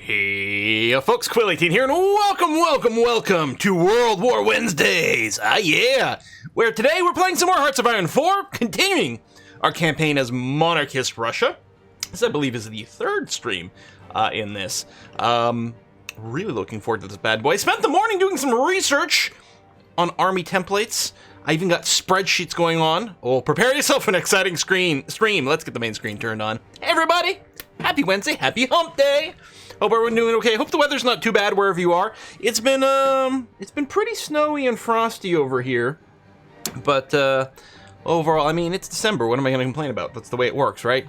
Hey, folks, Quill18 here, and welcome to World War Wednesdays. Yeah, where today we're playing some more Hearts of Iron 4, continuing our campaign as monarchist Russia. This, I believe, is the third stream in this. Really looking forward to this bad boy. Spent the morning doing some research on army templates. I even got spreadsheets going on. Oh, prepare yourself for an exciting stream. Let's get the main screen turned on. Hey, everybody, happy Wednesday, happy hump day. Hope everyone doing okay. Hope the weather's not too bad wherever you are. It's been pretty snowy and frosty over here, but overall, I mean, it's December. What am I going to complain about? That's the way it works, right?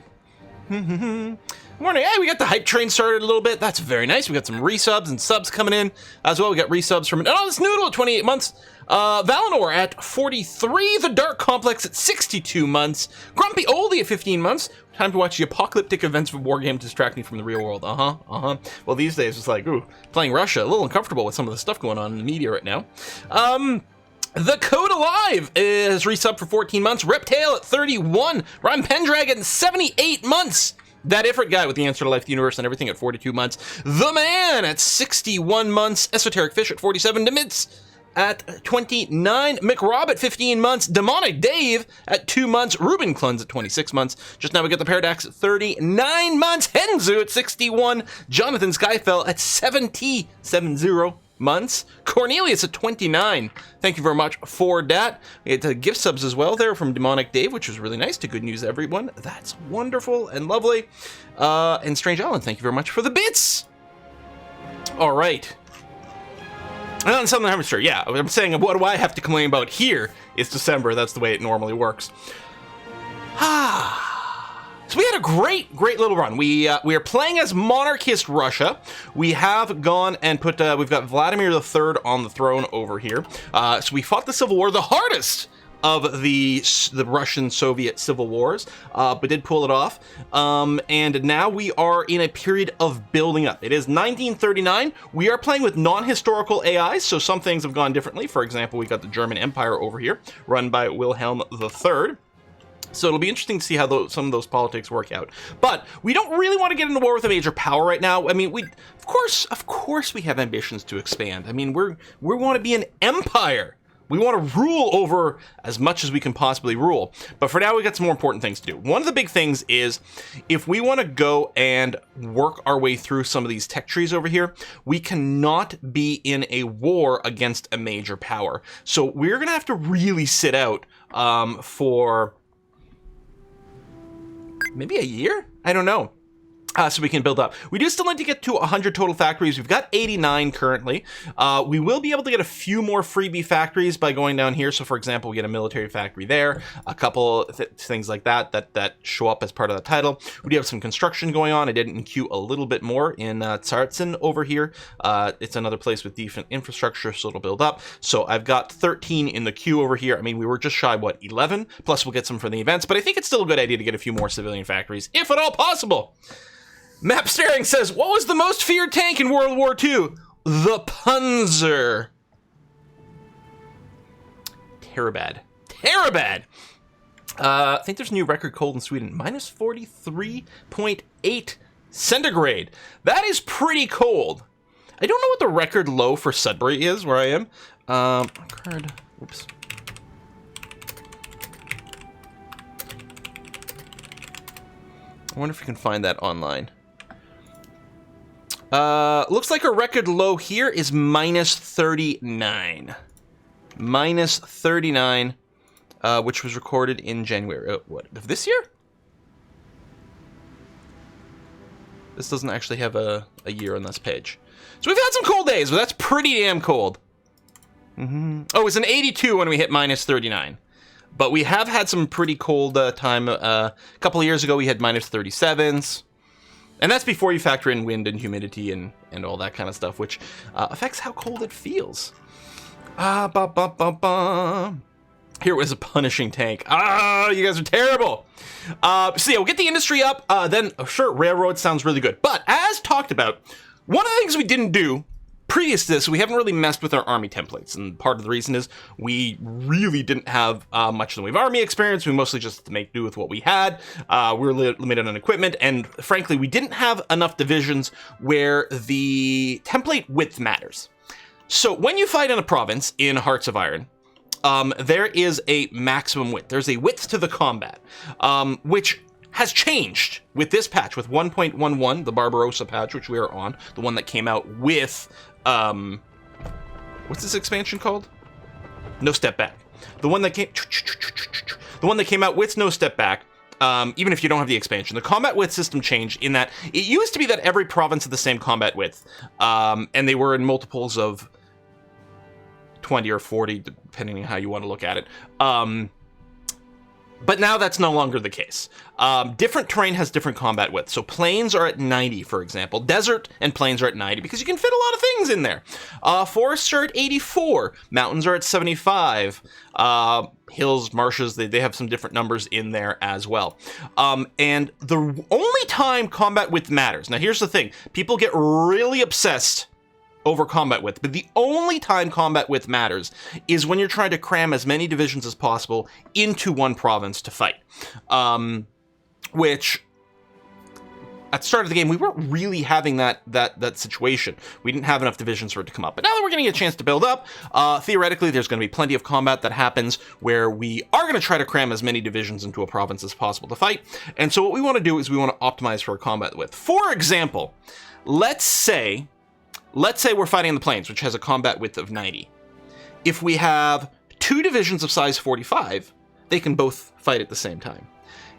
Morning. Hey, we got the hype train started a little bit. That's very nice. We got some resubs and subs coming in as well. We got resubs from this Noodle at 28 months. Valinor at 43. The Dark Complex at 62 months. Grumpy Oldie at 15 months. Time to watch the apocalyptic events of a war game distracting from the real world. Well, these days it's like, ooh, playing Russia. A little uncomfortable with some of the stuff going on in the media right now. The Code Alive is resubbed for 14 months. Reptale at 31. Rhyme Pendragon 78 months. That Ifrit guy with the answer to life, the universe, and everything at 42 months. The Man at 61 months. Esoteric Fish at 47. Demitz at 29. McRob at 15 months. Demonic Dave at 2 months. Ruben Cluns at 26 months. Just now we got the Paradox at 39 months. Henzu at 61. Jonathan Skyfell at 70 months. Cornelius at 29. Thank you very much for that. We had gift subs as well there from Demonic Dave, which was really nice. To Good News Everyone. That's wonderful and lovely. And Strange Allen, thank you very much for the bits. All right. And Southern Hemisphere, yeah. I'm saying what do I have to complain about here is December. That's the way it normally works. So we had a great little run. We are playing as monarchist Russia. We have gone and put, we've got Vladimir III on the throne over here. So we fought the Civil War, the hardest of the Russian-Soviet civil wars, but did pull it off. And now we are in a period of building up. It is 1939. We are playing with non-historical AIs, so some things have gone differently. For example, we got the German Empire over here, run by Wilhelm III. So it'll be interesting to see how some of those politics work out. But we don't really want to get into war with a major power right now. I mean, of course we have ambitions to expand. I mean, we want to be an empire. We want to rule over as much as we can possibly rule. But for now, we got some more important things to do. One of the big things is if we want to go and work our way through some of these tech trees over here, we cannot be in a war against a major power. So we're going to have to really sit out for maybe a year? I don't know. So we can build up. We do still need to get to 100 total factories. We've got 89 currently. We will be able to get a few more freebie factories by going down here. So for example, we get a military factory there, a couple things like that show up as part of the title. We do have some construction going on. I did queue a little bit more in Tsaritsyn over here. It's another place with decent infrastructure, so it'll build up. So I've got 13 in the queue over here. I mean, we were just shy, 11? Plus we'll get some for the events, but I think it's still a good idea to get a few more civilian factories, if at all possible. Map Staring says, what was the most feared tank in World War II? The Panzer. Terabad. I think there's a new record cold in Sweden. Minus 43.8 centigrade. That is pretty cold. I don't know what the record low for Sudbury is, where I am. Oops. I wonder if you can find that online. Looks like our record low here is minus 39. Minus 39, which was recorded in January. Of this year? This doesn't actually have a year on this page. So we've had some cold days, but that's pretty damn cold. Oh, it was an 82 when we hit minus 39. But we have had some pretty cold time. A couple of years ago, we had minus 37s. And that's before you factor in wind and humidity and all that kind of stuff, which affects how cold it feels. Here was a punishing tank. You guys are terrible. So yeah, we'll get the industry up. Then, sure, railroad sounds really good. But as talked about, one of the things we didn't do previous to this, we haven't really messed with our army templates, and part of the reason is we really didn't have much in the way of army experience. We mostly just had to make do with what we had. We were limited on equipment, and frankly, we didn't have enough divisions where the template width matters. So when you fight in a province in Hearts of Iron, there is a maximum width. There's a width to the combat, which has changed with this patch, with 1.11, the Barbarossa patch, which we are on, the one that came out with, what's this expansion called? No Step Back. The one that came out with No Step Back, even if you don't have the expansion. The combat width system changed in that it used to be that every province had the same combat width, and they were in multiples of 20 or 40, depending on how you want to look at it. But now that's no longer the case. Different terrain has different combat width. So plains are at 90, for example. Desert and plains are at 90 because you can fit a lot of things in there. Forests are at 84. Mountains are at 75. Hills, marshes, they have some different numbers in there as well. And the only time combat width matters, now here's the thing, people get really obsessed over combat width, but the only time combat width matters is when you're trying to cram as many divisions as possible into one province to fight. Which, at the start of the game, we weren't really having that situation. We didn't have enough divisions for it to come up. But now that we're getting a chance to build up, theoretically, there's going to be plenty of combat that happens where we are going to try to cram as many divisions into a province as possible to fight. And so what we want to do is we want to optimize for our combat width. For example, let's say we're fighting in the plains, which has a combat width of 90. If we have two divisions of size 45, they can both fight at the same time.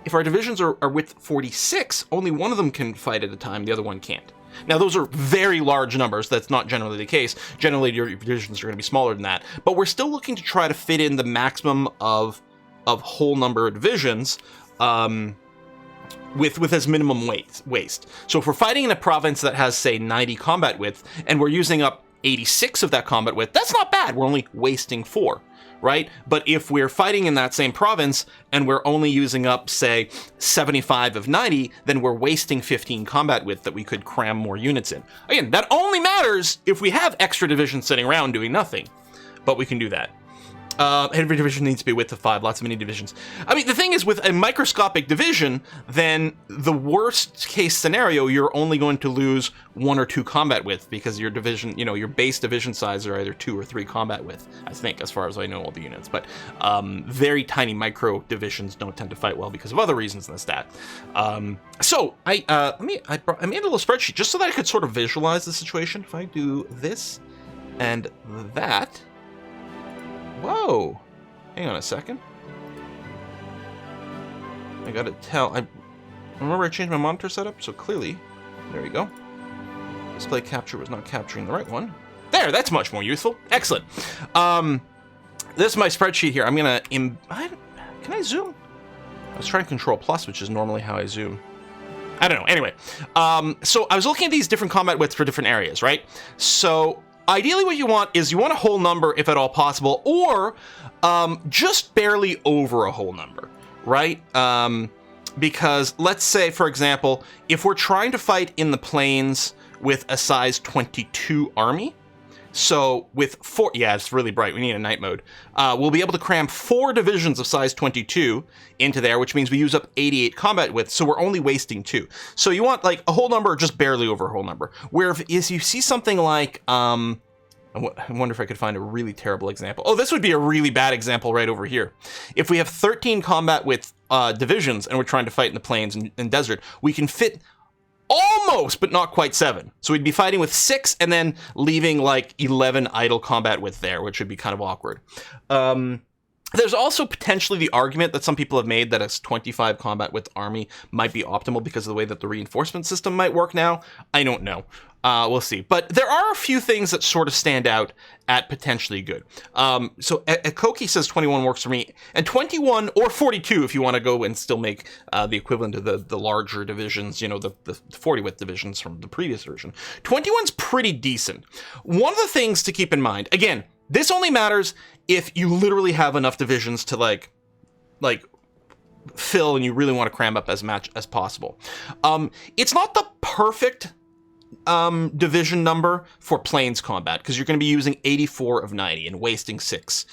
If our divisions are width 46, only one of them can fight at a time, the other one can't. Now, those are very large numbers. That's not generally the case. Generally, your divisions are going to be smaller than that. But we're still looking to try to fit in the maximum of whole number of divisions, with as minimum waste. So if we're fighting in a province that has, say, 90 combat width, and we're using up 86 of that combat width, that's not bad. We're only wasting 4, right? But if we're fighting in that same province, and we're only using up, say, 75 of 90, then we're wasting 15 combat width that we could cram more units in. Again, that only matters if we have extra divisions sitting around doing nothing, but we can do that. Every division needs to be width of 5, lots of mini divisions. I mean, the thing is, with a microscopic division, then the worst case scenario, you're only going to lose 1 or 2 combat width because your division, your base division size are either 2 or 3 combat width, I think, as far as I know all the units. But very tiny micro divisions don't tend to fight well because of other reasons in the stat. So I made a little spreadsheet just so that I could sort of visualize the situation. If I do this and that. Whoa, hang on a second. I gotta tell, I remember I changed my monitor setup, so clearly, there we go. Display capture was not capturing the right one. There, that's much more useful. Excellent. This is my spreadsheet here. I'm gonna, can I zoom? I was trying Control Plus, which is normally how I zoom. I don't know, anyway. So I was looking at these different combat widths for different areas, right? So ideally what you want is you want a whole number if at all possible, or just barely over a whole number, right? Because let's say, for example, if we're trying to fight in the plains with a size 22 army, so with 4, yeah, it's really bright, we need a night mode, we'll be able to cram 4 divisions of size 22 into there, which means we use up 88 combat width, so we're only wasting 2. So you want like a whole number or just barely over a whole number. Where if you see something like, I wonder if I could find a really terrible example. Oh, this would be a really bad example right over here. If we have 13 combat width divisions and we're trying to fight in the plains and desert, we can fit almost, but not quite 7. So we'd be fighting with 6 and then leaving like 11 idle combat width there, which would be kind of awkward. There's also potentially the argument that some people have made that a 25 combat width army might be optimal because of the way that the reinforcement system might work now. I don't know. We'll see. But there are a few things that sort of stand out at potentially good. So Koki says 21 works for me, and 21 or 42 if you want to go and still make the equivalent of the larger divisions, the 40 width divisions from the previous version. 21's pretty decent. One of the things to keep in mind, again, this only matters if you literally have enough divisions to like fill and you really want to cram up as much as possible. It's not the perfect division number for planes combat, because you're going to be using 84 of 90 and wasting 6.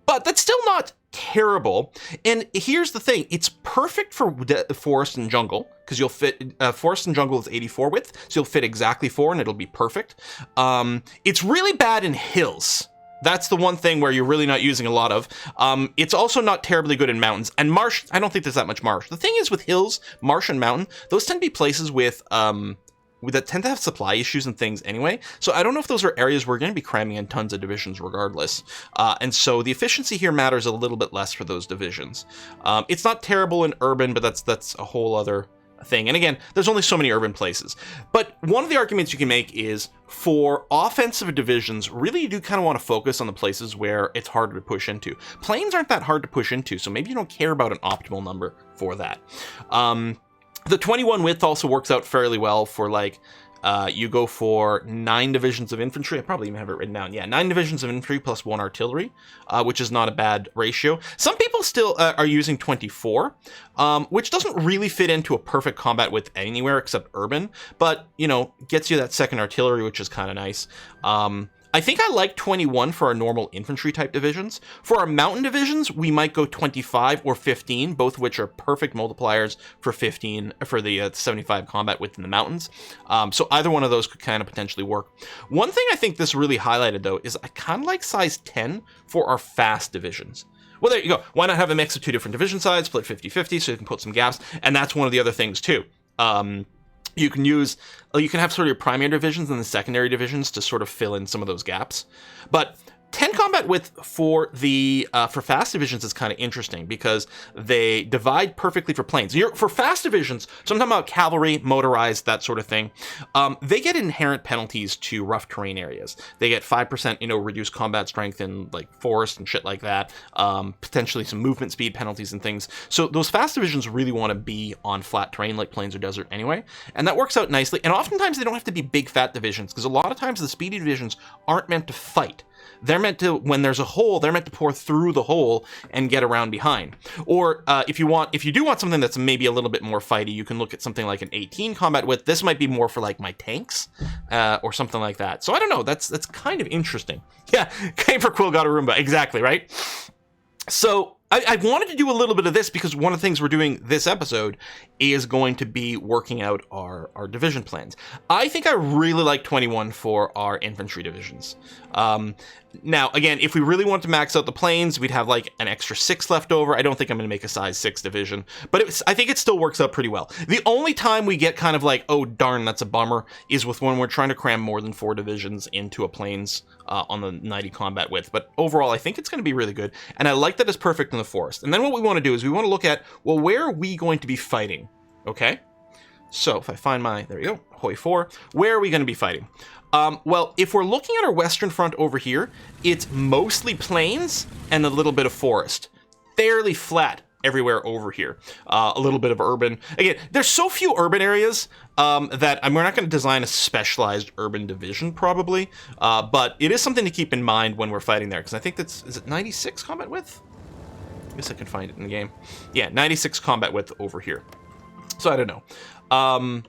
But that's still not terrible. And here's the thing. It's perfect for forest and jungle, because you'll fit... forest and jungle is 84 width, so you'll fit exactly 4, and it'll be perfect. It's really bad in hills. That's the one thing where you're really not using a lot of. It's also not terribly good in mountains. And marsh, I don't think there's that much marsh. The thing is with hills, marsh and mountain, those tend to be places with... that tend to have supply issues and things anyway. So I don't know if those are areas we're going to be cramming in tons of divisions regardless. And so the efficiency here matters a little bit less for those divisions. It's not terrible in urban, but that's a whole other thing. And again, there's only so many urban places. But one of the arguments you can make is for offensive divisions, really you do kind of want to focus on the places where it's harder to push into. Planes aren't that hard to push into, so maybe you don't care about an optimal number for that. The 21 width also works out fairly well for, like, you go for 9 divisions of infantry. I probably even have it written down. Yeah, 9 divisions of infantry plus 1 artillery, which is not a bad ratio. Some people still are using 24, which doesn't really fit into a perfect combat width anywhere except urban, but, you know, gets you that second artillery, which is kind of nice. I think I like 21 for our normal infantry type divisions. For our mountain divisions, we might go 25 or 15, both of which are perfect multipliers for 15 for the 75 combat width in the mountains. So either one of those could kind of potentially work. One thing I think this really highlighted though is I kind of like size 10 for our fast divisions. Well, there you go. Why not have a mix of 2 different division sides, split 50-50, so you can put some gaps, and that's one of the other things too. You can have sort of your primary divisions and the secondary divisions to sort of fill in some of those gaps. But 10 combat width for the for fast divisions is kind of interesting because they divide perfectly for planes. For fast divisions, so I'm talking about cavalry, motorized, that sort of thing. They get inherent penalties to rough terrain areas. They get 5%, reduced combat strength in like forest and shit like that. Potentially some movement speed penalties and things. So those fast divisions really want to be on flat terrain like plains or desert anyway, and that works out nicely. And oftentimes they don't have to be big fat divisions because a lot of times the speedy divisions aren't meant to fight. They're meant to, when there's a hole, they're meant to pour through the hole and get around behind. Or if you do want something that's maybe a little bit more fighty, you can look at something like an 18 combat width. This might be more for like my tanks or something like that. So I don't know. That's kind of interesting. Yeah, came for Quill got a Roomba. Exactly, right? So I wanted to do a little bit of this because one of the things we're doing this episode is going to be working out our division plans. I think I really like 21 for our infantry divisions. Now, again, if we really want to max out the planes, we'd have like an extra 6 left over. I don't think I'm going to make a size 6 division, but I think it still works out pretty well. The only time we get kind of like, oh darn, that's a bummer, is with when we're trying to cram more than 4 divisions into a planes on the 90 combat width. But overall, I think it's going to be really good, and I like that it's perfect in the forest. And then what we want to do is we want to look at, well, where are we going to be fighting? Okay, so if I find there we go, Hoi 4, where are we going to be fighting? Well, if we're looking at our western front over here, it's mostly plains and a little bit of forest. Fairly flat everywhere over here. A little bit of urban. Again, there's so few urban areas that we're not going to design a specialized urban division probably, but it is something to keep in mind when we're fighting there, because I think is it 96 combat width? I guess I can find it in the game. Yeah, 96 combat width over here. So I don't know.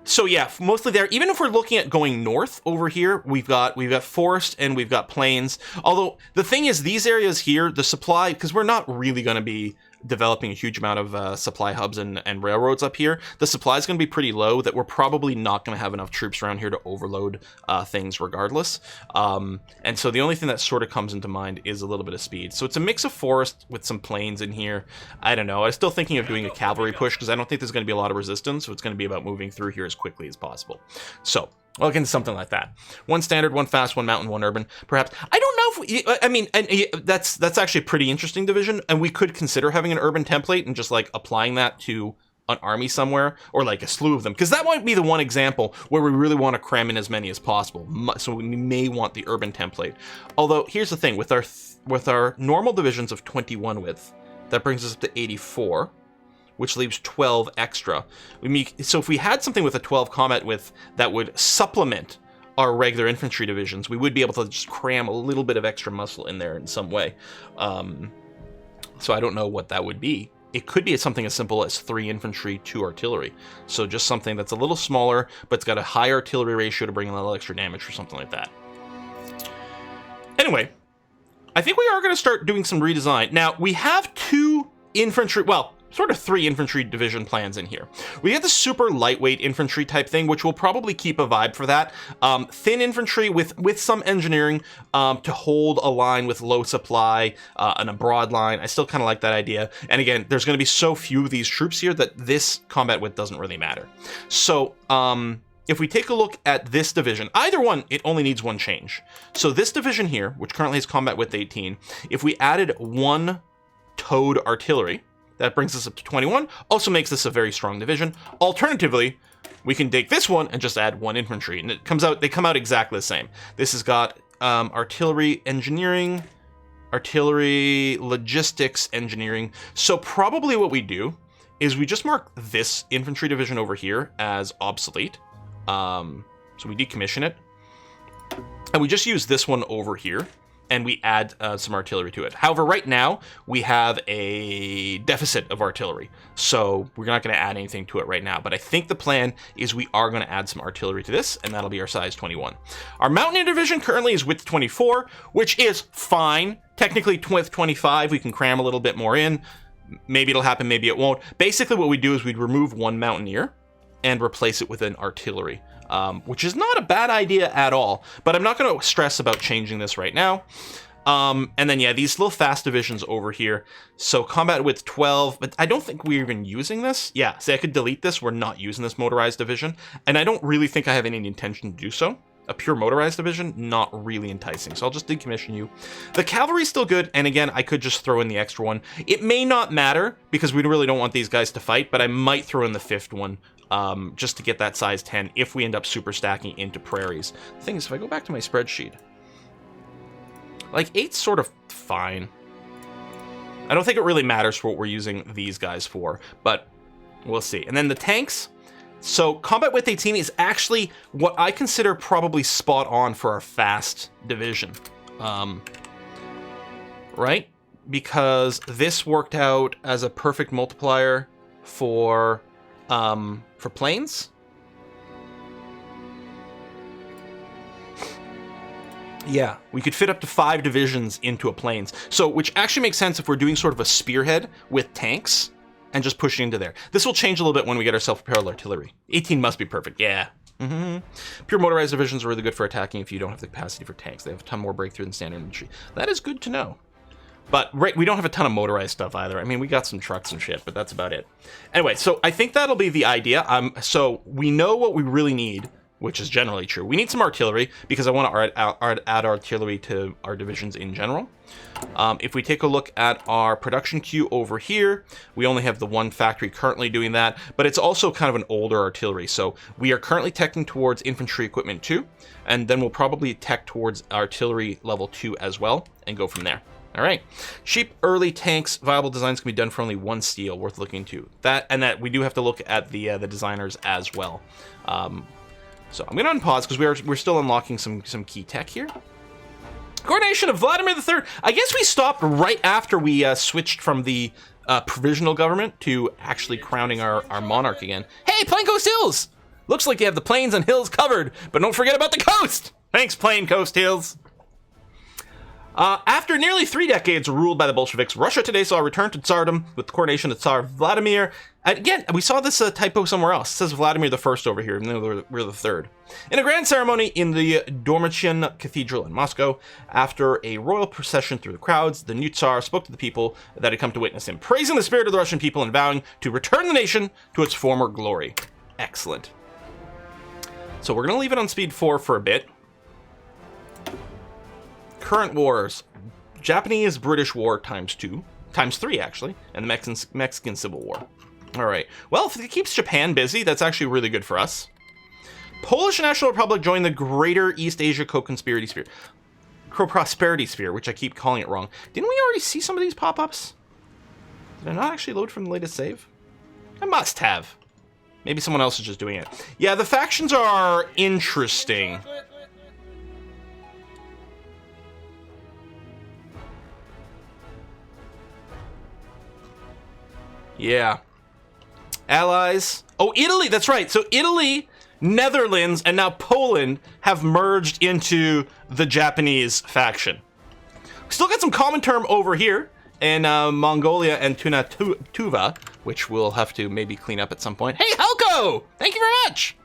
So yeah, mostly there. Even if we're looking at going north over here, we've got forest and we've got plains. Although the thing is, these areas here, the supply, because we're not really going to be developing a huge amount of supply hubs and railroads up here, the supply is going to be pretty low, that we're probably not going to have enough troops around here to overload things regardless. And so the only thing that sort of comes into mind is a little bit of speed. So it's a mix of forest with some plains in here. I don't know. I'm still thinking of doing a cavalry push because I don't think there's going to be a lot of resistance. So it's going to be about moving through here as quickly as possible. So I'll get into something like that. 1 standard, 1 fast, 1 mountain, 1 urban, perhaps. I don't know that's actually a pretty interesting division, and we could consider having an urban template and just like applying that to an army somewhere, or like a slew of them, because that might be the one example where we really want to cram in as many as possible. So we may want the urban template. Although here's the thing, with our normal divisions of 21 width, that brings us up to 84. Which leaves 12 extra. So if we had something with a 12 combat width that would supplement our regular infantry divisions, we would be able to just cram a little bit of extra muscle in there in some way. So I don't know what that would be. it could be something as simple as 3 infantry, 2 artillery. So just something that's a little smaller, but it's got a high artillery ratio to bring a little extra damage or something like that. Anyway, I think we are going to start doing some redesign. Now, we have 2 infantry, well, sort of 3 infantry division plans in here. We have the super lightweight infantry type thing, which will probably keep a vibe for that. Thin infantry with some engineering to hold a line with low supply and a broad line. I still kind of like that idea. And again, there's going to be so few of these troops here that this combat width doesn't really matter. So if we take a look at this division, either one, it only needs 1 change. So this division here, which currently has combat width 18, if we added 1 towed artillery, that brings us up to 21, also makes this a very strong division. Alternatively, we can take this one and just add 1 infantry, and they come out exactly the same. This has got artillery engineering, artillery logistics engineering. So probably what we do is we just mark this infantry division over here as obsolete. So we decommission it, and we just use this one over here, and we add some artillery to it. However, right now, we have a deficit of artillery, so we're not going to add anything to it right now. But I think the plan is we are going to add some artillery to this, and that'll be our size 21. Our Mountaineer division currently is width 24, which is fine. Technically, width 25, we can cram a little bit more in. Maybe it'll happen, maybe it won't. Basically, what we do is we'd remove 1 Mountaineer and replace it with an artillery. Which is not a bad idea at all, but I'm not going to stress about changing this right now. And then, yeah, these little fast divisions over here. So combat width 12, but I don't think we're even using this. Yeah, see, I could delete this. We're not using this motorized division, and I don't really think I have any intention to do so. A pure motorized division, not really enticing, so I'll just decommission you. The cavalry's still good, and again, I could just throw in the extra one. It may not matter, because we really don't want these guys to fight, but I might throw in the 5th one. Just to get that size 10 if we end up super stacking into prairies. The thing is, if I go back to my spreadsheet, like 8's sort of fine. I don't think it really matters for what we're using these guys for, but we'll see. And then the tanks. So combat width 18 is actually what I consider probably spot on for our fast division. Right? Because this worked out as a perfect multiplier for planes. Yeah, we could fit up to 5 divisions into a planes. So, which actually makes sense if we're doing sort of a spearhead with tanks and just pushing into there. This will change a little bit when we get our self-propelled artillery. 18 must be perfect, yeah. Pure motorized divisions are really good for attacking if you don't have the capacity for tanks. They have a ton more breakthrough than standard infantry. That is good to know. But we don't have a ton of motorized stuff either. I mean, we got some trucks and shit, but that's about it. Anyway, so I think that'll be the idea. So we know what we really need, which is generally true. We need some artillery, because I want to add artillery to our divisions in general. If we take a look at our production queue over here, we only have the 1 factory currently doing that, but it's also kind of an older artillery. So we are currently teching towards infantry equipment 2, and then we'll probably tech towards artillery level 2 as well, and go from there. All right, cheap early tanks, viable designs can be done for only 1 steel, worth looking into. That we do have to look at the designers as well. So I'm going to unpause because we're still unlocking some key tech here. Coronation of Vladimir III. I guess we stopped right after we switched from the provisional government to actually crowning our monarch again. Hey, Plain Coast Hills! Looks like you have the plains and hills covered, but don't forget about the coast! Thanks, Plain Coast Hills. After nearly 3 decades ruled by the Bolsheviks, Russia today saw a return to Tsardom with the coronation of Tsar Vladimir. And again, we saw this typo somewhere else. It says Vladimir the First over here, even though we're the third. In a grand ceremony in the Dormichin Cathedral in Moscow, after a royal procession through the crowds, the new Tsar spoke to the people that had come to witness him, praising the spirit of the Russian people and vowing to return the nation to its former glory. Excellent. So we're going to leave it on speed 4 for a bit. Current wars. Japanese-British War times 3 actually, and the Mexican Civil War. All right. Well, if it keeps Japan busy, that's actually really good for us. Polish National Republic joined the Greater East Asia Co-Prosperity Sphere, which I keep calling it wrong. Didn't we already see some of these pop-ups? Did I not actually load from the latest save? I must have. Maybe someone else is just doing it. Yeah, the factions are interesting. Yeah. Allies. Oh, Italy. That's right. So Italy, Netherlands, and now Poland have merged into the Japanese faction. We still got some common term over here in Mongolia and Tuva, which we'll have to maybe clean up at some point. Hey, Helko! Thank you very much.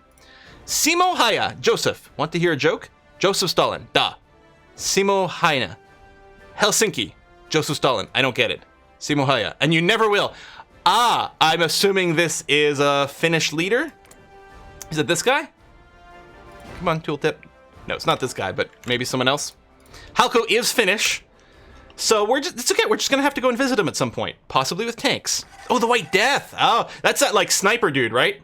Simo Haya. Joseph. Want to hear a joke? Joseph Stalin. Duh. Simo Haya. Helsinki. Joseph Stalin. I don't get it. Simo Haya. And you never will. Ah, I'm assuming this is a Finnish leader. Is it this guy? Come on, tooltip. No, it's not this guy, but maybe someone else. Halko is Finnish. So it's okay. We're just gonna have to go and visit him at some point, possibly with tanks. Oh, the White Death. Oh, that's that like sniper dude, right?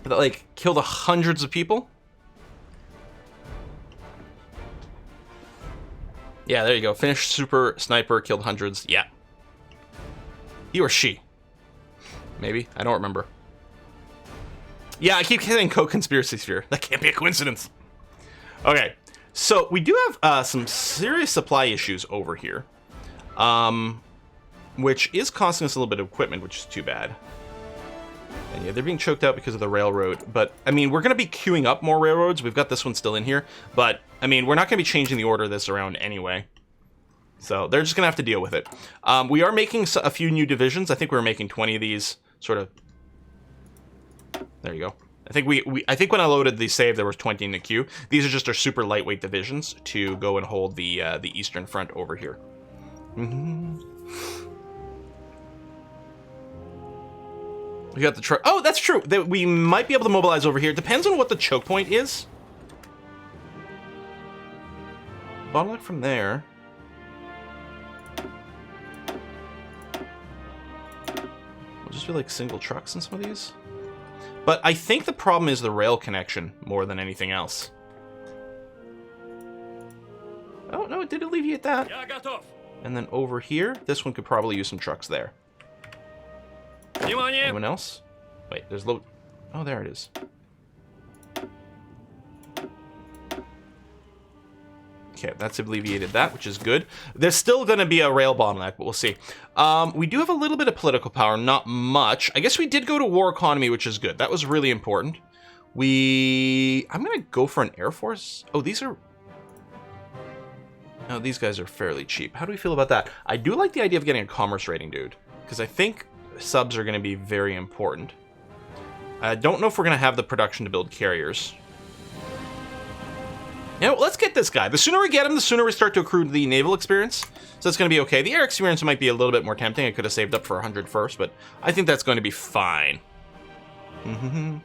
That like killed hundreds of people. Yeah, there you go. Finnish super sniper killed hundreds. Yeah. He or she. Maybe. I don't remember. Yeah, I keep saying co-conspiracy sphere. That can't be a coincidence. Okay. So we do have some serious supply issues over here. Which is costing us a little bit of equipment, which is too bad. And yeah, they're being choked out because of the railroad. But, I mean, we're going to be queuing up more railroads. We've got this one still in here. But, I mean, we're not going to be changing the order of this around anyway. So they're just going to have to deal with it. We are making a few new divisions. I think we're making 20 of these sort of... There you go. I think I think when I loaded the save, there was 20 in the queue. These are just our super lightweight divisions to go and hold the Eastern Front over here. Mm-hmm. We got the truck. Oh, that's true. We might be able to mobilize over here. Depends on what the choke point is. Bottleneck from there. We'll just be like single trucks in some of these. But I think the problem is the rail connection more than anything else. Oh, no, it did alleviate that. And then over here, this one could probably use some trucks there. Anyone else? Wait, there's load. Oh, there it is. Okay, that's alleviated that, which is good. There's still going to be a rail bottleneck, but we'll see. We do have a little bit of political power, not much. I guess we did go to war economy, which is good. That was really important. I'm going to go for an air force. Oh, these are... Oh, these guys are fairly cheap. How do we feel about that? I do like the idea of getting a commerce rating, dude, because I think subs are going to be very important. I don't know if we're going to have the production to build carriers. You know, let's get this guy. The sooner we get him, the sooner we start to accrue the naval experience. So that's going to be okay. The air experience might be a little bit more tempting. I could have saved up for 100 first, but I think that's going to be fine. Boom,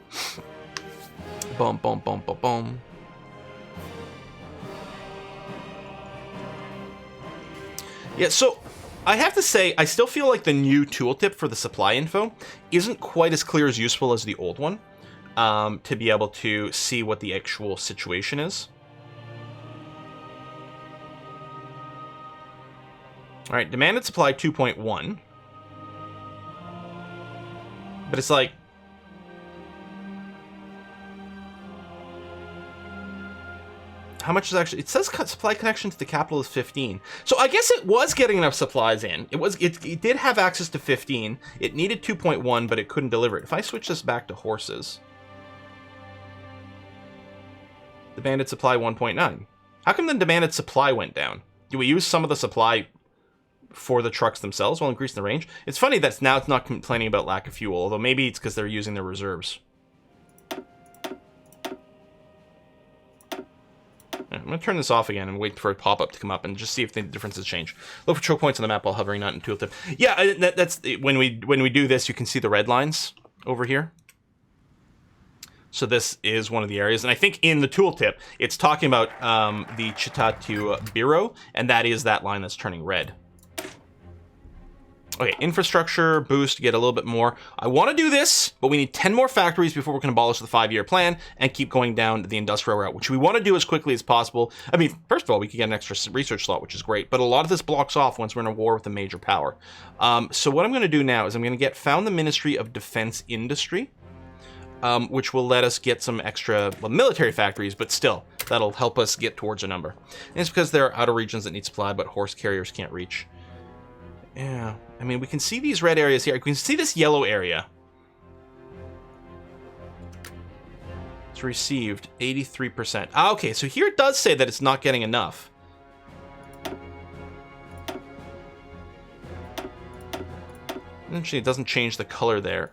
boom, boom, boom, boom. Yeah, so I have to say, I still feel like the new tooltip for the supply info isn't quite as clear as useful as the old one, to be able to see what the actual situation is. All right, demanded supply 2.1. But it's like... How much is actually... It says supply connection to the capital is 15. So I guess it was getting enough supplies in. It did have access to 15. It needed 2.1, but it couldn't deliver it. If I switch this back to horses... Demanded supply 1.9. How come the demanded supply went down? Do we use some of the supply for the trucks themselves while increasing the range? It's funny that now it's not complaining about lack of fuel, although maybe it's because they're using their reserves. I'm going to turn this off again and wait for a pop-up to come up and just see if the differences change. Look for choke points on the map while hovering, not in tooltip. Yeah, that's when we do this, you can see the red lines over here. So this is one of the areas, and I think in the tooltip, it's talking about the Chita to Biro, and that is that line that's turning red. Okay, infrastructure boost, get a little bit more. I want to do this, but we need 10 more factories before we can abolish the 5-year plan and keep going down the industrial route, which we want to do as quickly as possible. I mean, first of all, we could get an extra research slot, which is great, but a lot of this blocks off once we're in a war with a major power. So what I'm going to do now is I'm going to found the Ministry of Defense Industry, which will let us get some extra military factories, but still, that'll help us get towards a number. And it's because there are outer regions that need supply, but horse carriers can't reach. Yeah. I mean, we can see these red areas here. We can see this yellow area. It's received 83%. Ah, okay, so here it does say that it's not getting enough. Actually, it doesn't change the color there.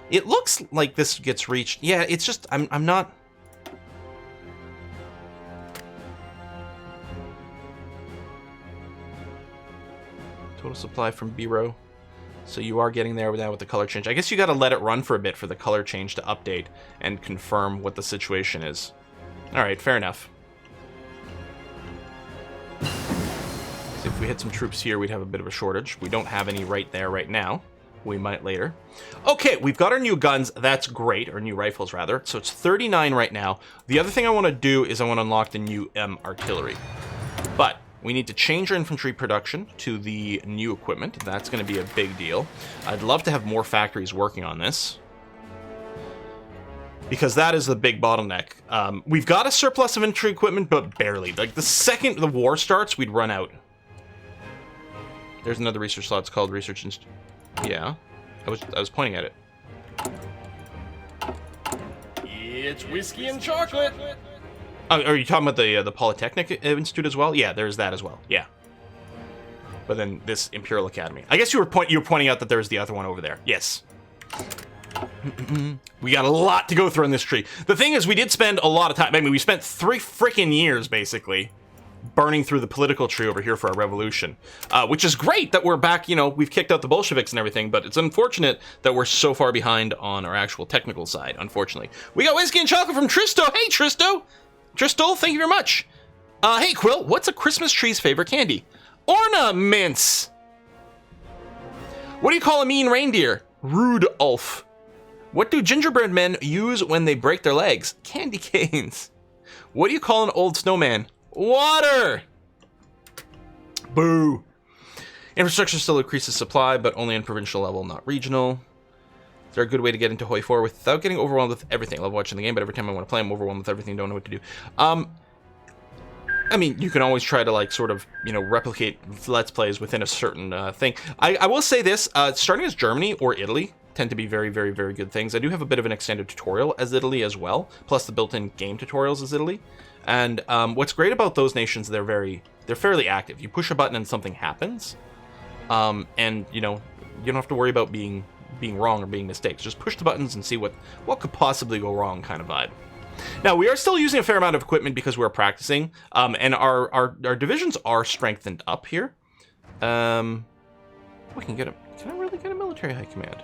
It looks like this gets reached. Yeah, it's just, I'm not... Total supply from B-row. So you are getting there now with the color change. I guess you got to let it run for a bit for the color change to update and confirm what the situation is. All right, fair enough. So if we had some troops here, we'd have a bit of a shortage. We don't have any right there right now. We might later. Okay, we've got our new guns. That's great. Or new rifles, rather. So it's 39 right now. The other thing I want to do is I want to unlock the new artillery. But we need to change our infantry production to the new equipment. That's going to be a big deal. I'd love to have more factories working on this, because that is the big bottleneck. We've got a surplus of infantry equipment, but barely. Like, the second the war starts, we'd run out. There's another research slot. It's called Research Institute. Yeah, I was pointing at it. It's whiskey and chocolate. Oh, are you talking about the Polytechnic Institute as well? Yeah, there's that as well. Yeah. But then this Imperial Academy. I guess you were pointing out that there's the other one over there. Yes. We got a lot to go through on this tree. The thing is, we did spend a lot of time. I mean, we spent 3 freaking years basically burning through the political tree over here for our revolution, which is great that we're back. You know, we've kicked out the Bolsheviks and everything, but it's unfortunate that we're so far behind on our actual technical side, unfortunately. We got whiskey and chocolate from Tristo. Hey, Tristo! Tristo, thank you very much. Hey, Quill, what's a Christmas tree's favorite candy? Ornaments! What do you call a mean reindeer? Rudolph. What do gingerbread men use when they break their legs? Candy canes. What do you call an old snowman? Water! Boo. Infrastructure still increases supply, but only on provincial level, not regional. Is there a good way to get into Hoi 4 without getting overwhelmed with everything? I love watching the game, but every time I want to play, I'm overwhelmed with everything, don't know what to do. I mean, you can always try to, like, sort of, you know, replicate Let's Plays within a certain thing. I will say this, starting as Germany or Italy tend to be very, very, very good things. I do have a bit of an extended tutorial as Italy as well, plus the built-in game tutorials as Italy. And what's great about those nations, they're fairly active. You push a button and something happens. And, you know, you don't have to worry about being wrong or being mistakes. Just push the buttons and see what could possibly go wrong kind of vibe. Now, we are still using a fair amount of equipment because we're practicing, and our divisions are strengthened up here. We can get a... Can I really get a military high command?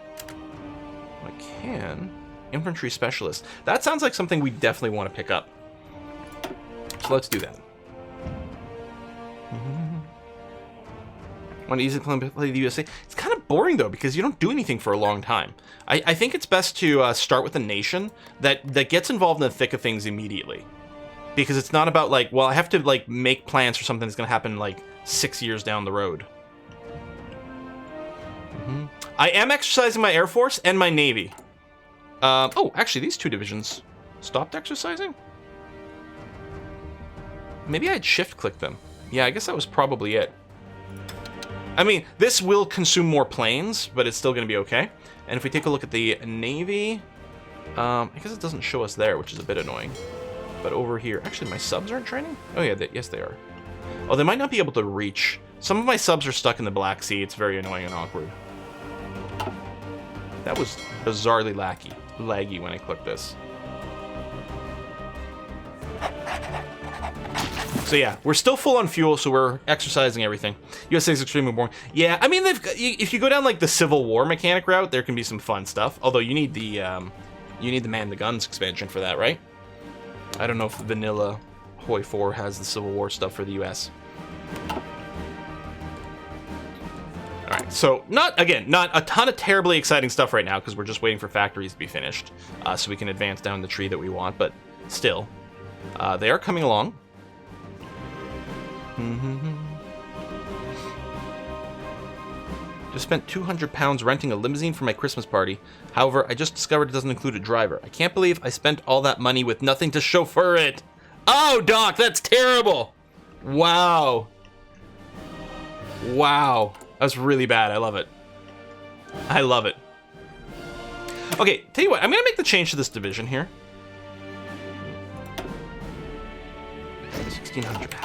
I can. Infantry Specialist. That sounds like something we definitely want to pick up. So let's do that. Want to easily play the USA? It's kind of boring, though, because you don't do anything for a long time. I think it's best to start with a nation that gets involved in the thick of things immediately. Because it's not about, like, well, I have to, like, make plans for something that's going to happen, like, 6 years down the road. I am exercising my Air Force and my Navy. Oh, actually, these 2 divisions stopped exercising? Maybe I'd shift-click them. Yeah, I guess that was probably it. I mean, this will consume more planes, but it's still going to be okay. And if we take a look at the Navy, I guess it doesn't show us there, which is a bit annoying. But over here, actually, my subs aren't training? Oh yeah, yes they are. Oh, they might not be able to reach. Some of my subs are stuck in the Black Sea. It's very annoying and awkward. That was bizarrely laggy when I clicked this. So yeah, we're still full on fuel, so we're exercising everything. USA is extremely boring. Yeah, I mean, if you go down like the Civil War mechanic route, there can be some fun stuff. Although you need the Man the Guns expansion for that, right? I don't know if vanilla Hoi 4 has the Civil War stuff for the US. All right, so not a ton of terribly exciting stuff right now because we're just waiting for factories to be finished, so we can advance down the tree that we want. But still, they are coming along. Just spent £200 renting a limousine for my Christmas party. However, I just discovered it doesn't include a driver. I can't believe I spent all that money with nothing to chauffeur it. Oh, Doc, that's terrible. Wow. Wow. That's really bad. I love it. I love it. Okay, tell you what. I'm going to make the change to this division here. 1,600.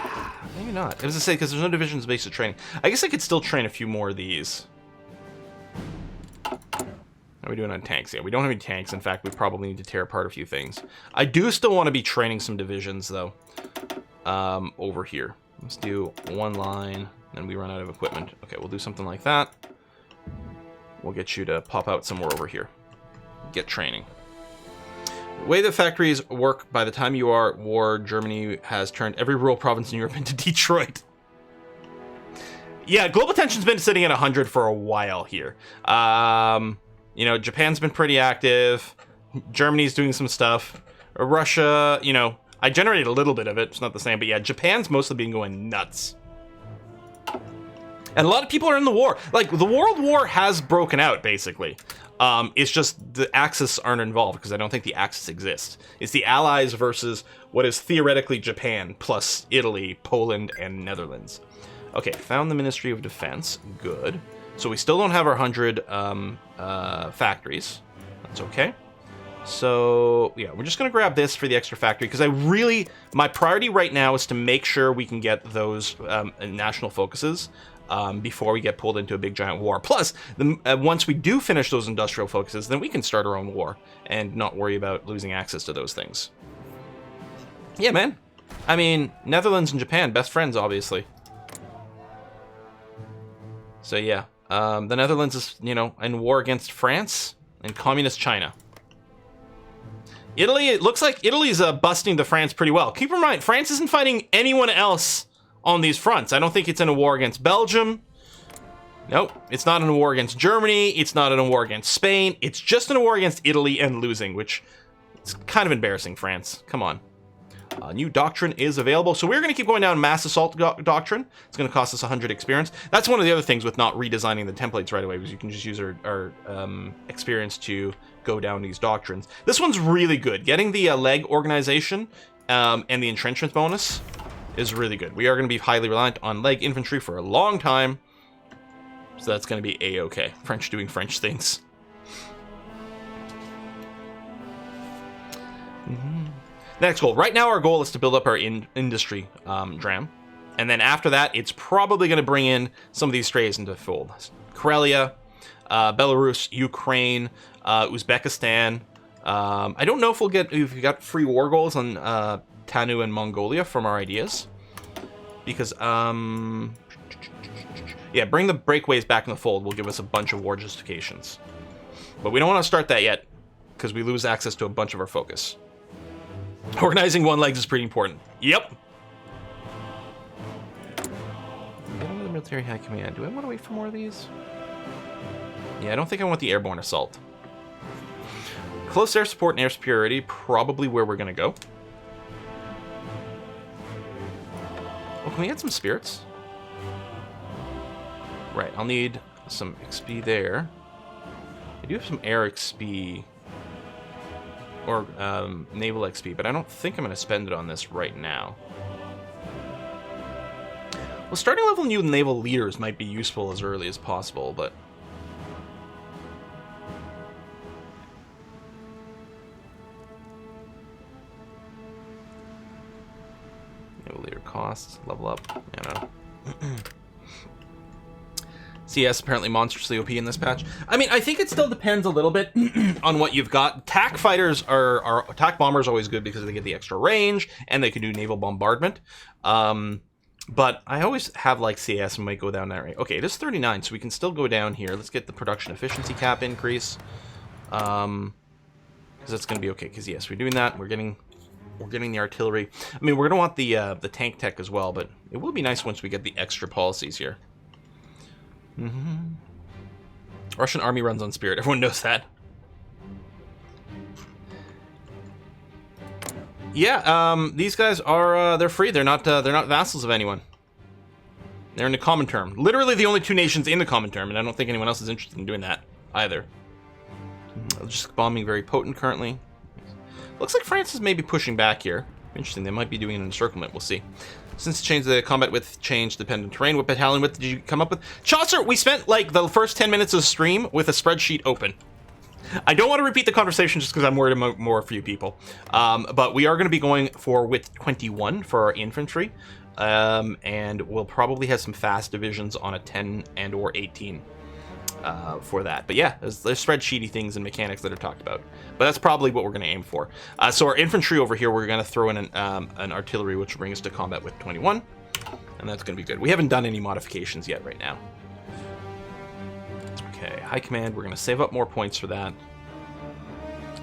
Maybe not. I was going to say, because there's no divisions based on training. I guess I could still train a few more of these. How are we doing on tanks? Yeah, we don't have any tanks. In fact, we probably need to tear apart a few things. I do still want to be training some divisions, though, over here. Let's do one line, then we run out of equipment. Okay, we'll do something like that. We'll get you to pop out somewhere over here. Get training. The way the factories work, by the time you are at war, Germany has turned every rural province in Europe into Detroit. Yeah, global tension's been sitting at 100 for a while here. You know, Japan's been pretty active. Germany's doing some stuff. Russia, you know, I generated a little bit of it. It's not the same, but yeah, Japan's mostly been going nuts. And a lot of people are in the war. Like, the World War has broken out, basically. It's just the Axis aren't involved, because I don't think the Axis exists. It's the Allies versus what is theoretically Japan, plus Italy, Poland, and Netherlands. Okay, found the Ministry of Defense. Good. So we still don't have our 100 factories. That's okay. So, yeah, we're just going to grab this for the extra factory, because my priority right now is to make sure we can get those national focuses before we get pulled into a big giant war. Plus, once we do finish those industrial focuses, then we can start our own war and not worry about losing access to those things. Yeah, man. I mean, Netherlands and Japan, best friends, obviously. So, yeah. The Netherlands is, you know, in war against France and communist China. Italy, it looks like Italy's busting to France pretty well. Keep in mind, France isn't fighting anyone else on these fronts. I don't think it's in a war against Belgium. Nope, it's not in a war against Germany. It's not in a war against Spain. It's just in a war against Italy and losing, which is kind of embarrassing, France. Come on. New Doctrine is available. So we're going to keep going down Mass Assault Doctrine. It's going to cost us 100 experience. That's one of the other things with not redesigning the templates right away, because you can just use our experience to go down these doctrines. This one's really good. Getting the leg organization and the entrenchment bonus is really good. We are going to be highly reliant on leg infantry for a long time. So that's going to be A-okay. French doing French things. Next goal. Right now, our goal is to build up our industry dram. And then after that, it's probably going to bring in some of these strays into the fold. Karelia, Belarus, Ukraine, Uzbekistan. I don't know if we've got free war goals on Tanu and Mongolia from our ideas. Because, yeah, bring the breakaways back in the fold will give us a bunch of war justifications. But we don't want to start that yet, because we lose access to a bunch of our focus. Organizing one legs is pretty important. Yep. Getting to the military high command. Do I want to wait for more of these? Yeah, I don't think I want the airborne assault. Close air support and air superiority, probably where we're going to go. Oh, can we add some spirits? Right, I'll need some XP there. I do have some air XP. Or naval XP, but I don't think I'm going to spend it on this right now. Well, starting level new naval leaders might be useful as early as possible, but... Naval leader costs, level up, you know. CS apparently monstrously OP in this patch. I mean, I think it still depends a little bit on what you've got. TAC fighters are attack bombers always good because they get the extra range and they can do naval bombardment. But I always have like CS and might go down that rate. Okay, it is 39, so we can still go down here. Let's get the production efficiency cap increase. Because that's going to be okay. Because yes, we're doing that. We're getting the artillery. I mean, we're going to want the tank tech as well, but it will be nice once we get the extra policies here. Russian army runs on spirit. Everyone knows that. Yeah, these guys are they're free. They're not vassals of anyone. They're in the common term. Literally the only two nations in the common term, and I don't think anyone else is interested in doing that either. Just bombing very potent currently. Looks like France is maybe pushing back here. Interesting. They might be doing an encirclement. We'll see. Since change the combat width change dependent terrain, what battalion width did you come up with? Chaucer, we spent like the first 10 minutes of the stream with a spreadsheet open. I don't want to repeat the conversation just because I'm worried about more for you people. But we are going to be going for width 21 for our infantry. And we'll probably have some fast divisions on a 10 and or 18 for that. But yeah, there's spreadsheety things and mechanics that are talked about. But that's probably what we're going to aim for. So our infantry over here, we're going to throw in an artillery, which will bring us to combat with 21. And that's going to be good. We haven't done any modifications yet right now. Okay, high command, we're going to save up more points for that.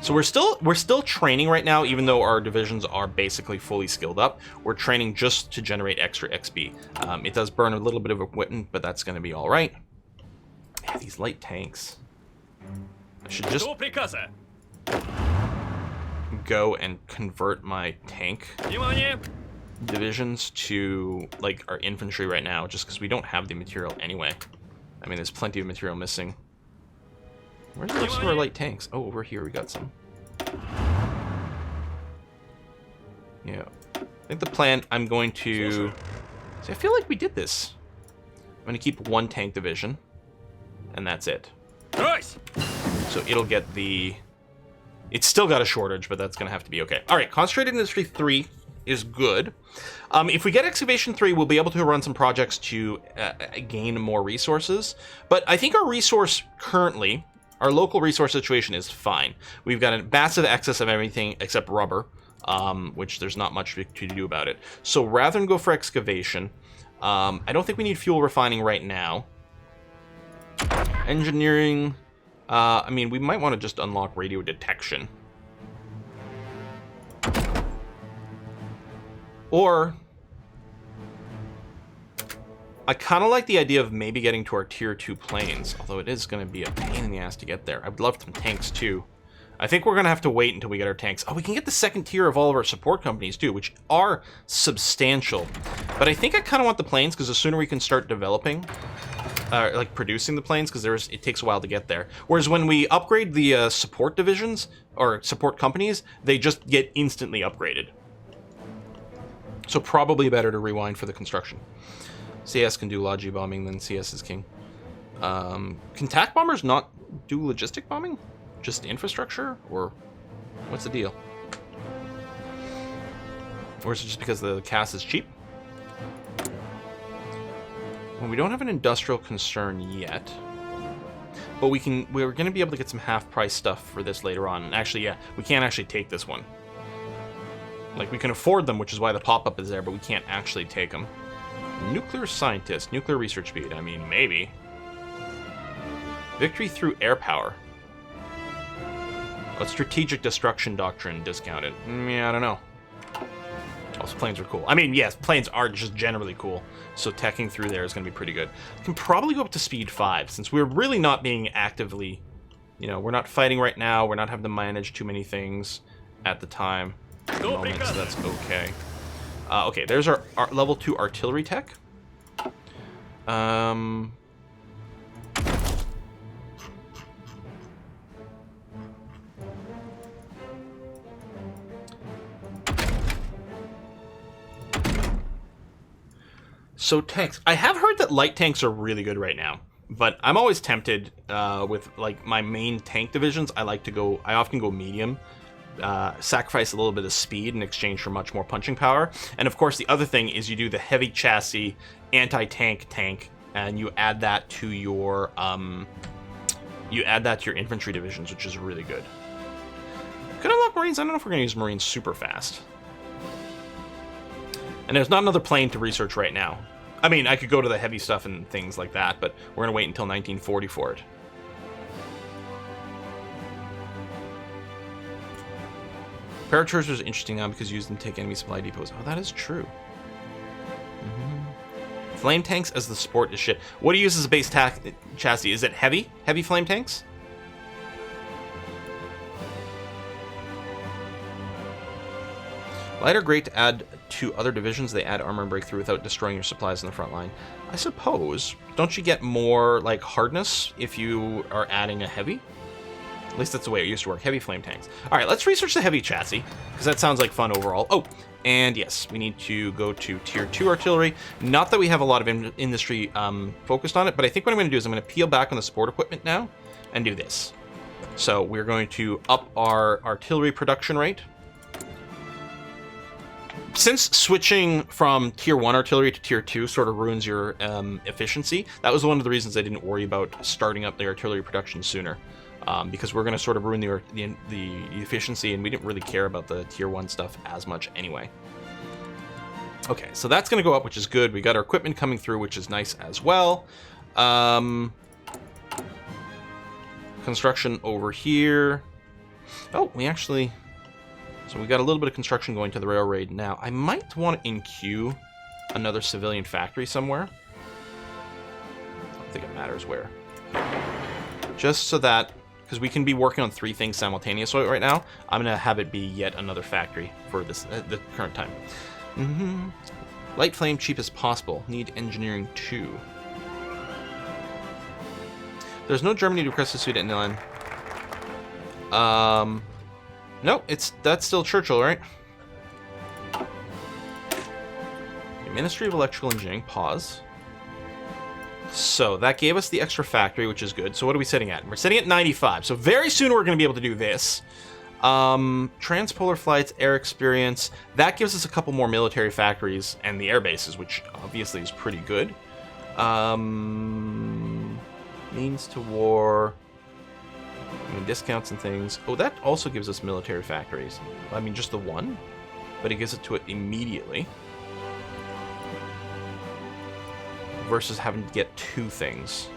So we're still training right now, even though our divisions are basically fully skilled up. We're training just to generate extra XP. It does burn a little bit of equipment, but that's going to be all right. Yeah, these light tanks. I should just go and convert my tank divisions to like our infantry right now, just because we don't have the material anyway. I mean, there's plenty of material missing. Where's the rest of our light tanks? Oh, over here we got some. Yeah. I think the plan, I'm going to... See, I feel like we did this. I'm going to keep one tank division. And that's it. Nice. So it'll get the... It's still got a shortage, but that's going to have to be okay. All right, Concentrated Industry 3 is good. If we get Excavation 3, we'll be able to run some projects to gain more resources. But I think our resource currently... Our local resource situation is fine. We've got a massive excess of everything except rubber, which there's not much to do about it. So rather than go for excavation, I don't think we need fuel refining right now. Engineering, I mean, we might want to just unlock radio detection. Or... I kind of like the idea of maybe getting to our tier 2 planes, although it is going to be a pain in the ass to get there. I would love some tanks too. I think we're going to have to wait until we get our tanks. Oh, we can get the second tier of all of our support companies too, which are substantial. But I think I kind of want the planes because the sooner we can start developing, like producing the planes, because it takes a while to get there. Whereas when we upgrade the support divisions or support companies, they just get instantly upgraded. So probably better to rewind for the construction. CS can do logi bombing, then CS is king. Can TAC bombers not do logistic bombing? Just infrastructure? Or what's the deal? Or is it just because the CAS is cheap? Well, we don't have an industrial concern yet. But we're going to be able to get some half-price stuff for this later on. And actually, yeah, we can't actually take this one. Like, we can afford them, which is why the pop-up is there, but we can't actually take them. Nuclear scientist, nuclear research speed. I mean, maybe. Victory through air power. A strategic destruction doctrine discounted. Yeah, I don't know. Also, planes are cool. I mean, yes, planes are just generally cool. So teching through there is going to be pretty good. Can probably go up to speed 5, since we're really not being actively... You know, we're not fighting right now. We're not having to manage too many things at the time. At the moment, so that's okay. Okay, there's our level 2 artillery tech. So tanks. I have heard that light tanks are really good right now, but I'm always tempted with like my main tank divisions. I often go medium. Sacrifice a little bit of speed in exchange for much more punching power. And of course, the other thing is you do the heavy chassis anti-tank tank, and you add that to your infantry divisions, which is really good. Could unlock Marines. I don't know if we're going to use Marines super fast. And there's not another plane to research right now. I mean, I could go to the heavy stuff and things like that, but we're going to wait until 1940 for it. Paratroopers is interesting now because you use them to take enemy supply depots. Oh, that is true. Flame tanks as the sport is shit. What do you use as a base chassis? Is it heavy? Heavy flame tanks? Light are great to add to other divisions. They add armor and breakthrough without destroying your supplies in the front line. I suppose. Don't you get more, like, hardness if you are adding a heavy? At least that's the way it used to work. Heavy flame tanks. All right, let's research the heavy chassis, because that sounds like fun overall. Oh, And yes, we need to go to Tier 2 artillery. Not that we have a lot of industry focused on it, but I think what I'm going to do is I'm going to peel back on the support equipment now and do this. So we're going to up our artillery production rate. Since switching from Tier 1 artillery to Tier 2 sort of ruins your efficiency, that was one of the reasons I didn't worry about starting up the artillery production sooner. Because we're going to sort of ruin the efficiency, and we didn't really care about the Tier 1 stuff as much anyway. Okay, so that's going to go up, which is good. We got our equipment coming through, which is nice as well. Construction over here. Oh, we actually... So we got a little bit of construction going to the railroad now. I might want to in-queue another civilian factory somewhere. I don't think it matters where. Just so that... Because we can be working on 3 things simultaneously right now. I'm going to have it be yet another factory for this the current time. Light flame, cheap as possible. Need engineering 2. There's no Germany to request a suit at Nilan. No, that's still Churchill, right? Ministry of Electrical Engineering, pause. So that gave us the extra factory, which is good. So what are we sitting at? We're sitting at 95. So very soon we're going to be able to do this. Transpolar flights, air experience. That gives us a couple more military factories and the air bases, which obviously is pretty good. Means to war. I mean, discounts and things. Oh, that also gives us military factories. I mean, just the one, but it gives it to it immediately. Versus having to get 2 things.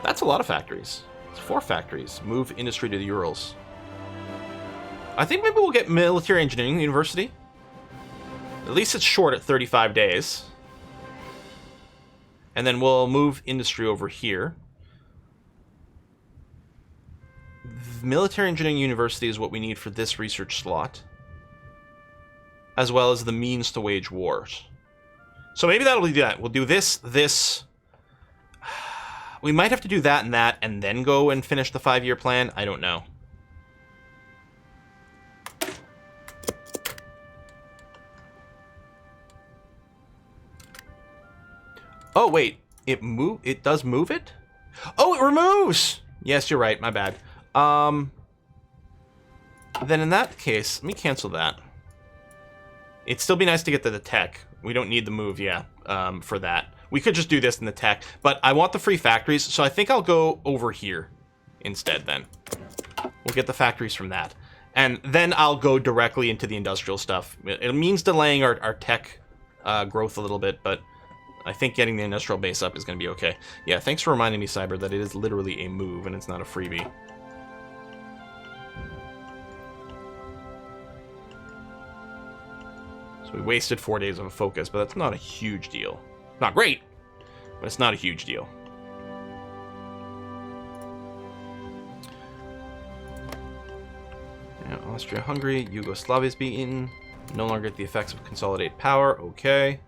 That's a lot of factories. It's 4 factories. Move industry to the Urals. I think maybe we'll get military engineering university. At least it's short at 35 days. And then we'll move industry over here. Military Engineering University is what we need for this research slot, as well as the means to wage wars. So maybe that'll do that. We'll do this. We might have to do that, and then go and finish the 5-year plan. I don't know. Oh, wait. It does move it? Oh, it removes! Yes, you're right. My bad. Then in that case, let me cancel that. It'd still be nice to get to the tech. We don't need the move, for that. We could just do this in the tech, but I want the free factories, so I think I'll go over here instead then. We'll get the factories from that. And then I'll go directly into the industrial stuff. It means delaying our tech growth a little bit, but I think getting the industrial base up is going to be okay. Yeah, thanks for reminding me, Cyber, that it is literally a move and it's not a freebie. So we wasted 4 days of a focus, but that's not a huge deal. Not great, but it's not a huge deal. Yeah, Austria-Hungary, Yugoslavia's beaten. No longer get the effects of consolidated power. Okay.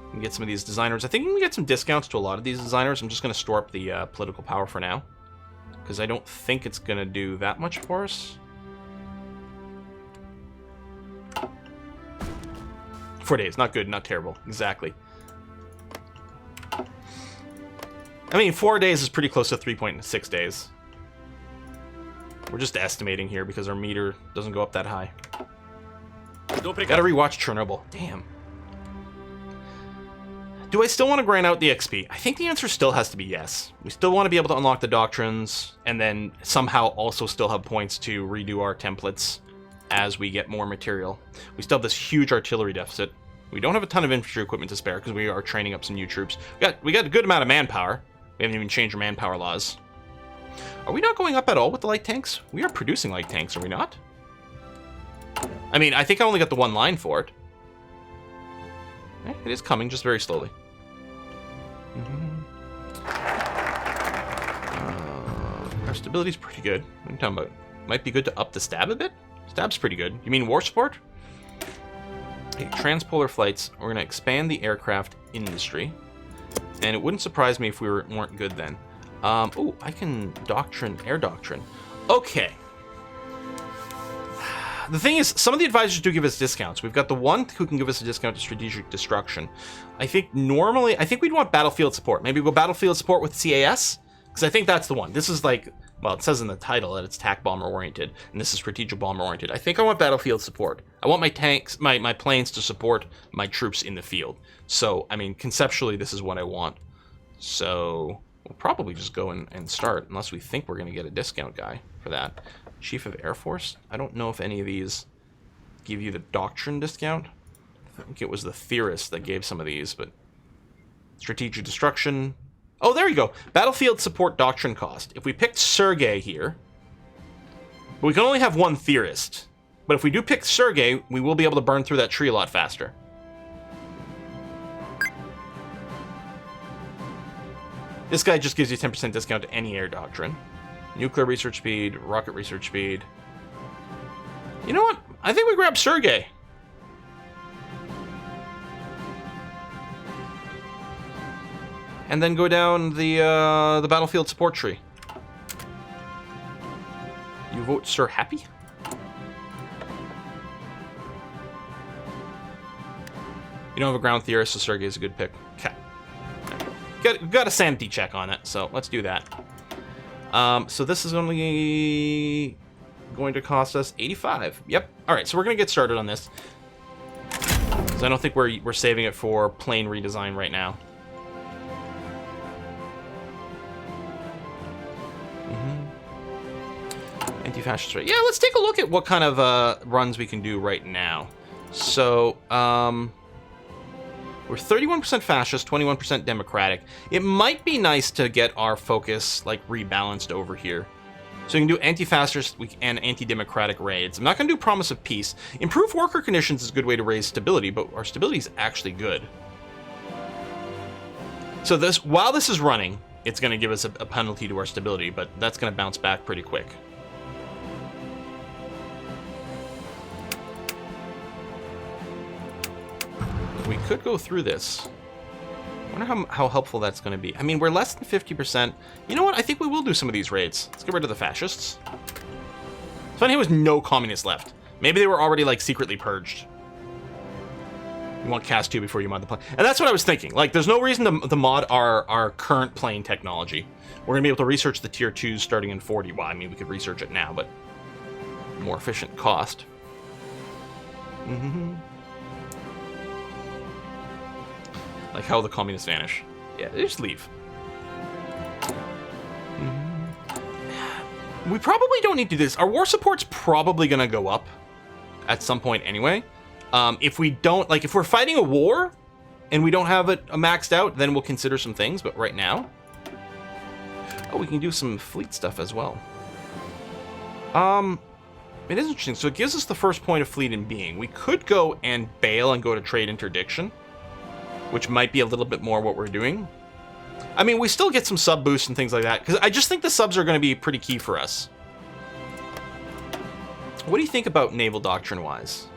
We can get some of these designers. I think we can get some discounts to a lot of these designers. I'm just going to store up the political power for now, because I don't think it's going to do that much for us. 4 days, not good, not terrible. Exactly. I mean, 4 days is pretty close to 3.6 days. We're just estimating here because our meter doesn't go up that high. Gotta rewatch Chernobyl. Damn. Do I still want to grind out the XP? I think the answer still has to be yes. We still want to be able to unlock the doctrines and then somehow also still have points to redo our templates as we get more material. We still have this huge artillery deficit. We don't have a ton of infantry equipment to spare because we are training up some new troops. We got a good amount of manpower. We haven't even changed our manpower laws. Are we not going up at all with the light tanks? We are producing light tanks, are we not? I mean, I think I only got the 1 line for it. It is coming, just very slowly. Our stability's pretty good. What are you talking about? Might be good to up the stab a bit? Stab's pretty good. You mean war support? Okay, transpolar flights. We're going to expand the aircraft industry. And it wouldn't surprise me if we weren't good then. Oh, I can Doctrine, Air Doctrine. Okay. The thing is, some of the advisors do give us discounts. We've got the one who can give us a discount to Strategic Destruction. I think normally, I think we'd want Battlefield Support. Maybe go Battlefield Support with CAS, because I think that's the one. This is like, well, it says in the title that it's TAC Bomber oriented, and this is Strategic Bomber oriented. I think I want Battlefield Support. I want my tanks, my planes to support my troops in the field. So, I mean, conceptually, this is what I want. So, we'll probably just go and start, unless we think we're going to get a discount guy for that. Chief of Air Force? I don't know if any of these give you the Doctrine discount. I think it was the Theorist that gave some of these, but... Strategic Destruction... Oh, there you go. Battlefield Support Doctrine cost. If we picked Sergei here... But we can only have one Theorist. But if we do pick Sergei, we will be able to burn through that tree a lot faster. This guy just gives you 10% discount to any air doctrine. Nuclear research speed, rocket research speed. You know what? I think we grab Sergei. And then go down the battlefield support tree. You vote Sir Happy? You don't have a ground theorist, so Sergei is a good pick. Okay. Got a sanity check on it, so let's do that. So this is only going to cost us 85. Yep. All right, so we're going to get started on this. Because I don't think we're saving it for plane redesign right now. Anti-fascist rate. Yeah, let's take a look at what kind of runs we can do right now. So, we're 31% fascist, 21% democratic. It might be nice to get our focus like rebalanced over here. So we can do anti-fascist and anti-democratic raids. I'm not going to do promise of peace. Improve worker conditions is a good way to raise stability, but our stability is actually good. So while this is running, it's going to give us a penalty to our stability, but that's going to bounce back pretty quick. We could go through this. I wonder how helpful that's going to be. I mean, we're less than 50%. You know what? I think we will do some of these raids. Let's get rid of the fascists. It's funny, there was no communists left. Maybe they were already, like, secretly purged. You want Cast 2 before you mod the plane. And that's what I was thinking. Like, there's no reason to mod our current plane technology. We're going to be able to research the Tier 2s starting in 40. Well, I mean, we could research it now, but more efficient cost. Like how the communists vanish. Yeah, they just leave. We probably don't need to do this. Our war support's probably going to go up at some point anyway. If we don't, like, if we're fighting a war and we don't have it maxed out, then we'll consider some things. But right now, oh, we can do some fleet stuff as well. It is interesting. So it gives us the first point of fleet in being. We could go and bail and go to trade interdiction, which might be a little bit more what we're doing. I mean, we still get some sub boosts and things like that, because I just think the subs are going to be pretty key for us. What do you think about naval doctrine-wise?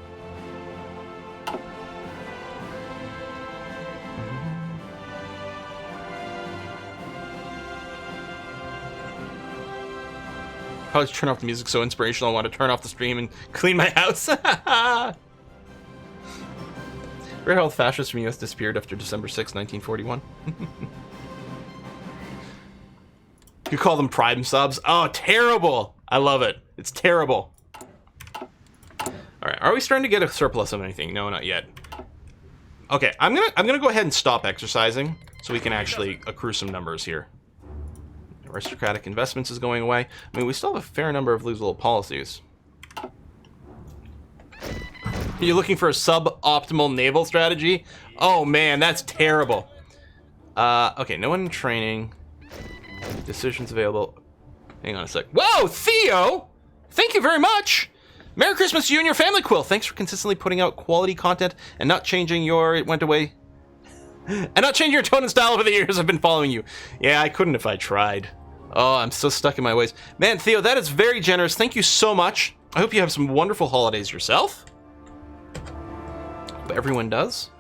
Probably turn off the music, so inspirational. I want to turn off the stream and clean my house. Rare health fascists from U.S. disappeared after December 6, 1941. You call them Prime subs? Oh, terrible! I love it. It's terrible. All right, are we starting to get a surplus of anything? No, not yet. Okay, I'm gonna go ahead and stop exercising so we can actually accrue some numbers here. Aristocratic investments is going away. I mean, we still have a fair number of losable policies. You're looking for a suboptimal naval strategy? Oh man, that's terrible. Okay, no one in training. Decisions available. Hang on a sec. Whoa, Theo! Thank you very much! Merry Christmas to you and your family, Quill. Thanks for consistently putting out quality content and not changing your... It went away. And not changing your tone and style over the years I've been following you. Yeah, I couldn't if I tried. Oh, I'm so stuck in my ways. Man, Theo, that is very generous. Thank you so much. I hope you have some wonderful holidays yourself. Hope everyone does.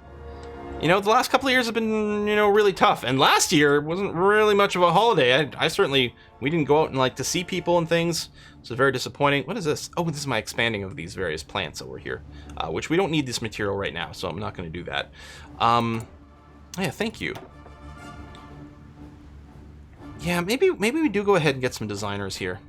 You know, the last couple of years have been, you know, really tough. And last year wasn't really much of a holiday. I certainly, we didn't go out and like to see people and things. So very disappointing. What is this? Oh, this is my expanding of these various plants over here, which we don't need this material right now, so I'm not going to do that. Yeah, thank you. Yeah, maybe we do go ahead and get some designers here.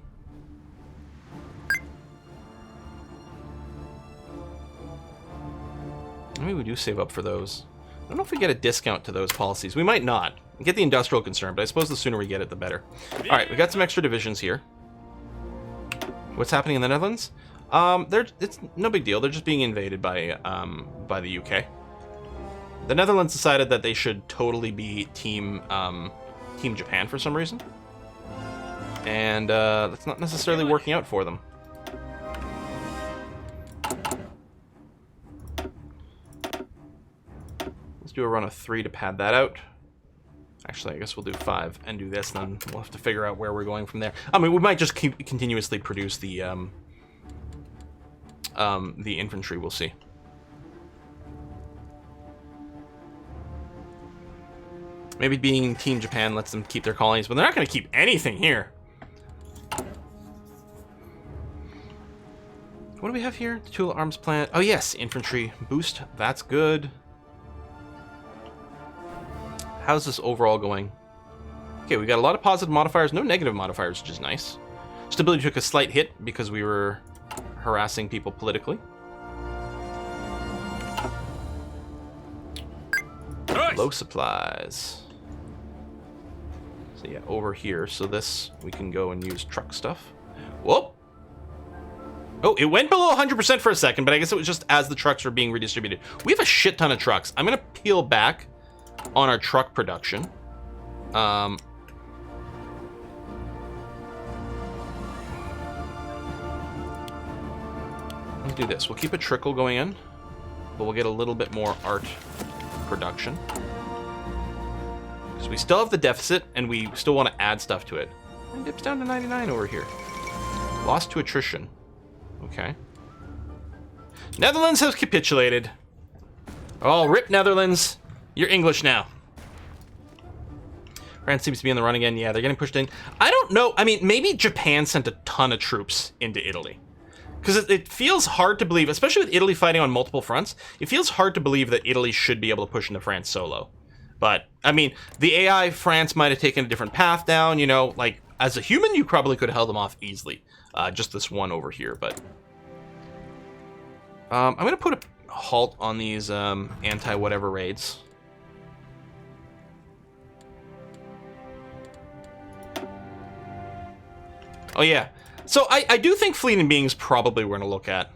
Maybe we do save up for those. I don't know if we get a discount to those policies. We might not. Get the industrial concern, but I suppose the sooner we get it, the better. All right, we got some extra divisions here. What's happening in the Netherlands? It's no big deal. They're just being invaded by the UK. The Netherlands decided that they should totally be Team Japan for some reason, and that's not necessarily working out for them. Let's do a run of 3 to pad that out. Actually, I guess we'll do 5 and do this, then we'll have to figure out where we're going from there. I mean, we might just keep continuously produce the infantry, we'll see. Maybe being Team Japan lets them keep their colonies, but they're not going to keep anything here. What do we have here? The Tula Arms Plant. Oh yes, infantry boost. That's good. How's this overall going? Okay, we got a lot of positive modifiers, no negative modifiers, which is nice. Stability took a slight hit because we were harassing people politically. Nice. Low supplies. So yeah, over here. So this, we can go and use truck stuff. Whoop! Oh, it went below 100% for a second, but I guess it was just as the trucks were being redistributed. We have a shit ton of trucks. I'm going to peel back on our truck production. Let's do this. We'll keep a trickle going in, but we'll get a little bit more art production. Because we still have the deficit, and we still want to add stuff to it. And dips down to 99 over here. Lost to attrition. Okay. Netherlands has capitulated. Oh, rip Netherlands. You're English now. France seems to be in the run again. Yeah, they're getting pushed in. I don't know. I mean, maybe Japan sent a ton of troops into Italy. Because it feels hard to believe, especially with Italy fighting on multiple fronts, it feels hard to believe that Italy should be able to push into France solo. But, I mean, the AI France might have taken a different path down, you know, like, as a human, you probably could have held them off easily. Just this one over here, but... I'm going to put a halt on these anti-whatever raids. Oh, yeah. So I do think Fleet and Beings probably we're going to look at.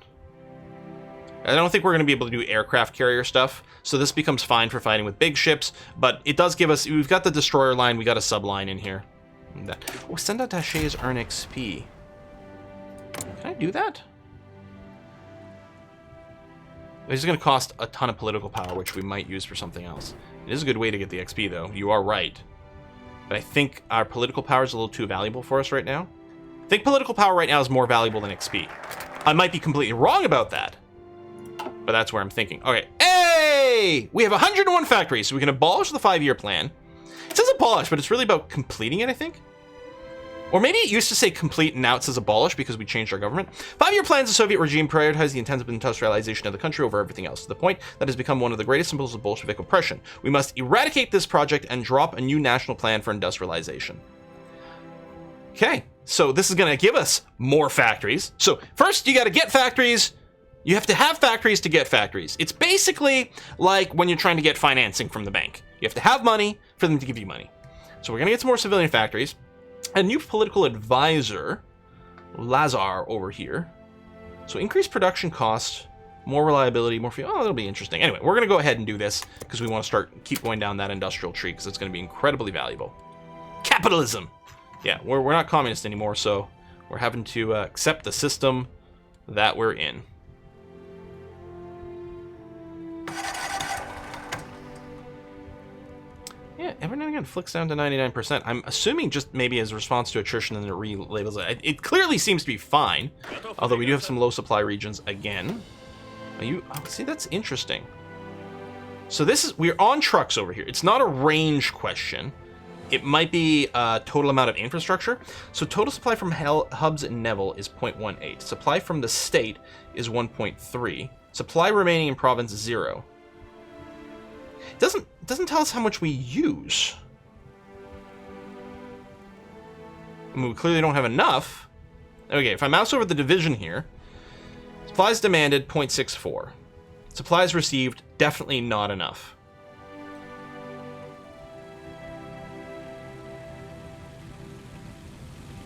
I don't think we're going to be able to do aircraft carrier stuff, so this becomes fine for fighting with big ships, but it does give us... We've got the destroyer line, we got a subline in here. Oh, send attachés earn XP. Can I do that? It's going to cost a ton of political power, which we might use for something else. It is a good way to get the XP, though. You are right. But I think our political power is a little too valuable for us right now. I think political power right now is more valuable than XP. I might be completely wrong about that, but that's where I'm thinking. Okay, hey! We have 101 factories, so we can abolish the 5-year plan. It says abolish, but it's really about completing it, I think. Or maybe it used to say complete and now it says abolish because we changed our government. 5-year plans, the Soviet regime prioritized the intensive industrialization of the country over everything else, to the point that has become one of the greatest symbols of Bolshevik oppression. We must eradicate this project and drop a new national plan for industrialization. Okay, so this is going to give us more factories. So first you got to get factories. You have to have factories to get factories. It's basically like when you're trying to get financing from the bank. You have to have money for them to give you money. So we're going to get some more civilian factories. A new political advisor, Lazar, over here. So increased production cost, more reliability, more fuel. Oh, that'll be interesting. Anyway, we're going to go ahead and do this because we want to keep going down that industrial tree because it's going to be incredibly valuable. Capitalism! Yeah, we're not communist anymore, so we're having to accept the system that we're in. Yeah, every now and again flicks down to 99%. I'm assuming just maybe as a response to attrition and it relabels it. It clearly seems to be fine, although we do have some low supply regions again. Oh, see, that's interesting. So we're on trucks over here. It's not a range question. It might be total amount of infrastructure. So total supply from hubs in Neville is 0.18. Supply from the state is 1.3. Supply remaining in province 0. It doesn't tell us how much we use. I mean, we clearly don't have enough. Okay, if I mouse over the division here, supplies demanded 0.64. Supplies received, definitely not enough.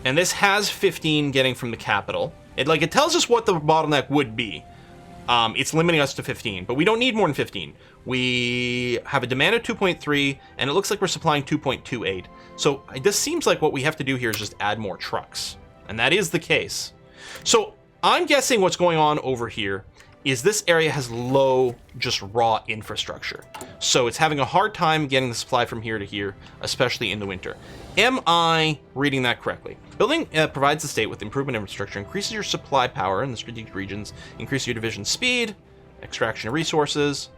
And this has 15 getting from the capital. It tells us what the bottleneck would be. It's limiting us to 15, but we don't need more than 15. We have a demand of 2.3, and it looks like we're supplying 2.28. So this seems like what we have to do here is just add more trucks. And that is the case. So I'm guessing what's going on over here is this area has low, just raw infrastructure. So it's having a hard time getting the supply from here to here, especially in the winter. Am I reading that correctly? Building provides the state with improvement infrastructure, increases your supply power in the strategic regions, increases your division speed, extraction of resources.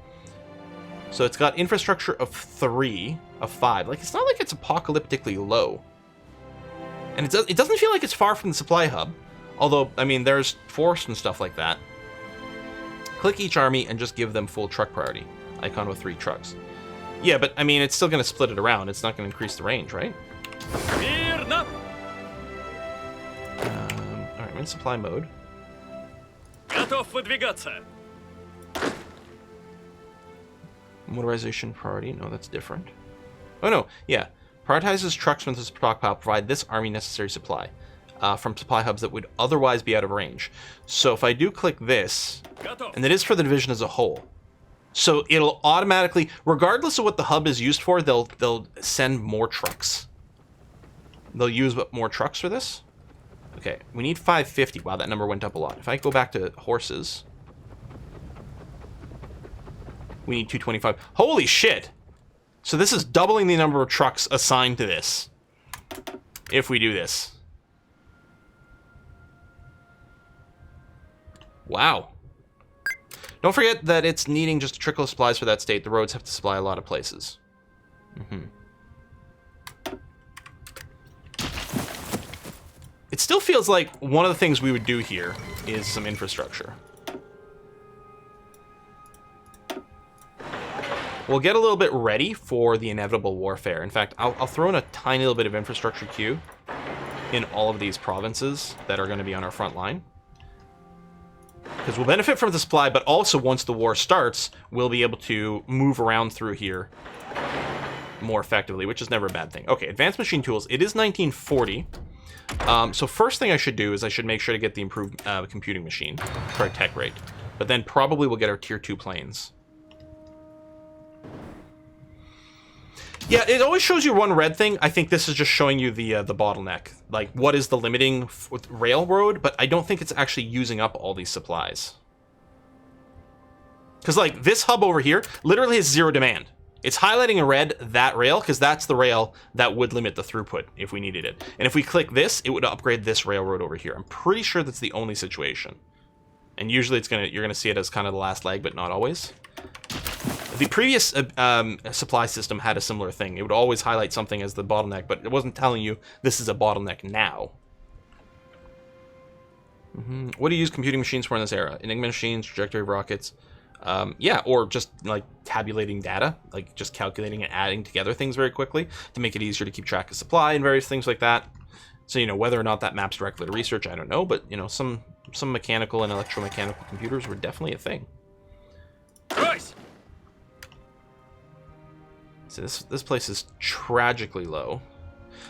So it's got infrastructure of 3, of 5. Like, it's not like it's apocalyptically low. And it doesn't feel like it's far from the supply hub. Although, I mean, there's force and stuff like that. Click each army and just give them full truck priority. Icon with 3 trucks. Yeah, but I mean, it's still going to split it around. It's not going to increase the range, right? Alright, I'm in supply mode. Motorization priority. No, that's different. Oh, no. Yeah. Prioritizes trucks from the stockpile. Provide this army necessary supply. From supply hubs that would otherwise be out of range. So if I do click this, and it is for the division as a whole, so it'll automatically, regardless of what the hub is used for, they'll send more trucks. They'll use more trucks for this. Okay, we need 550. Wow, that number went up a lot. If I go back to horses, we need 225. Holy shit! So this is doubling the number of trucks assigned to this. If we do this. Wow. Don't forget that it's needing just a trickle of supplies for that state. The roads have to supply a lot of places. It still feels like one of the things we would do here is some infrastructure. We'll get a little bit ready for the inevitable warfare. In fact, I'll throw in a tiny little bit of infrastructure queue in all of these provinces that are going to be on our front line. Because we'll benefit from the supply, but also once the war starts, we'll be able to move around through here more effectively, which is never a bad thing. Okay, advanced machine tools. It is 1940. So first thing I should do is I should make sure to get the improved computing machine for our tech rate. But then probably we'll get our tier 2 planes. Yeah, it always shows you one red thing. I think this is just showing you the bottleneck. Like, what is the limiting with railroad? But I don't think it's actually using up all these supplies. Because, like, this hub over here literally has 0 demand. It's highlighting in red that rail, because that's the rail that would limit the throughput if we needed it. And if we click this, it would upgrade this railroad over here. I'm pretty sure that's the only situation. And usually you're gonna see it as kind of the last leg, but not always. The previous supply system had a similar thing. It would always highlight something as the bottleneck, but it wasn't telling you this is a bottleneck now. What do you use computing machines for in this era? Enigma machines, trajectory of rockets. Yeah, or just like tabulating data, like just calculating and adding together things very quickly to make it easier to keep track of supply and various things like that. So, you know, whether or not that maps directly to research, I don't know, but, you know, some mechanical and electromechanical computers were definitely a thing. Nice. So this place is tragically low.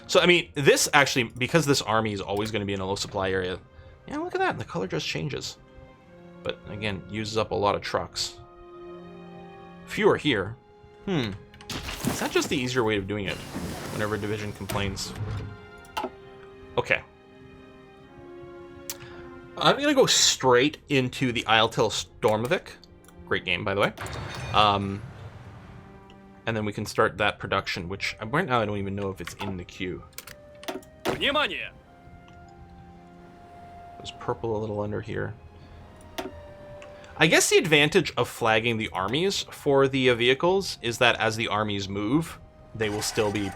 So, I mean, this actually, because this army is always going to be in a low supply area, yeah, look at that, the color just changes. But, again, uses up a lot of trucks. Fewer here. Is that just the easier way of doing it? Whenever a division complains. Okay. I'm going to go straight into the Isletil Stormovik. Great game, by the way. And then we can start that production, which right now I don't even know if it's in the queue. Внимание! There's purple a little under here. I guess the advantage of flagging the armies for the vehicles is that as the armies move, they will still be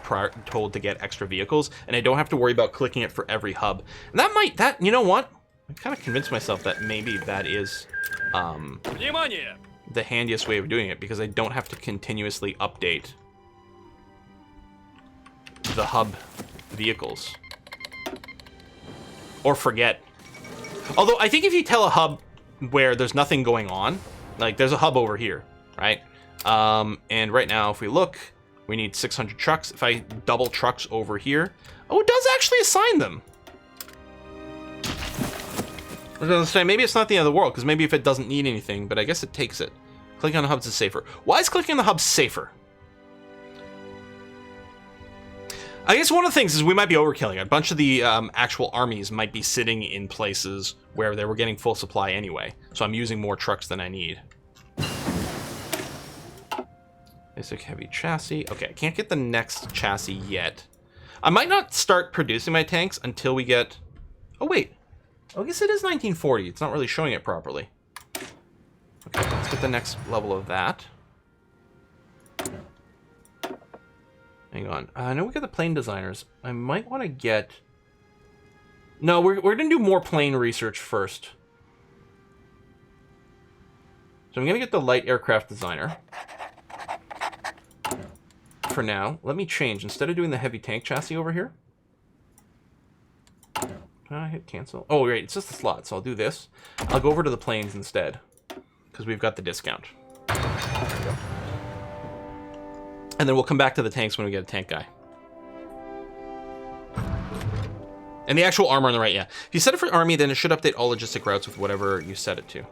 told to get extra vehicles, and I don't have to worry about clicking it for every hub. And you know what? I kind of convinced myself that maybe that is the handiest way of doing it, because I don't have to continuously update the hub vehicles. Or forget. Although, I think if you tell a hub where there's nothing going on, like there's a hub over here, right? And right now, if we look, we need 600 trucks. If I double trucks over here, oh, it does actually assign them. I was gonna say, maybe it's not the end of the world, because maybe if it doesn't need anything, but I guess it takes it. Clicking on the hubs is safer. Why is clicking on the hubs safer? I guess one of the things is we might be overkilling. A bunch of the actual armies might be sitting in places where they were getting full supply anyway, so I'm using more trucks than I need. Basic heavy chassis. Okay, I can't get the next chassis yet. I might not start producing my tanks until we get... Oh, wait. I guess it is 1940. It's not really showing it properly. Okay, let's get the next level of that. Hang on. I know we got the plane designers. I might want to get... No, we're going to do more plane research first. So I'm going to get the light aircraft designer. For now, let me change. Instead of doing the heavy tank chassis over here, I hit cancel. Oh, right, it's just a slot, so I'll do this. I'll go over to the planes instead, because we've got the discount. There we go. And then we'll come back to the tanks when we get a tank guy. And the actual armor on the right, yeah. If you set it for army, then it should update all logistic routes with whatever you set it to.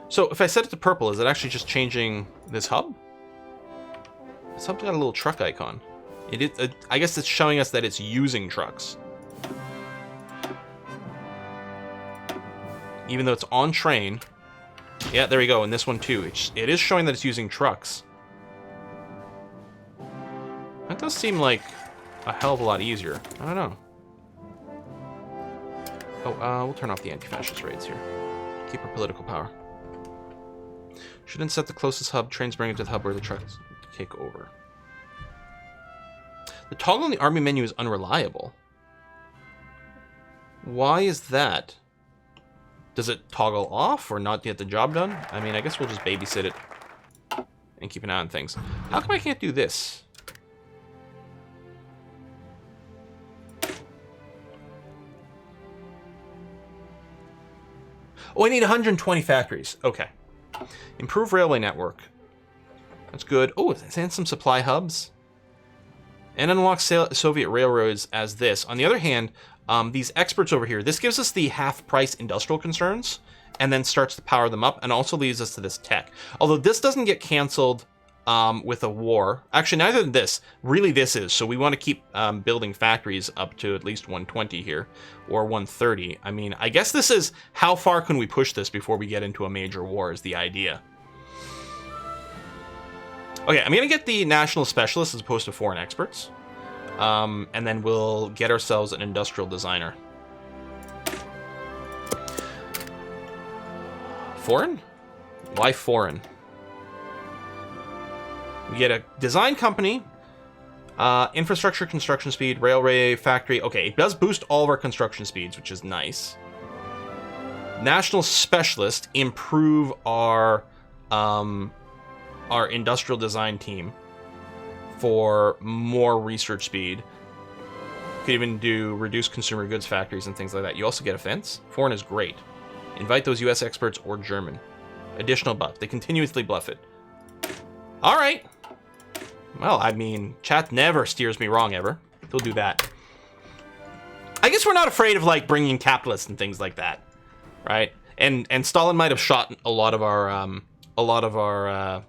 So if I set it to purple, is it actually just changing this hub? This hub's got a little truck icon. I guess it's showing us that it's using trucks. Even though it's on train. Yeah, there we go. And this one too. It is showing that it's using trucks. That does seem like a hell of a lot easier. I don't know. Oh, we'll turn off the anti-fascist raids here. Keep our political power. Shouldn't set the closest hub. Trains bring it to the hub where the trucks take over. The toggle in the army menu is unreliable. Why is that? Does it toggle off or not get the job done? I mean, I guess we'll just babysit it and keep an eye on things. How come I can't do this? Oh, I need 120 factories. Okay. Improve railway network. That's good. Oh, and some supply hubs. And unlock Soviet railroads as this. On the other hand, these experts over here, this gives us the half-price industrial concerns, and then starts to power them up, and also leads us to this tech. Although this doesn't get canceled with a war. Actually, neither than this. Really, this is. So we want to keep building factories up to at least 120 here, or 130. I mean, I guess this is how far can we push this before we get into a major war is the idea. Okay, I'm going to get the national specialists as opposed to foreign experts. And then we'll get ourselves an industrial designer. Foreign? Why foreign? We get a design company, infrastructure, construction speed, railway, factory. Okay, it does boost all of our construction speeds, which is nice. National specialist, improve our industrial design team for more research speed. Could even do reduce consumer goods factories and things like that. You also get offense. Foreign is great. Invite those US experts or German. Additional buff. They continuously bluff it. All right. Well, I mean, chat never steers me wrong ever. They'll do that. I guess we're not afraid of like bringing in capitalists and things like that, right? And Stalin might have shot a lot of our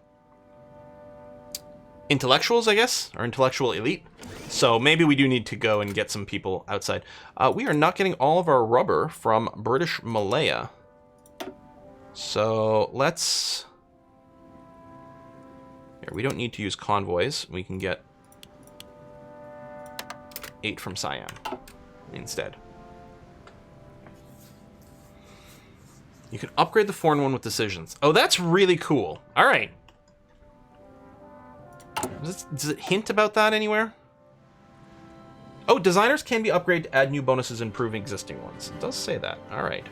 intellectuals, I guess, or intellectual elite. So maybe we do need to go and get some people outside. We are not getting all of our rubber from British Malaya. So let's... Here, we don't need to use convoys. We can get 8 from Siam instead. You can upgrade the foreign one with decisions. Oh, that's really cool. All right. Does it hint about that anywhere? Oh, designers can be upgraded to add new bonuses and improve existing ones. It does say that. All right.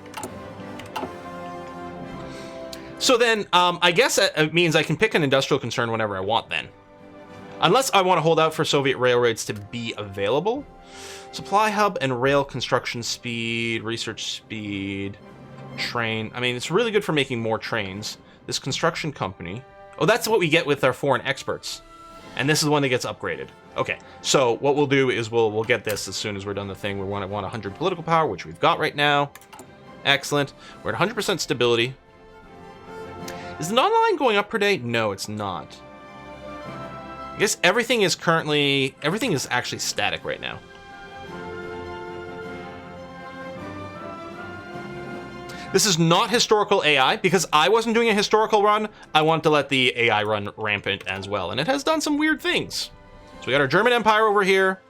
So then, I guess it means I can pick an industrial concern whenever I want then. Unless I want to hold out for Soviet railroads to be available. Supply hub and rail construction speed, research speed, train. I mean, it's really good for making more trains. This construction company. Oh, that's what we get with our foreign experts. And this is the one that gets upgraded. Okay, so what we'll do is we'll get this as soon as we're done the thing. We want 100 political power, which we've got right now. Excellent. We're at 100% stability. Is the non-line going up per day? No, it's not. I guess everything is actually static right now. This is not historical AI, because I wasn't doing a historical run. I wanted to let the AI run rampant as well, and it has done some weird things. So we got our German Empire over here.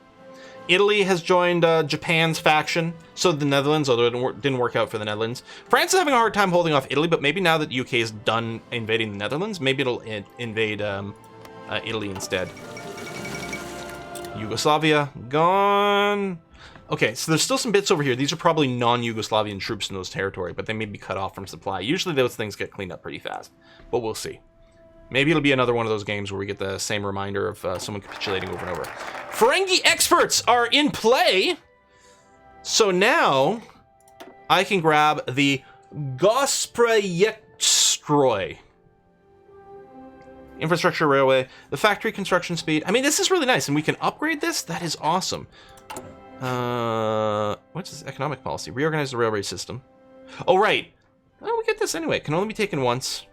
Italy has joined Japan's faction. So the Netherlands, although it didn't work out for the Netherlands. France is having a hard time holding off Italy, but maybe now that the UK is done invading the Netherlands, maybe it'll invade Italy instead. Yugoslavia, gone. Okay, so there's still some bits over here. These are probably non-Yugoslavian troops in those territory, but they may be cut off from supply. Usually those things get cleaned up pretty fast, but we'll see. Maybe it'll be another one of those games where we get the same reminder of someone capitulating over and over. Ferengi experts are in play! So now I can grab the Gosprojektstroy. Infrastructure railway, the factory construction speed. I mean, this is really nice, and we can upgrade this? That is awesome. What's this economic policy? Reorganize the railway system. Oh, right. Oh, we get this anyway. It can only be taken once.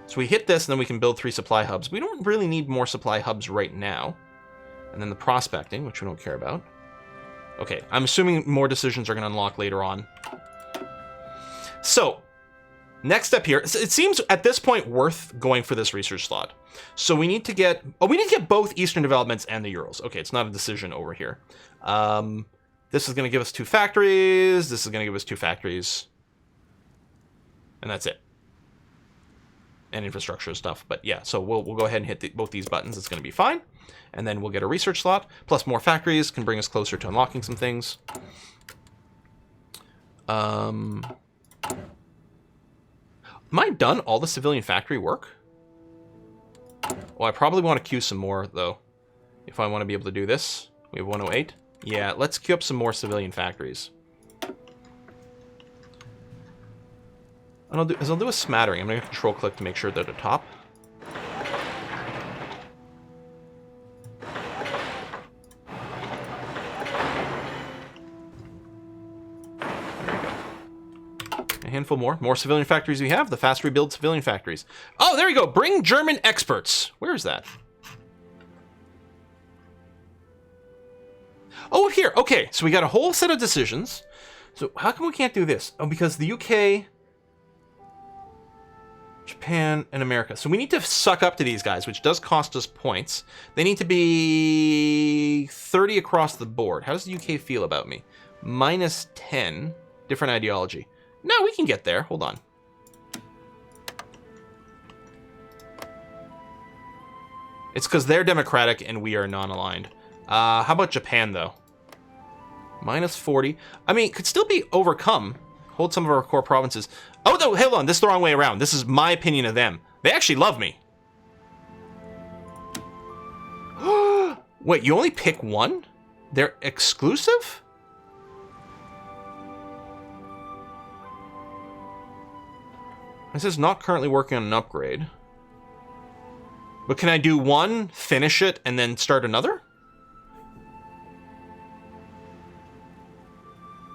So we hit this, and then we can build 3 supply hubs. We don't really need more supply hubs right now. And then the prospecting, which we don't care about. Okay, I'm assuming more decisions are going to unlock later on. So, next step here. It seems at this point worth going for this research slot. So we need to get... Oh, we need to get both Eastern Developments and the Urals. Okay, it's not a decision over here. This is going to give us 2 factories. This is going to give us 2 factories. And that's it. And infrastructure stuff. But yeah, so we'll go ahead and hit both these buttons. It's going to be fine. And then we'll get a research slot. Plus more factories can bring us closer to unlocking some things. Am I done all the civilian factory work? Well, I probably want to queue some more, though. If I want to be able to do this. We have 108. Yeah, let's queue up some more civilian factories. And I'll do a smattering. I'm going to control click to make sure they're at the top. A handful more. More civilian factories we have. The faster we build civilian factories. Oh, there we go. Bring German experts. Where is that? Oh, here. Okay, so we got a whole set of decisions. So how come we can't do this? Oh, because the UK... Japan and America. So we need to suck up to these guys, which does cost us points. They need to be 30 across the board. How does the UK feel about me? Minus 10. Different ideology. No, we can get there. Hold on. It's because they're democratic and we are non-aligned. How about Japan, though? Minus 40. I mean, it could still be overcome. Hold some of our core provinces. Oh, no, hold on. This is the wrong way around. This is my opinion of them. They actually love me. Wait, you only pick one? They're exclusive? It says not currently working on an upgrade. But can I do one, finish it, and then start another?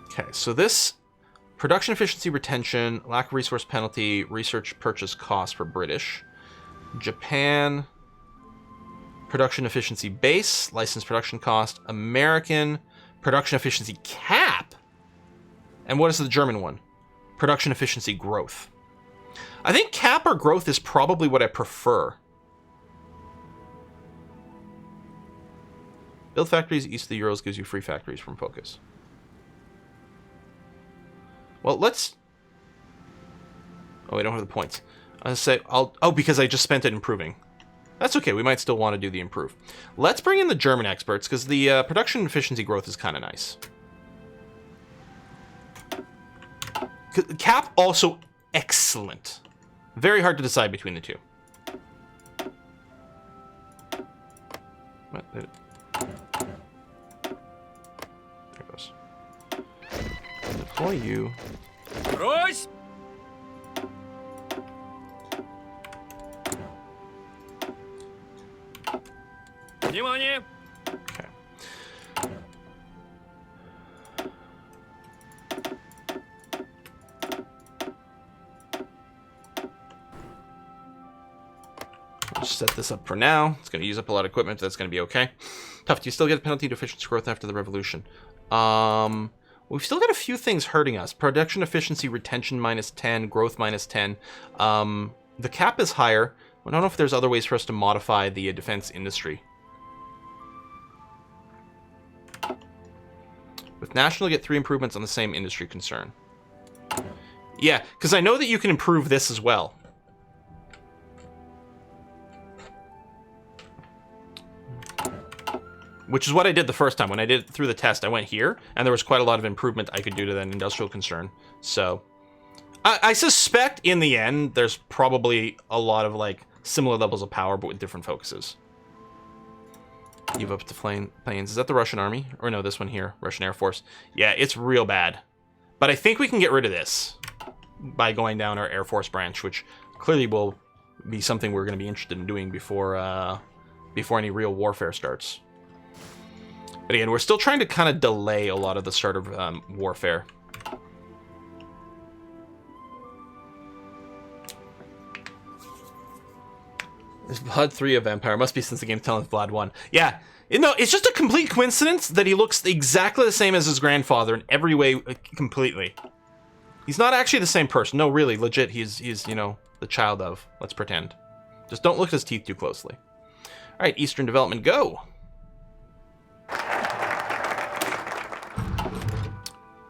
Okay, so this... Production efficiency retention, lack of resource penalty, research purchase cost for British. Japan, production efficiency base, license production cost. American, production efficiency cap. And what is the German one? Production efficiency growth. I think cap or growth is probably what I prefer. Build factories east of the Urals gives you free factories from focus. Well, let's Oh, I don't have the points. I'll say, oh, because I just spent it improving. That's okay, we might still want to do the improve. Let's bring in the German experts, because the production efficiency growth is kind of nice. Cap, also excellent. Very hard to decide between the two. What? There it goes. Deploy you. Royce! Внимание! Okay. Just set this up for now. It's going to use up a lot of equipment, but that's going to be okay. Tough. Do you still get a penalty to efficiency growth after the revolution? We've still got a few things hurting us. Production efficiency retention -10, growth -10. The cap is higher. I don't know if there's other ways for us to modify the defense industry. With national, get 3 improvements on the same industry concern. Yeah, because I know that you can improve this as well. Which is what I did the first time. When I did it through the test, I went here, and there was quite a lot of improvement I could do to that industrial concern. So, I suspect in the end, there's probably a lot of, like, similar levels of power, but with different focuses. You've up to planes. Is that the Russian army? Or no, this one here, Russian Air Force. Yeah, it's real bad. But I think we can get rid of this by going down our Air Force branch, which clearly will be something we're going to be interested in doing before any real warfare starts. But again, we're still trying to kind of delay a lot of the start of warfare. There's Vlad 3 of Empire. Must be since the game's telling us Vlad 1. Yeah, no, it's just a complete coincidence that he looks exactly the same as his grandfather in every way, completely. He's not actually the same person. No, really, legit, he's you know, the child of. Let's pretend. Just don't look at his teeth too closely. All right, Eastern Development, go.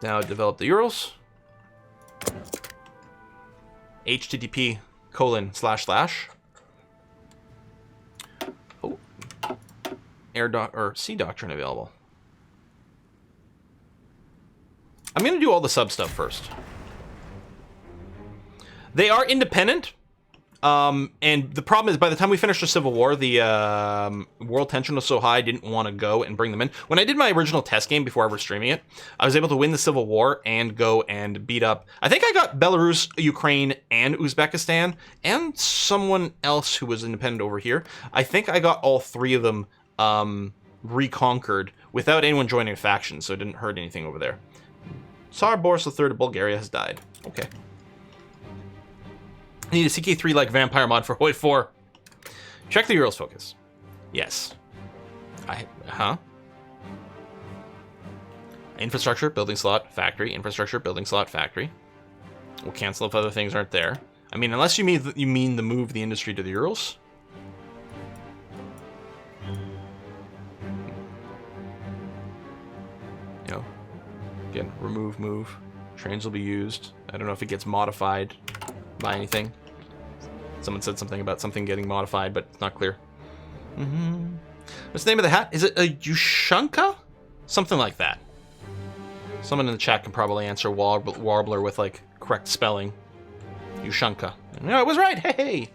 Now develop the Urals. http:// Oh, Sea Doctrine available. I'm gonna do all the sub stuff first. They are independent. And the problem is, by the time we finished the Civil War, the world tension was so high, I didn't want to go and bring them in. When I did my original test game before ever streaming it, I was able to win the Civil War and go and beat up... I think I got Belarus, Ukraine, and Uzbekistan, and someone else who was independent over here. I think I got all 3 of them reconquered without anyone joining a faction, so it didn't hurt anything over there. Tsar Boris III of Bulgaria has died. Okay. I need a CK3-like vampire mod for Hoi 4. Check the Urals focus. Yes. Infrastructure, building slot, factory. Infrastructure, building slot, factory. We'll cancel if other things aren't there. I mean, unless you mean the move the industry to the Urals. You know, again, remove, move. Trains will be used. I don't know if it gets modified by anything. Someone said something about something getting modified, but it's not clear. What's the name of the hat? Is it a Yushunka? Something like that. Someone in the chat can probably answer Warbler with, like, correct spelling. Yushunka. No, I was right. Hey!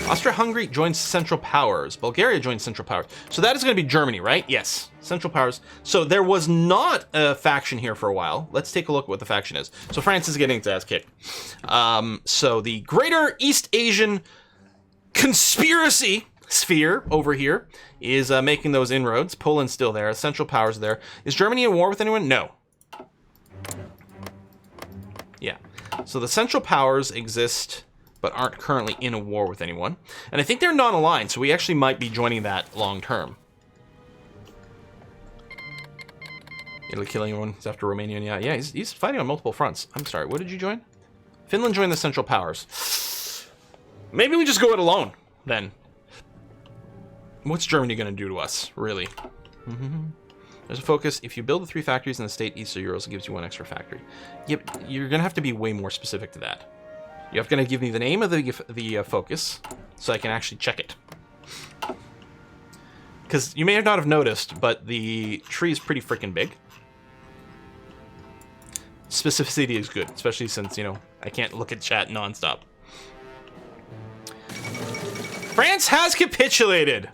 Austria-Hungary joins Central Powers. Bulgaria joins Central Powers. So that is going to be Germany, right? Yes. Central Powers. So there was not a faction here for a while. Let's take a look at what the faction is. So France is getting its ass kicked. So the Greater East Asian Conspiracy Sphere over here is making those inroads. Poland's still there. Central Powers there. Is Germany in war with anyone? No. Yeah. So the Central Powers exist, but aren't currently in a war with anyone. And I think they're non-aligned, so we actually might be joining that long-term. Italy killing everyone. He's after Romania. Yeah, he's fighting on multiple fronts. I'm sorry, what did you join? Finland joined the Central Powers. Maybe we just go it alone, then. What's Germany going to do to us, really? There's a focus. If you build the 3 factories in the state east of Urals, it gives you 1 extra factory. Yep, you're going to have to be way more specific to that. You're going to give me the name of the focus so I can actually check it. Because you may not have noticed, but the tree is pretty freaking big. Specificity is good, especially since, you know, I can't look at chat nonstop. France has capitulated!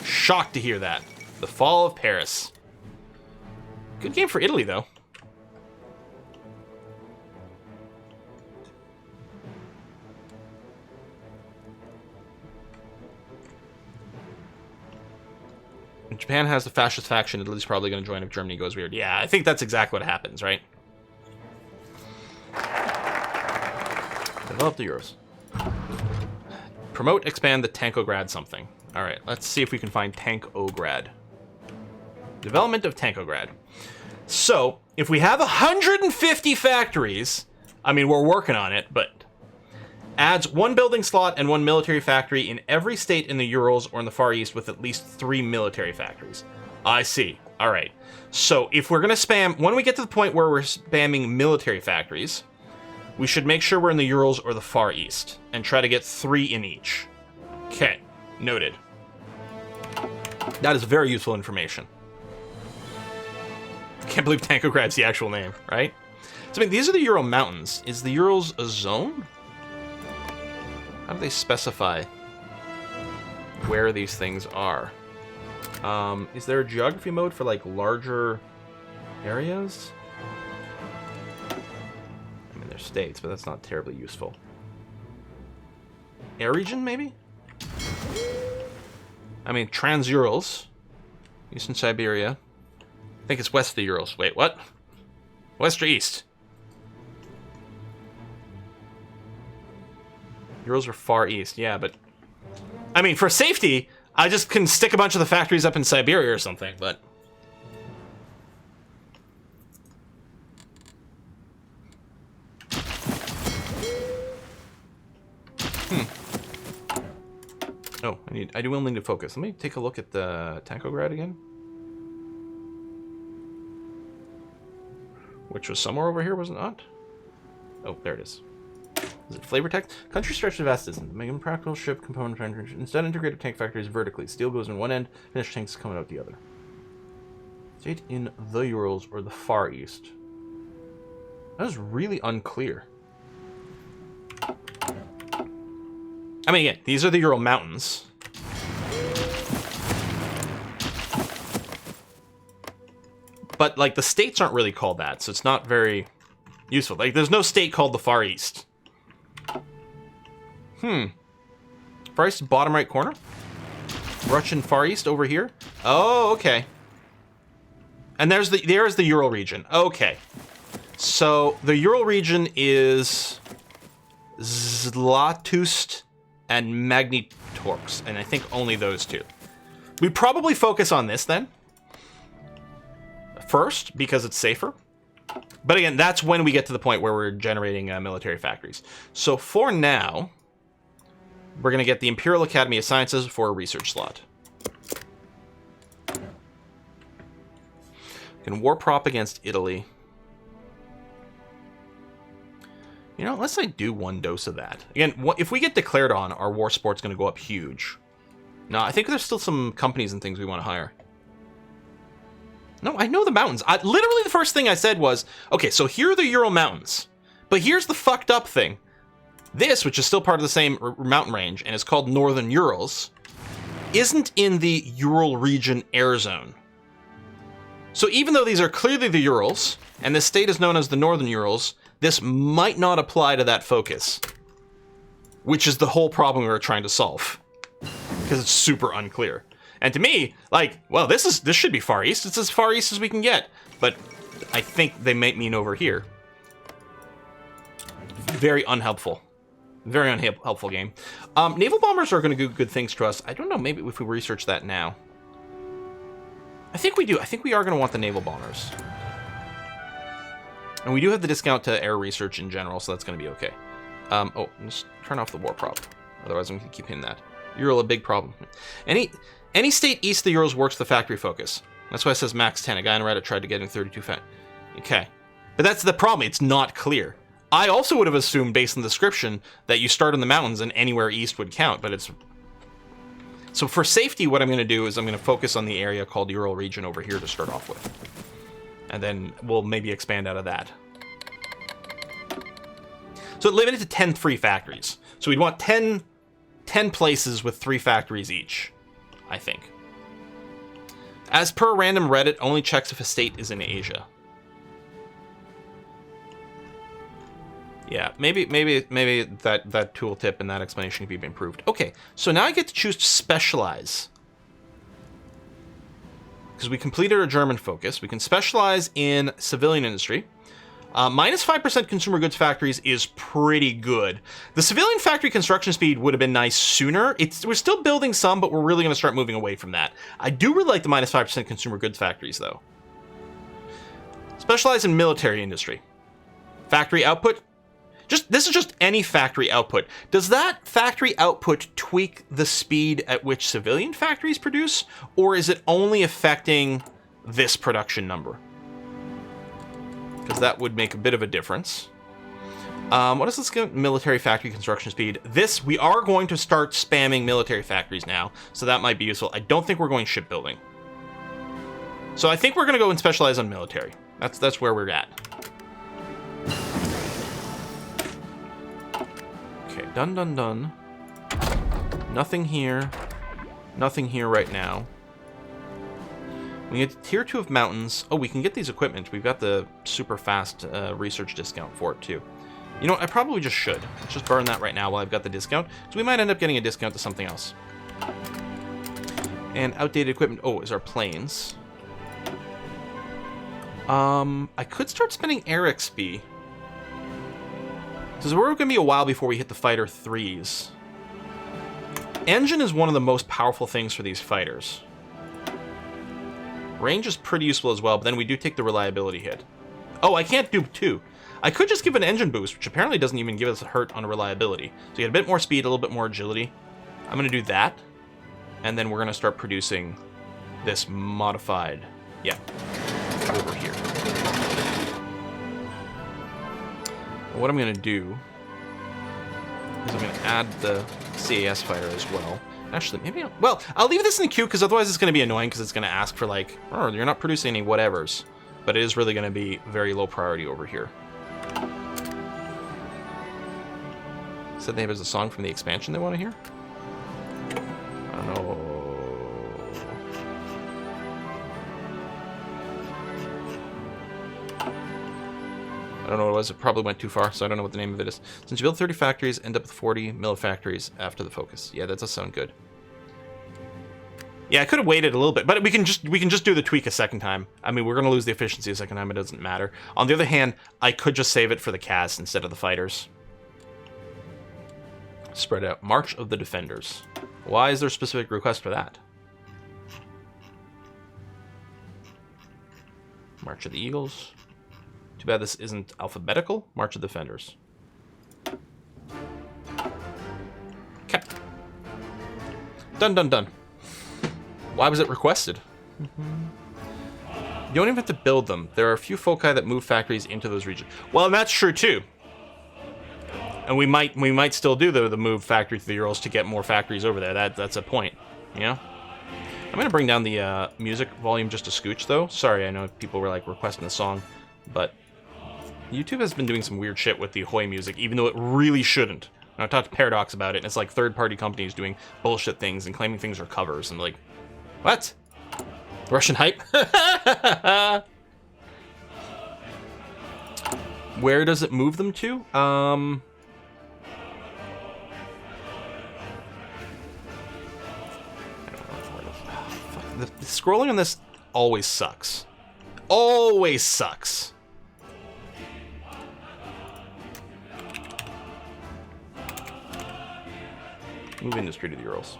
Shocked to hear that. The fall of Paris. Good game for Italy, though. Japan has the fascist faction. Italy's probably going to join if Germany goes weird. Yeah, I think that's exactly what happens, right? Develop the Euros. Promote, expand the Tankograd something. All right, let's see if we can find Tankograd. Development of Tankograd. So, if we have 150 factories, I mean, we're working on it, but adds 1 building slot and 1 military factory in every state in the Urals or in the Far East with at least 3 military factories. I see. All right. So if we're going to spam, when we get to the point where we're spamming military factories, we should make sure we're in the Urals or the Far East and try to get 3 in each. Okay. Noted. That is very useful information. Can't believe Tankograd's the actual name, right? So, I mean, these are the Ural Mountains. Is the Urals a zone? How do they specify where these things are? Is there a geography mode for, like, larger areas? I mean, there's states, but that's not terribly useful. Air region, maybe? I mean, Trans-Urals. Eastern Siberia. I think it's west of the Urals. Wait, what? West or east? Urals are far east, yeah, but... I mean, for safety, I just can stick a bunch of the factories up in Siberia or something, but... Oh, I do willing to focus. Let me take a look at the Tankograd again. Which was somewhere over here, was it not? Oh, there it is. Is it flavor text? Country stretches vast distance. Make them practical ship component. Instead, integrated tank factories vertically. Steel goes in one end, finished tanks coming out the other. State in the Urals or the Far East. That is really unclear. I mean, again, these are the Ural Mountains. But, like, the states aren't really called that, so it's not very useful. Like, there's no state called the Far East. Far East, bottom right corner? Russian Far East over here? Oh, okay. And there's the Ural region. Okay. So, the Ural region is Zlatust and Magnitorsk, and I think only those two. We probably focus on this, then. First, because it's safer. But again, that's when we get to the point where we're generating military factories. So for now, we're going to get the Imperial Academy of Sciences for a research slot. Can war prop against Italy. You know, unless I do 1 dose of that. Again, if we get declared on, our war sport's going to go up huge. No, I think there's still some companies and things we want to hire. No, I know the mountains. Literally the first thing I said was, okay, so here are the Ural Mountains. But here's the fucked up thing. This, which is still part of the same mountain range, and is called Northern Urals, isn't in the Ural region air zone. So even though these are clearly the Urals, and this state is known as the Northern Urals, this might not apply to that focus. Which is the whole problem we were trying to solve. Because it's super unclear. And to me, like, well, this should be Far East. It's as Far East as we can get. But I think they might mean over here. Very unhelpful. Very unhelpful game. Naval bombers are going to do good things to us. I don't know, maybe if we research that now. I think we do. I think we are going to want the naval bombers. And we do have the discount to air research in general, so that's going to be okay. Oh, just turn off the war prop. Otherwise, I'm going to keep hitting that. Ural, a big problem. Any state east of the Urals works the factory focus. That's why it says max 10. A guy on Reddit tried to get in 32 fat. Okay. But that's the problem. It's not clear. I also would have assumed, based on the description, that you start in the mountains and anywhere east would count, but it's... So for safety, what I'm going to do is I'm going to focus on the area called Ural region over here to start off with. And then we'll maybe expand out of that. So it limited to 10 free factories. So we'd want 10 places with 3 factories each, I think. As per random Reddit, only checks if a state is in Asia. Yeah, maybe that tooltip and that explanation can be improved. Okay, so now I get to choose to specialize. Because we completed our German focus. We can specialize in civilian industry. Minus 5% consumer goods factories is pretty good. The civilian factory construction speed would have been nice sooner. We're still building some, but we're really going to start moving away from that. I do really like the minus 5% consumer goods factories, though. Specialize in military industry. Factory output. This is just any factory output. Does that factory output tweak the speed at which civilian factories produce, or is it only affecting this production number? Because that would make a bit of a difference. What is this? Military factory construction speed. We are going to start spamming military factories now, so that might be useful. I don't think we're going shipbuilding. So I think we're going to go and specialize on military. That's where we're at. Okay, done. Nothing here. Nothing here right now. We get tier 2 of mountains. Oh, we can get these equipment. We've got the super fast research discount for it, too. You know what? I probably just should. Let's just burn that right now while I've got the discount. So we might end up getting a discount to something else. And outdated equipment. Oh, is our planes. I could start spending air XP. Because we're going to be a while before we hit the fighter 3s. Engine is one of the most powerful things for these fighters. Range is pretty useful as well, but then we do take the reliability hit. Oh, I can't do 2. I could just give an engine boost, which apparently doesn't even give us a hurt on reliability. So you get a bit more speed, a little bit more agility. I'm going to do that. And then we're going to start producing this modified, yeah, over here. What I'm going to do is I'm going to add the CAS fighter as well. Actually, maybe I'll leave this in the queue because otherwise it's going to be annoying because it's going to ask for like, oh, you're not producing any whatevers. But it is really going to be very low priority over here. Said they have a song from the expansion they want to hear? I don't know. I don't know what it was. It probably went too far, so I don't know what the name of it is. Since you build 30 factories, end up with 40 mil factories after the focus. Yeah, that does sound good. Yeah, I could have waited a little bit, but we can just do the tweak a second time. I mean, we're going to lose the efficiency a second time. It doesn't matter. On the other hand, I could just save it for the CAS instead of the fighters. Spread out. March of the Defenders. Why is there a specific request for that? March of the Eagles. Too bad this isn't alphabetical. March of the Defenders. Okay. Done. Why was it requested? You don't even have to build them. There are a few foci that move factories into those regions. Well, and that's true too. And we might still do the move factory to the Urals to get more factories over there. That's a point, you know? I'm gonna bring down the music volume just a scooch though. Sorry, I know people were like requesting the song, but YouTube has been doing some weird shit with the Ahoy music, even though it really shouldn't. And I talked to Paradox about it, and it's like third-party companies doing bullshit things and claiming things are covers, and like, what? Russian hype? Where does it move them to? The scrolling on this always sucks. Always sucks. Move industry to the Urals.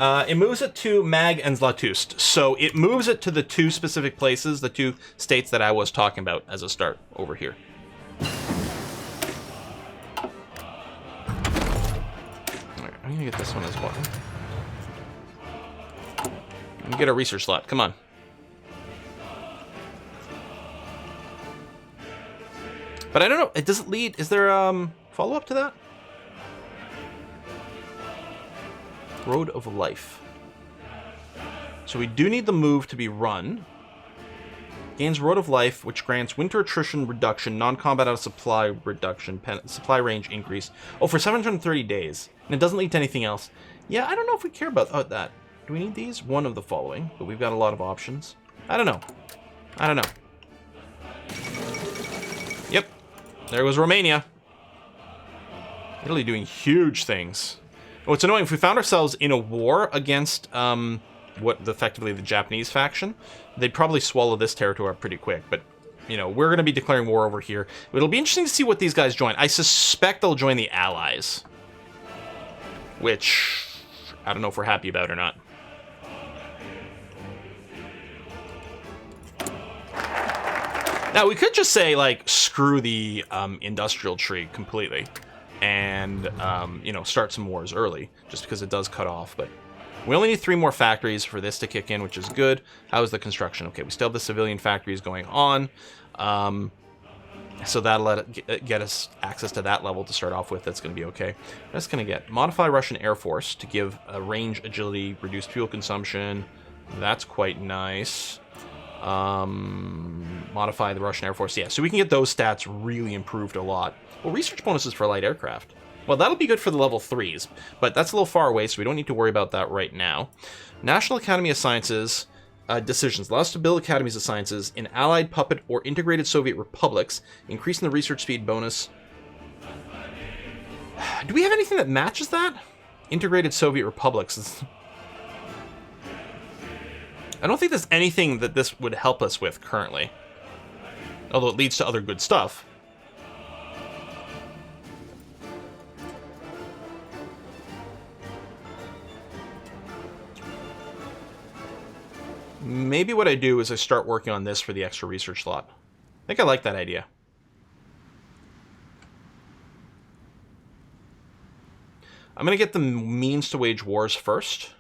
It moves it to Mag and Zlatust. So it moves it to the 2 specific places, the 2 states that I was talking about as a start over here. Alright, I'm gonna get this one as well. And get a research slot. Come on. But I don't know. Does it lead? Is there follow-up to that? Road of Life. So we do need the move to be run. Gains Road of Life, which grants winter attrition reduction, non-combat out of supply reduction, supply range increase. Oh, for 730 days. And it doesn't lead to anything else. Yeah, I don't know if we care about that. Do we need these? One of the following, but we've got a lot of options. I don't know. I don't know. Yep. There was Romania. Italy doing huge things. Oh, it's annoying. If we found ourselves in a war against effectively the Japanese faction, they'd probably swallow this territory up pretty quick. But, you know, we're going to be declaring war over here. It'll be interesting to see what these guys join. I suspect they'll join the Allies. Which, I don't know if we're happy about or not. Now, we could just say, like, screw the industrial tree completely. And, you know, start some wars early. Just because it does cut off, but... We only need 3 more factories for this to kick in, which is good. How is the construction? Okay, we still have the civilian factories going on. So that'll get us access to that level to start off with. That's going to be okay. That's going to get modify Russian Air Force to give range, agility, reduced fuel consumption. That's quite nice. Modify the Russian Air Force. Yeah, so we can get those stats really improved a lot. Well, research bonuses for light aircraft. Well, that'll be good for the level 3s, but that's a little far away, so we don't need to worry about that right now. National Academy of Sciences decisions. Allows us to build academies of sciences in Allied, puppet, or integrated Soviet republics, increasing the research speed bonus. Do we have anything that matches that? Integrated Soviet republics. I don't think there's anything that this would help us with currently. Although it leads to other good stuff. Maybe what I do is I start working on this for the extra research slot. I think I like that idea. I'm going to get the means to wage wars first.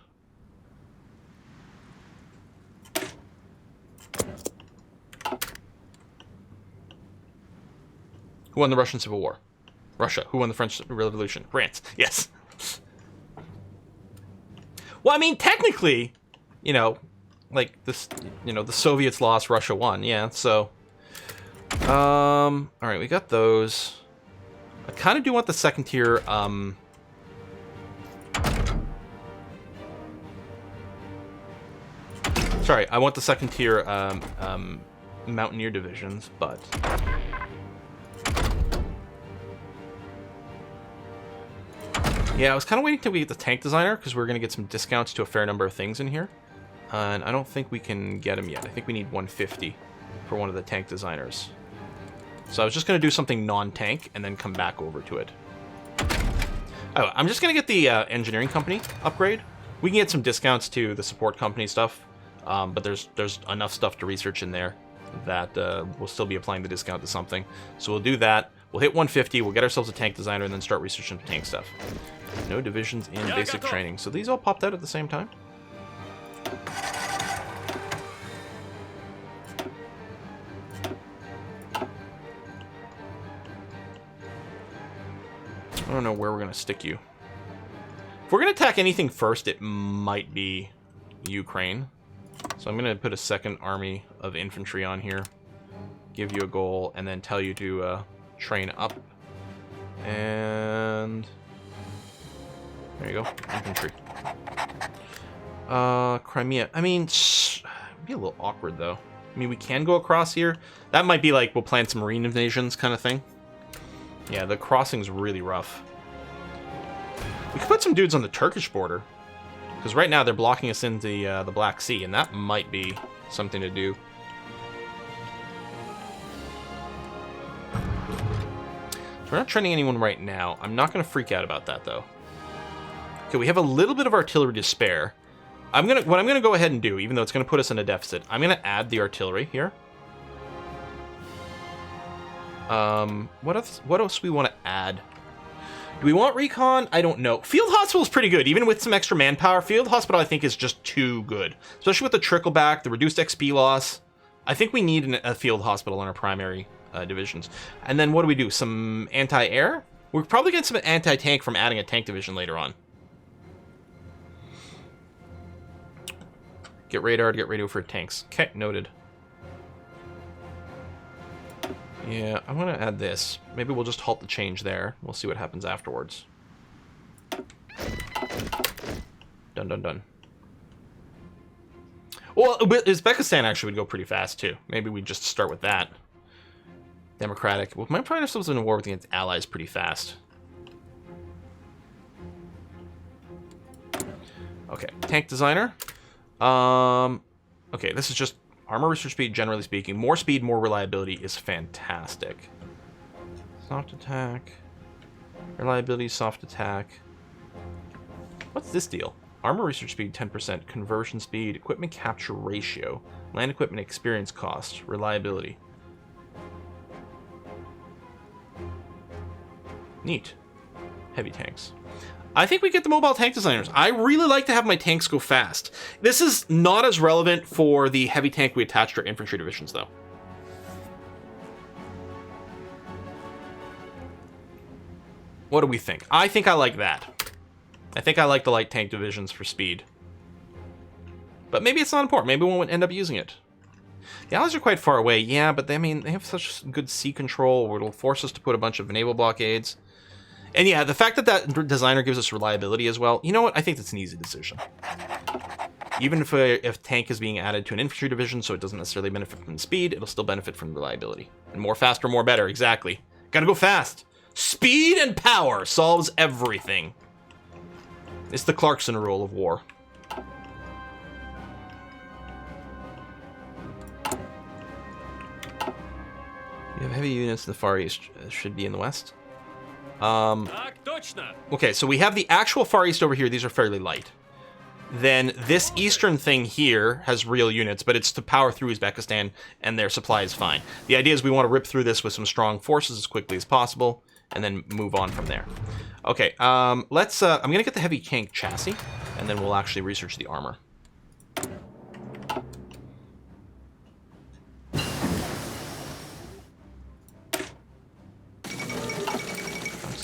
Who won the Russian Civil War? Russia. Who won the French Revolution? France. Yes. Well, I mean, technically, you know, like this, you know, the Soviets lost, Russia won. Yeah, so. All right, we got those. I kind of do want the second tier. Sorry, I want the second tier Mountaineer divisions, but. Yeah, I was kind of waiting till we get the tank designer because we're going to get some discounts to a fair number of things in here. And I don't think we can get them yet. I think we need 150 for one of the tank designers. So I was just going to do something non-tank and then come back over to it. Oh, I'm just going to get the engineering company upgrade. We can get some discounts to the support company stuff, but there's enough stuff to research in there that we'll still be applying the discount to something. So we'll do that. We'll hit 150, we'll get ourselves a tank designer, and then start researching tank stuff. No divisions in basic training. So these all popped out at the same time? I don't know where we're going to stick you. If we're going to attack anything first, it might be Ukraine. So I'm going to put a second army of infantry on here, give you a goal, and then tell you to train up. And there you go, infantry. Crimea. I mean, it'd be a little awkward though. I mean, we can go across here. That might be like we'll plan some marine invasions kind of thing. Yeah, the crossing's really rough. We could put some dudes on the Turkish border, because right now they're blocking us into the Black Sea, and that might be something to do. We're not training anyone right now. I'm not going to freak out about that, though. Okay, we have a little bit of artillery to spare. What I'm going to go ahead and do, even though it's going to put us in a deficit, I'm going to add the artillery here. What else do we want to add? Do we want recon? I don't know. Field Hospital is pretty good, even with some extra manpower. Field Hospital, I think, is just too good. Especially with the trickleback, the reduced XP loss. I think we need a Field Hospital in our primary divisions. And then what do we do? Some anti-air? We'll probably get some anti-tank from adding a tank division later on. Get radar to get radio for tanks. Okay, noted. Yeah, I want to add this. Maybe we'll just halt the change there. We'll see what happens afterwards. Done, done, done. Well, Uzbekistan actually would go pretty fast, too. Maybe we just start with that. Democratic. We might find ourselves in a war against allies pretty fast. Okay, tank designer. Okay, this is just armor research speed, generally speaking. More speed, more reliability is fantastic. Soft attack. Reliability, soft attack. What's this deal? Armor research speed, 10%. Conversion speed, equipment capture ratio, land equipment experience cost, reliability. Neat. Heavy tanks. I think we get the mobile tank designers. I really like to have my tanks go fast. This is not as relevant for the heavy tank we attached to our infantry divisions, though. What do we think? I think I like that. I think I like the light tank divisions for speed. But maybe it's not important. Maybe we won't end up using it. The allies are quite far away, yeah, but they have such good sea control, where it'll force us to put a bunch of naval blockades. And yeah, the fact that that designer gives us reliability as well, you know what? I think that's an easy decision. Even if tank is being added to an infantry division, so it doesn't necessarily benefit from speed, it'll still benefit from reliability. And more faster, more better, exactly. Gotta go fast. Speed and power solves everything. It's the Clarkson rule of war. You have heavy units in the Far East. Should be in the West. Okay, so we have the actual Far East over here. These are fairly light. Then this eastern thing here has real units, but it's to power through Uzbekistan, and their supply is fine. The idea is we want to rip through this with some strong forces as quickly as possible, and then move on from there. Okay, let's... I'm going to get the heavy tank chassis, and then we'll actually research the armor.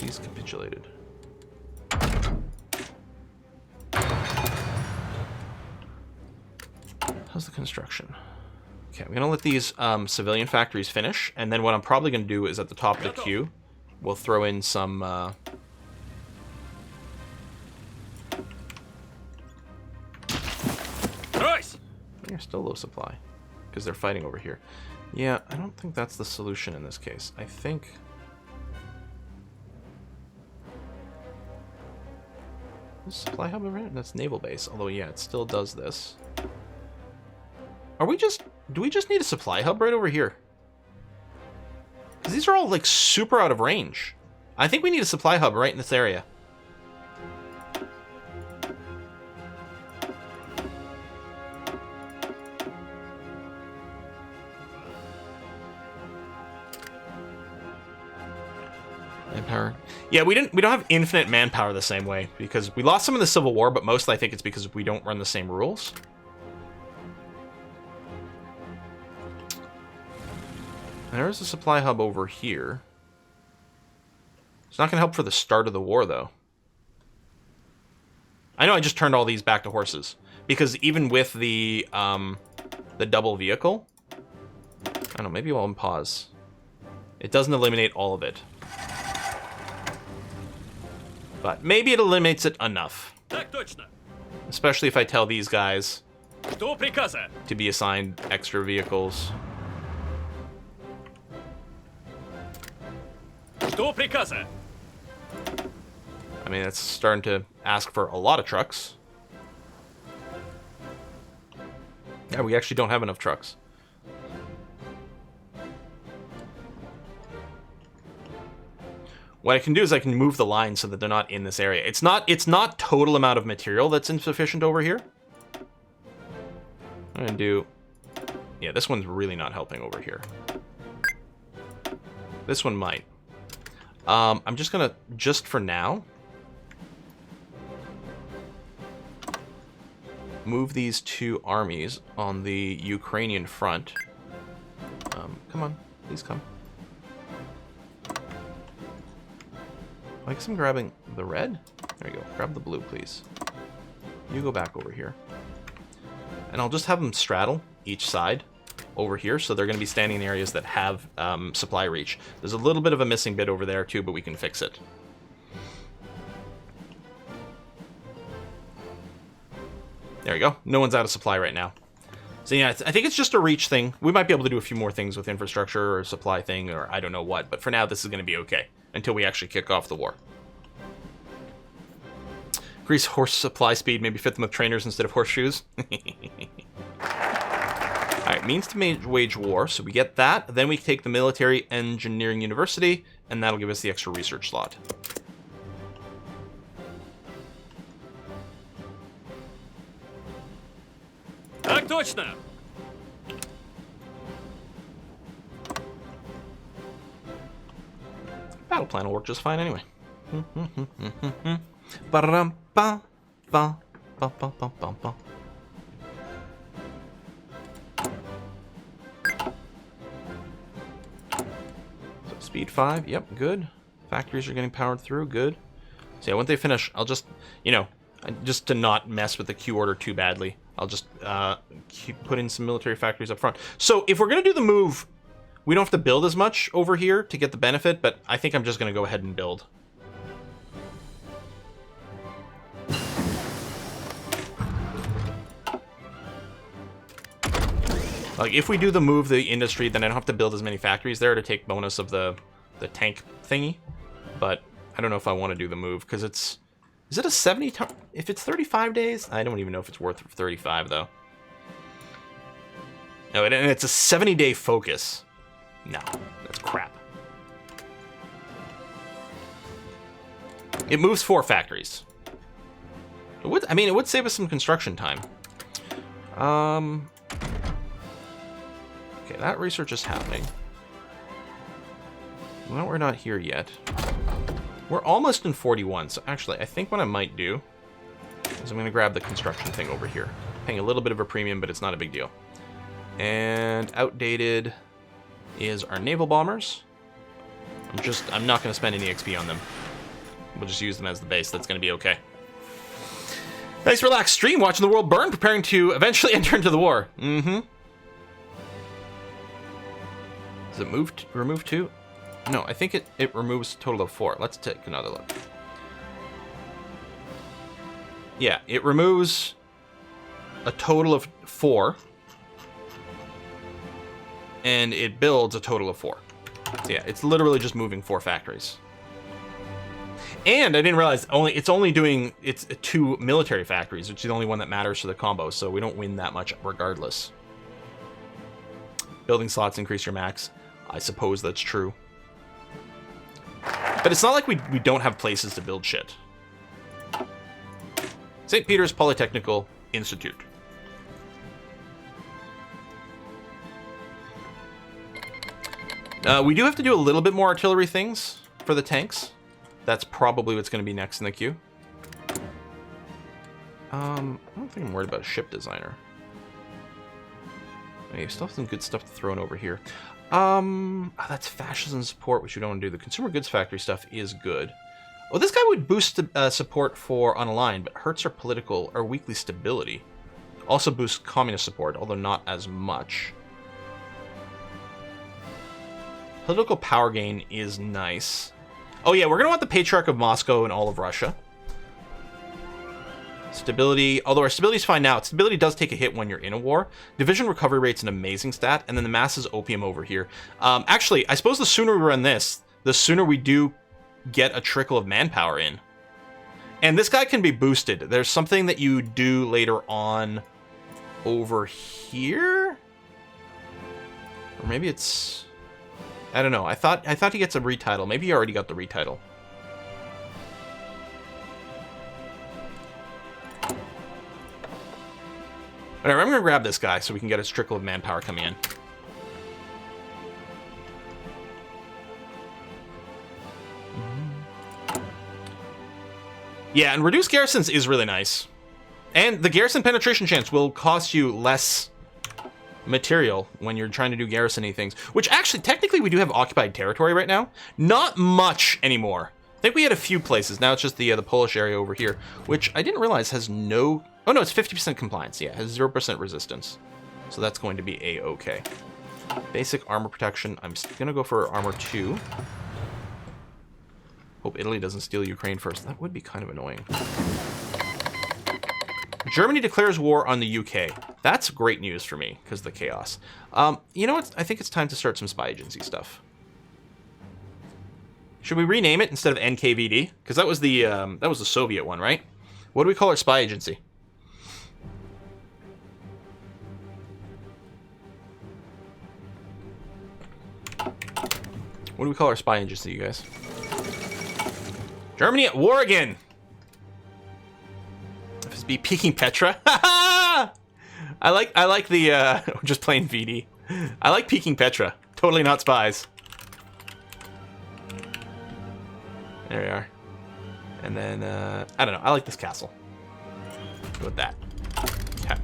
He's capitulated. How's the construction? Okay, I'm gonna let these civilian factories finish, and then what I'm probably gonna do is at the top of the queue, we'll throw in some They're still low supply because they're fighting over here. Yeah, I don't think that's the solution in this case. I think supply hub over here? That's naval base. Although, yeah, it still does this. Do we just need a supply hub right over here? Because these are all, like, super out of range. I think we need a supply hub right in this area. Manpower. Yeah, we don't have infinite manpower the same way, because we lost some in the Civil War, but mostly I think it's because we don't run the same rules. There's a supply hub over here. It's not going to help for the start of the war, though. I know I just turned all these back to horses, because even with the double vehicle, I don't know, maybe I'll pause. It doesn't eliminate all of it. But maybe it eliminates it enough. Especially if I tell these guys to be assigned extra vehicles. I mean, it's starting to ask for a lot of trucks. Yeah, we actually don't have enough trucks. What I can do is I can move the line so that they're not in this area. It's not total amount of material that's insufficient over here. I'm gonna do... Yeah, this one's really not helping over here. This one might. I'm just gonna, just for now, move these two armies on the Ukrainian front. Come on, please come. I guess I'm grabbing the red. There you go. Grab the blue, please. You go back over here. And I'll just have them straddle each side over here, so they're going to be standing in areas that have supply reach. There's a little bit of a missing bit over there too, but we can fix it. There you go. No one's out of supply right now. So yeah, I think it's just a reach thing. We might be able to do a few more things with infrastructure or supply thing or I don't know what, but for now this is going to be okay until we actually kick off the war. Increase horse supply speed, maybe fit them with trainers instead of horseshoes. Alright, means to wage war, so we get that. Then we take the Military Engineering University, and that'll give us the extra research slot. Так точно! Battle plan will work just fine anyway. Ba-da-dum-ba, ba, ba, ba, ba, ba, ba. So speed 5, yep, good. Factories are getting powered through, good. So yeah, when they finish, I'll just, you know, just to not mess with the queue order too badly, I'll just put in some military factories up front. So if we're going to do the move, we don't have to build as much over here to get the benefit, but I think I'm just going to go ahead and build. Like, if we do the move, the industry, then I don't have to build as many factories there to take bonus of the tank thingy. But I don't know if I want to do the move, because it's... Is it a 70... If it's 35 days? I don't even know if it's worth 35, though. No, and it's a 70-day focus. No, that's crap. It moves 4 factories. It would, I mean, it would save us some construction time. Okay, that research is happening. Well, we're not here yet. We're almost in 41, so actually, I think what I might do is I'm going to grab the construction thing over here. Paying a little bit of a premium, but it's not a big deal. And outdated is our naval bombers. I'm not going to spend any XP on them. We'll just use them as the base. That's going to be okay. Nice relaxed stream, watching the world burn, preparing to eventually enter into the war. Mm-hmm. Does it remove 2? No, I think it removes a total of 4. Let's take another look. Yeah, it removes a total of 4. And it builds a total of 4. So yeah, it's literally just moving 4 factories. And I didn't realize it's only doing 2 military factories, which is the only one that matters for the combo, so we don't win that much regardless. Building slots increase your max. I suppose that's true. But it's not like we don't have places to build shit. St. Peter's Polytechnical Institute. We do have to do a little bit more artillery things for the tanks. That's probably what's going to be next in the queue. I don't think I'm worried about a ship designer. We still have some good stuff to throw in over here. That's fascism support, which we don't want to do. The consumer goods factory stuff is good. Oh, this guy would boost support for unaligned, but hurts our political or weekly stability. Also boosts communist support, although not as much. Political power gain is nice. Oh yeah, we're going to want the Patriarch of Moscow and all of Russia. Stability, although our stability is fine now, stability does take a hit when you're in a war. Division recovery rate's an amazing stat, and then the mass is opium over here. Actually, I suppose the sooner we run this, the sooner we do get a trickle of manpower in. And this guy can be boosted. There's something that you do later on over here? Or maybe it's... I don't know. I thought he gets a retitle. Maybe he already got the retitle. Alright, I'm going to grab this guy so we can get his trickle of manpower coming in. Yeah, and reduced garrisons is really nice. And the garrison penetration chance will cost you less material when you're trying to do garrisony things. Which actually, technically, we do have occupied territory right now. Not much anymore. I think we had a few places. Now it's just the Polish area over here, which I didn't realize has no... Oh, no, it's 50% compliance. Yeah, it has 0% resistance. So that's going to be A-okay. Basic armor protection. I'm going to go for armor 2. Hope Italy doesn't steal Ukraine first. That would be kind of annoying. Germany declares war on the UK. That's great news for me, because of the chaos. You know what? I think it's time to start some spy agency stuff. Should we rename it instead of NKVD? Because that was the Soviet one, right? What do we call our spy agency? What do we call our spy agency, you guys? Germany at war again. FSB peeking Petra. I like the just plain VD. I like peeking Petra. Totally not spies. There we are. And then, I don't know. I like this castle. Go with that. Okay.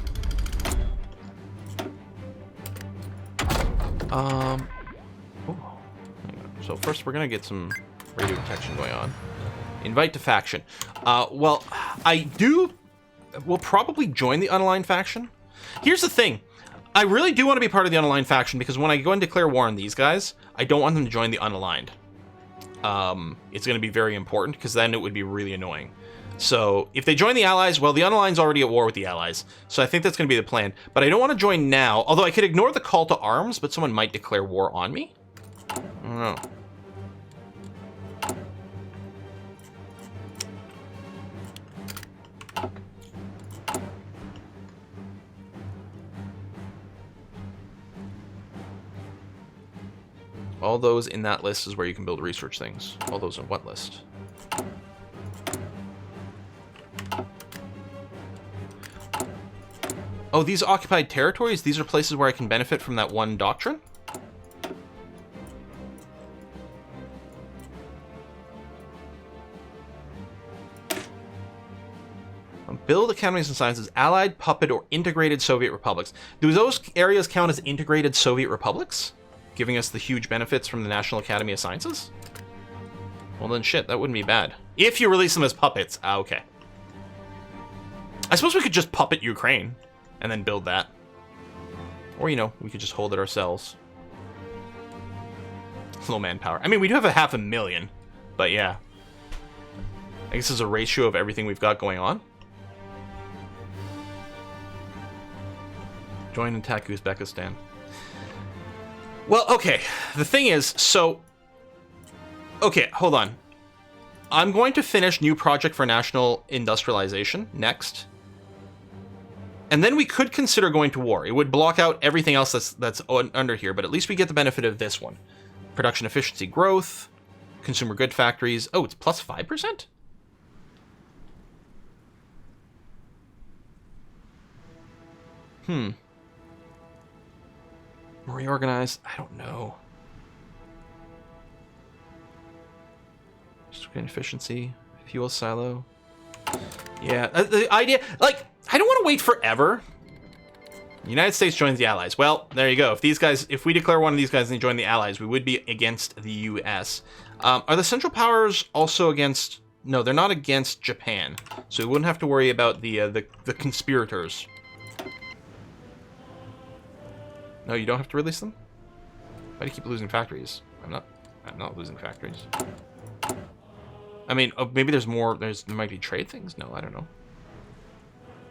So first we're going to get some radio detection going on. Invite to faction. Well, we'll probably join the unaligned faction. Here's the thing. I really do want to be part of the unaligned faction because when I go and declare war on these guys, I don't want them to join the unaligned. It's going to be very important because then it would be really annoying. So if they join the allies, well, the unaligned's already at war with the allies. So I think that's going to be the plan. But I don't want to join now, although I could ignore the call to arms, but someone might declare war on me. I don't know. All those in that list is where you can build research things. All those in what list? Oh, these occupied territories? These are places where I can benefit from that one doctrine? Build academies and sciences, allied, puppet, or integrated Soviet republics. Do those areas count as integrated Soviet republics? Giving us the huge benefits from the National Academy of Sciences? Well then shit, that wouldn't be bad. If you release them as puppets, okay. I suppose we could just puppet Ukraine, and then build that. Or, you know, we could just hold it ourselves. Low manpower. I mean, we do have 500,000, but yeah. I guess it's a ratio of everything we've got going on. Join and attack Uzbekistan. Well, okay. The thing is, so... Okay, hold on. I'm going to finish new project for national industrialization next. And then we could consider going to war. It would block out everything else that's under here, but at least we get the benefit of this one. Production efficiency growth, consumer good factories. Oh, it's plus 5%? Reorganize? I don't know. Just efficiency, fuel silo. Yeah, the idea, like, I don't want to wait forever. The United States joins the Allies. Well, there you go. If we declare one of these guys and they join the Allies, we would be against the US. Are the Central Powers also against... No, they're not against Japan. So we wouldn't have to worry about the conspirators. No, you don't have to release them? Why do you keep losing factories? I'm not losing factories. I mean, oh, maybe there's more. There might be trade things. No, I don't know.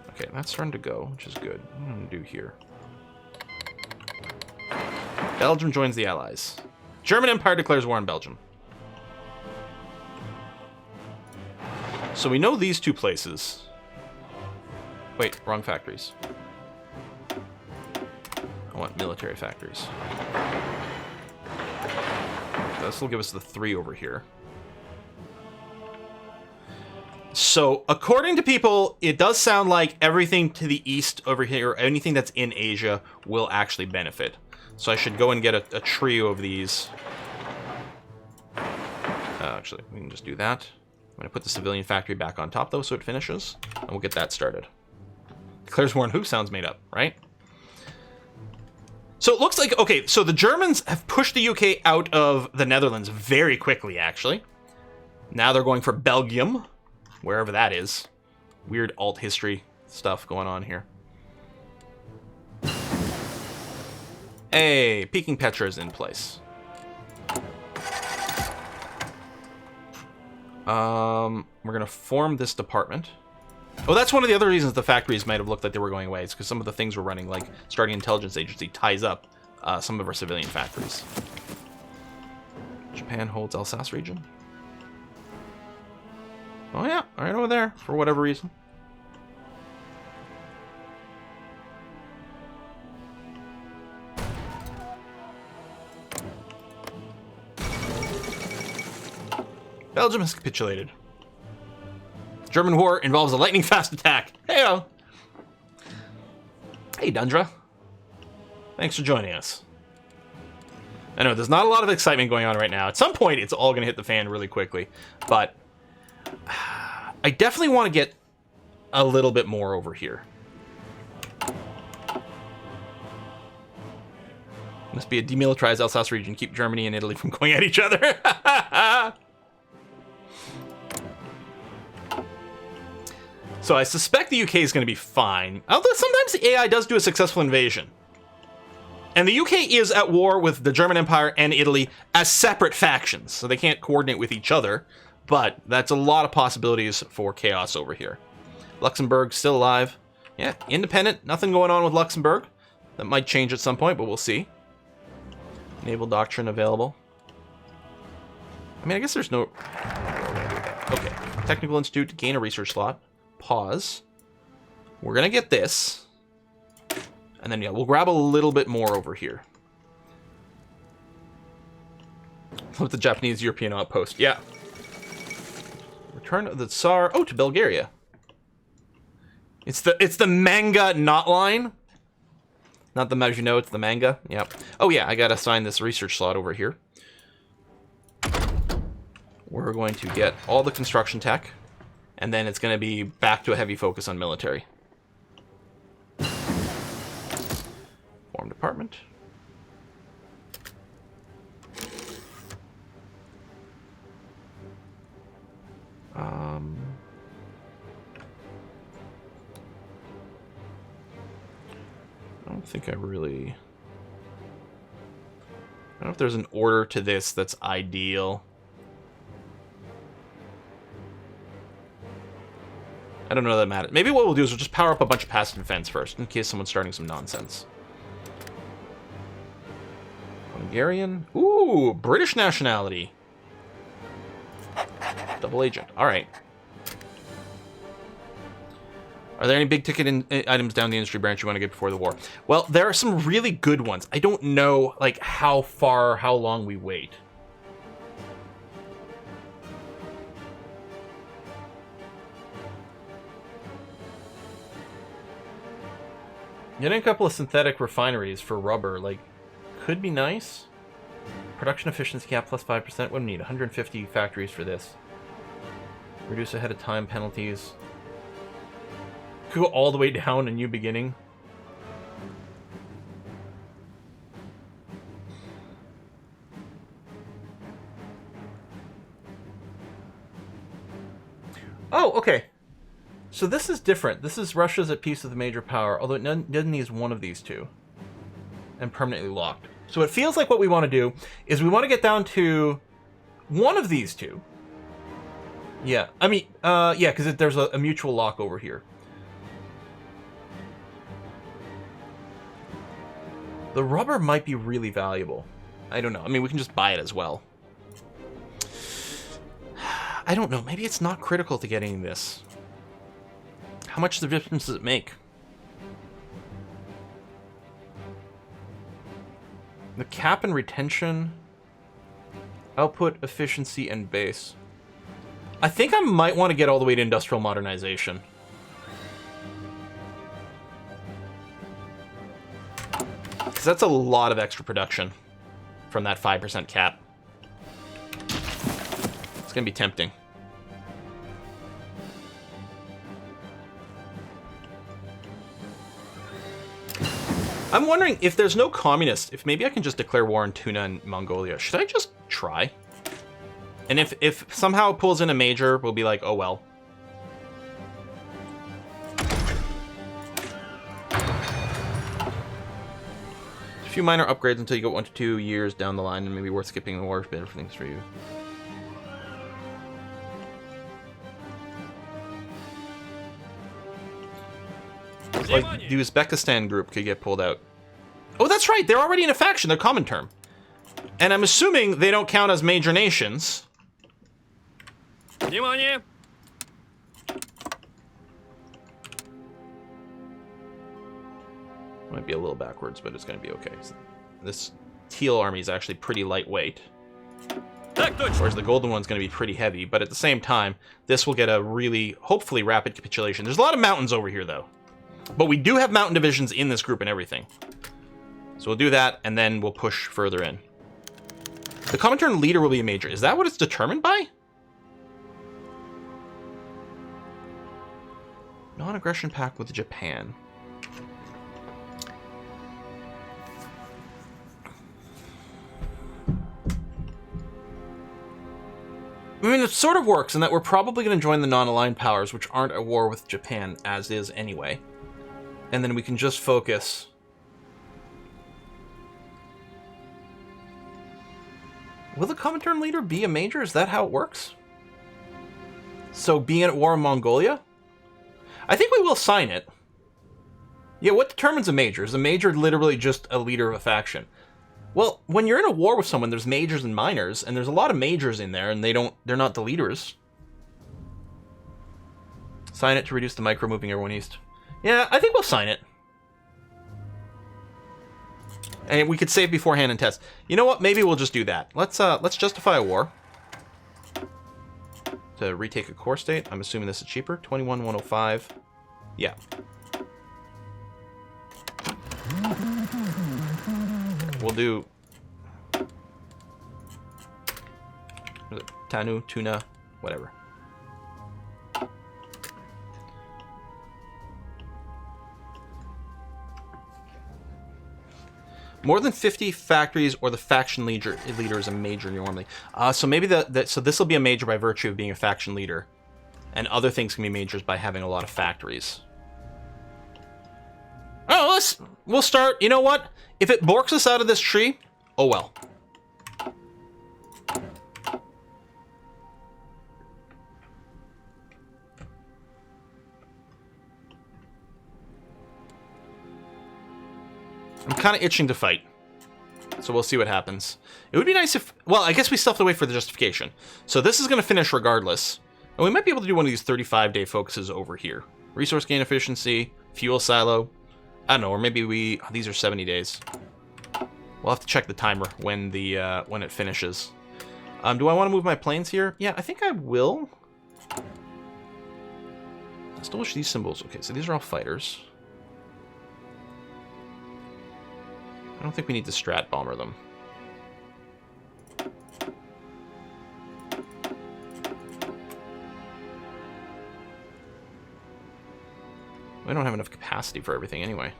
Okay, that's starting to go, which is good. What am I gonna do here? Belgium joins the Allies. German Empire declares war on Belgium. So we know these two places. Wait, wrong factories. I want military factories. This will give us the 3 over here. So, according to people, it does sound like everything to the east over here, or anything that's in Asia, will actually benefit. So I should go and get a trio of these. Actually, we can just do that. I'm going to put the civilian factory back on top, though, so it finishes. And we'll get that started. Declares war on who? Sounds made up, right? So it looks like, okay, so the Germans have pushed the UK out of the Netherlands very quickly, actually. Now they're going for Belgium, wherever that is. Weird alt history stuff going on here. Hey, Peking Petra is in place. We're gonna form this department. Oh, that's one of the other reasons the factories might have looked like they were going away. It's because some of the things we're running, like starting intelligence agency, ties up some of our civilian factories. Japan holds Alsace region. Oh yeah, right over there, for whatever reason. Belgium has capitulated. German war involves a lightning-fast attack. Hey-o. Hey, Dundra. Thanks for joining us. I know, there's not a lot of excitement going on right now. At some point, it's all going to hit the fan really quickly. But I definitely want to get a little bit more over here. Must be a demilitarized Alsace region. Keep Germany and Italy from going at each other. So I suspect the UK is going to be fine. Although sometimes the AI does do a successful invasion. And the UK is at war with the German Empire and Italy as separate factions. So they can't coordinate with each other. But that's a lot of possibilities for chaos over here. Luxembourg still alive. Yeah, independent. Nothing going on with Luxembourg. That might change at some point, but we'll see. Naval Doctrine available. I mean, I guess there's no... Okay. Technical Institute to gain a research slot. Pause. We're gonna get this. And then, yeah, we'll grab a little bit more over here. With the Japanese-European outpost. Yeah. Return of the Tsar. Oh, to Bulgaria. It's the manga not line. Not the, as you know, it's the manga. Yep. Oh, yeah, I gotta assign this research slot over here. We're going to get all the construction tech. And then it's going to be back to a heavy focus on military. Form department. I don't think I really... I don't know if there's an order to this that's ideal. I don't know that matters. Maybe what we'll do is we'll just power up a bunch of passive defense first, in case someone's starting some nonsense. Hungarian. Ooh, British nationality. Double agent. All right. Are there any big ticket items down the industry branch you want to get before the war? Well, there are some really good ones. I don't know, like, how long we wait. Getting a couple of synthetic refineries for rubber, like, could be nice. Production efficiency cap plus 5%. What do we need? 150 factories for this. Reduce ahead of time penalties. Could go all the way down, a new beginning. Oh, okay. So this is different. This is Russia's at peace with a major power, although it doesn't need one of these two. And permanently locked. So it feels like what we want to do is we want to get down to one of these two. Yeah, I mean, yeah, because there's a mutual lock over here. The rubber might be really valuable. I don't know. I mean, we can just buy it as well. I don't know. Maybe it's not critical to getting this. How much of the difference does it make? The cap and retention, output, efficiency, and base. I think I might want to get all the way to industrial modernization. Because that's a lot of extra production from that 5% cap. It's going to be tempting. I'm wondering if there's no communists, if maybe I can just declare war on Tuna and Mongolia. Should I just try? And if somehow it pulls in a major, we'll be like, oh well. A few minor upgrades until you go 1 to 2 years down the line, and maybe worth skipping the war if better things for you. Like the Uzbekistan group could get pulled out. Oh, that's right. They're already in a faction. They're common term. And I'm assuming they don't count as major nations. Внимание! Might be a little backwards, but it's going to be okay. So this teal army is actually pretty lightweight. Так точно. Whereas the golden one's going to be pretty heavy. But at the same time, this will get a really, hopefully, rapid capitulation. There's a lot of mountains over here, though. But we do have mountain divisions in this group and everything. So we'll do that, and then we'll push further in. The Comintern leader will be a major. Is that what it's determined by? Non-aggression pact with Japan. I mean, it sort of works in that we're probably going to join the non-aligned powers, which aren't at war with Japan, as is anyway. And then we can just focus. Will the Comintern leader be a major? Is that how it works? So being at war in Mongolia? I think we will sign it. Yeah, what determines a major? Is a major literally just a leader of a faction? Well, when you're in a war with someone, there's majors and minors, and there's a lot of majors in there, and they're not the leaders. Sign it to reduce the micro moving everyone east. Yeah, I think we'll sign it. And we could save beforehand and test. You know what? Maybe we'll just do that. Let's justify a war. To retake a core state. I'm assuming this is cheaper. 21,105. Yeah. We'll do Tanu, Tuna, whatever. More than 50 factories or the faction leader is a major normally. So maybe so this will be a major by virtue of being a faction leader. And other things can be majors by having a lot of factories. Oh, we'll start. You know what? If it borks us out of this tree, oh well. I'm kind of itching to fight. So we'll see what happens. It would be nice if... Well, I guess we still have to wait for the justification. So this is going to finish regardless. And we might be able to do one of these 35-day focuses over here. Resource gain efficiency, fuel silo. I don't know, or maybe these are 70 days. We'll have to check the timer when it finishes. Do I want to move my planes here? Yeah, I think I will. Establish these symbols. Okay, so these are all fighters. I don't think we need to strat bomber them. We don't have enough capacity for everything anyway.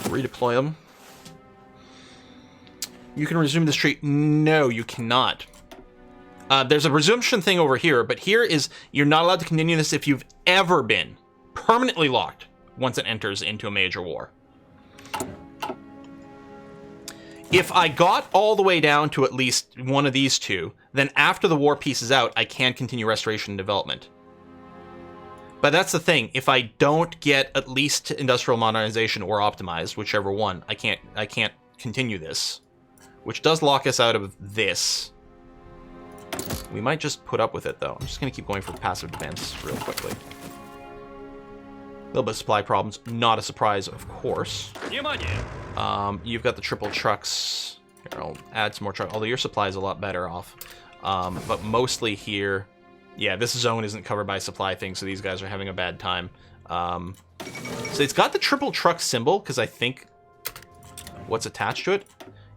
Redeploy them. You can resume this tree. No, you cannot. There's a resumption thing over here, but here is you're not allowed to continue this if you've ever been permanently locked once it enters into a major war. If I got all the way down to at least one of these two, then after the war pieces out, I can continue restoration and development. But that's the thing. If I don't get at least industrial modernization or optimized, whichever one, I can't continue this, which does lock us out of this. We might just put up with it, though. I'm just going to keep going for passive defense real quickly. A little bit of supply problems. Not a surprise, of course. You've got the triple trucks. Here, I'll add some more trucks. Although your supply is a lot better off. But mostly here... Yeah, this zone isn't covered by supply things, so these guys are having a bad time. So it's got the triple truck symbol, because I think what's attached to it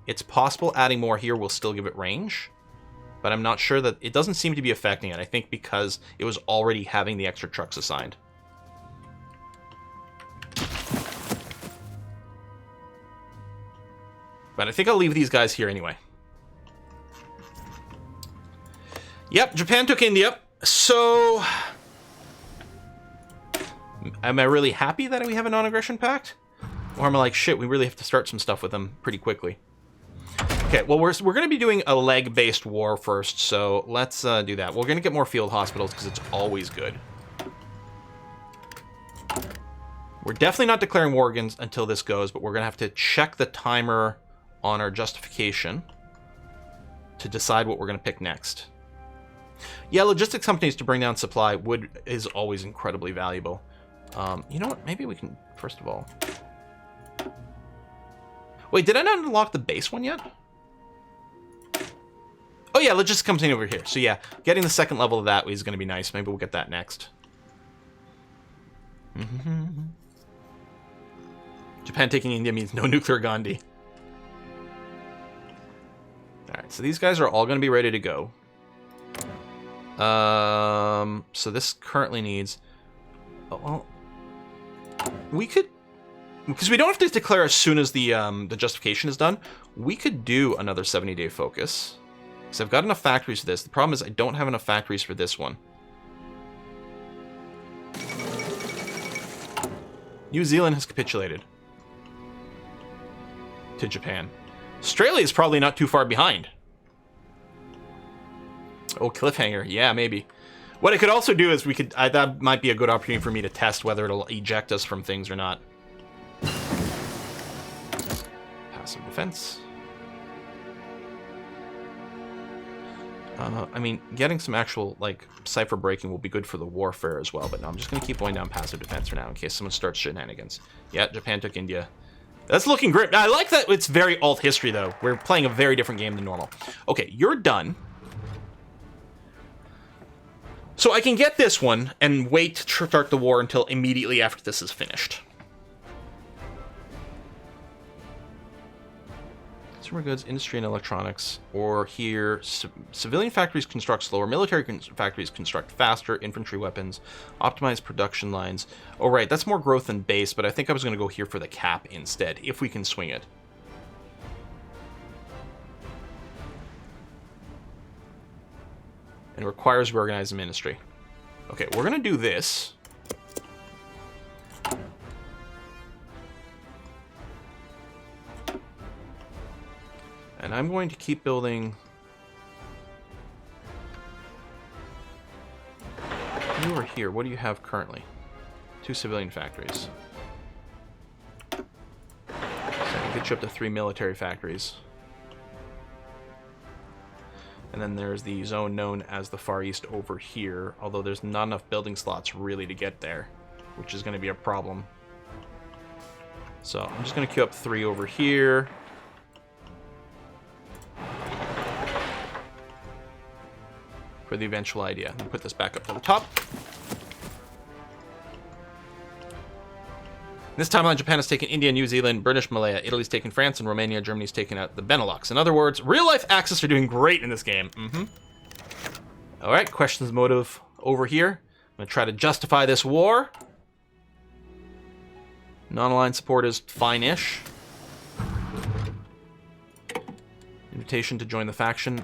It's possible adding more here will still give it range, but I'm not sure that... It doesn't seem to be affecting it, I think because it was already having the extra trucks assigned. But I think I'll leave these guys here anyway. Yep, Japan took India. So... Am I really happy that we have a non-aggression pact? Or am I like, shit, we really have to start some stuff with them pretty quickly? Okay, well, we're going to be doing a leg-based war first, so let's do that. We're going to get more field hospitals because it's always good. We're definitely not declaring war against until this goes, but we're going to have to check the timer on our justification to decide what we're going to pick next. Yeah, logistics companies to bring down supply is always incredibly valuable. You know what? Maybe we can, first of all... Wait, did I not unlock the base one yet? Oh yeah, logistics company over here. So yeah, getting the second level of that is going to be nice. Maybe we'll get that next. Japan taking India means no nuclear Gandhi. Alright, so these guys are all going to be ready to go. So this currently needs... Oh, well... We could... Because we don't have to declare as soon as the justification is done, we could do another 70-day focus. Because I've got enough factories for this. The problem is I don't have enough factories for this one. New Zealand has capitulated to Japan. Australia is probably not too far behind. Oh, cliffhanger. Yeah, maybe. What I could also do is we could... that might be a good opportunity for me to test whether it'll eject us from things or not. Passive defense. I mean, getting some actual, like, cipher breaking will be good for the warfare as well, but no, I'm just going to keep going down passive defense for now in case someone starts shenanigans. Yeah, Japan took India. That's looking great. I like that it's very alt history, though. We're playing a very different game than normal. Okay, you're done. So I can get this one and wait to start the war until immediately after this is finished. Consumer goods, industry, and electronics. Or here, civilian factories construct slower, military factories construct faster, infantry weapons, optimized production lines. Oh, right, that's more growth than base, but I think I was going to go here for the cap instead, if we can swing it. And requires reorganized ministry. Okay, we're going to do this. And I'm going to keep building... You over here, what do you have currently? 2 civilian factories. So I can get you up to 3 military factories. And then there's the zone known as the Far East over here, although there's not enough building slots really to get there, which is going to be a problem. So I'm just going to queue up 3 over here. For the eventual idea. I'll put this back up to the top. This timeline, Japan has taken India, New Zealand, British Malaya, Italy's taken France, and Romania, Germany's taken out the Benelux. In other words, real-life Axis are doing great in this game. Alright, questions motive over here. I'm going to try to justify this war. Non-aligned support is fine-ish. Invitation to join the faction.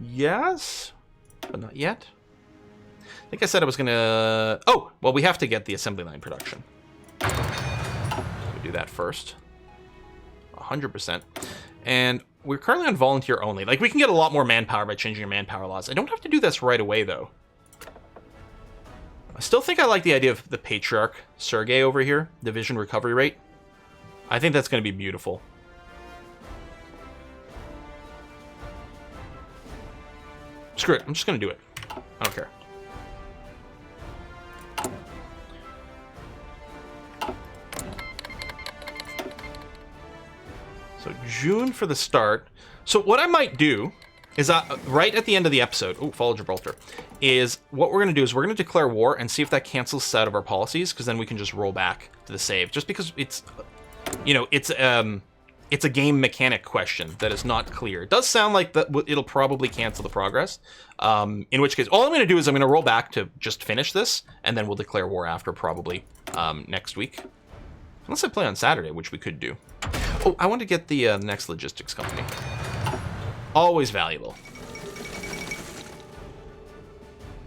Yes, but not yet. I think I said I was going to... Oh, well, we have to get the assembly line production. Do that first. 100%. And we're currently on volunteer only. Like, we can get a lot more manpower by changing your manpower laws. I don't have to do this right away, though. I still think I like the idea of the Patriarch Sergei over here. Division recovery rate. I think that's going to be beautiful. Screw it. I'm just going to do it. I don't care. So June for the start. So what I might do is right at the end of the episode, follow Gibraltar, is what we're going to do is we're going to declare war and see if that cancels us out of our policies, because then we can just roll back to the save. Just because it's, you know, it's it's a game mechanic question that is not clear. It does sound like that it'll probably cancel the progress. In which case, all I'm going to do is I'm going to roll back to just finish this, and then we'll declare war after probably next week. Unless I play on Saturday, which we could do. Oh, I want to get the next logistics company. Always valuable.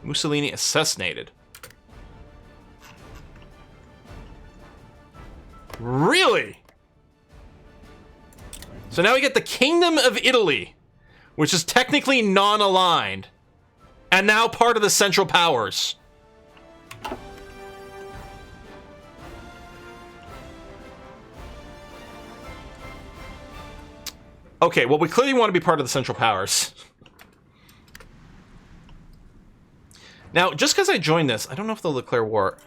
Mussolini assassinated. Really? So now we get the Kingdom of Italy, which is technically non-aligned, and now part of the Central Powers. Okay, well, we clearly want to be part of the Central Powers. Now, just because I joined this, I don't know if they'll declare war.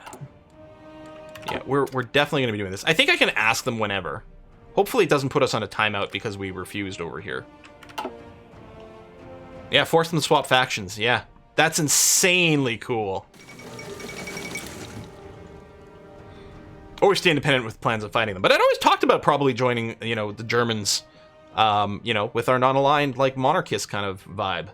Yeah, we're definitely going to be doing this. I think I can ask them whenever. Hopefully it doesn't put us on a timeout because we refused over here. Yeah, force them to swap factions. Yeah, that's insanely cool. Or we stay independent with plans of fighting them. But I'd always talked about probably joining, you know, the Germans, you know, with our non-aligned, like, monarchist kind of vibe.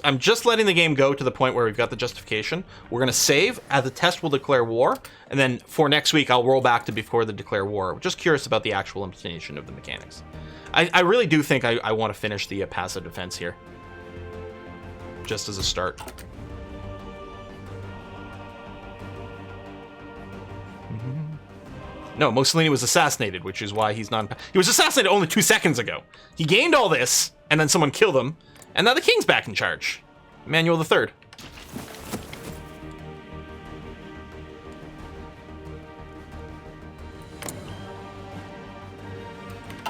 I'm just letting the game go to the point where we've got the justification. We're going to save. At the test, we'll declare war. And then for next week, I'll roll back to before the declare war. We're just curious about the actual implementation of the mechanics. I really do think I want to finish the passive defense here. Just as a start. No, Mussolini was assassinated, which is why he's not... He was assassinated only 2 seconds ago. He gained all this, and then someone killed him. And now the king's back in charge. Emmanuel III.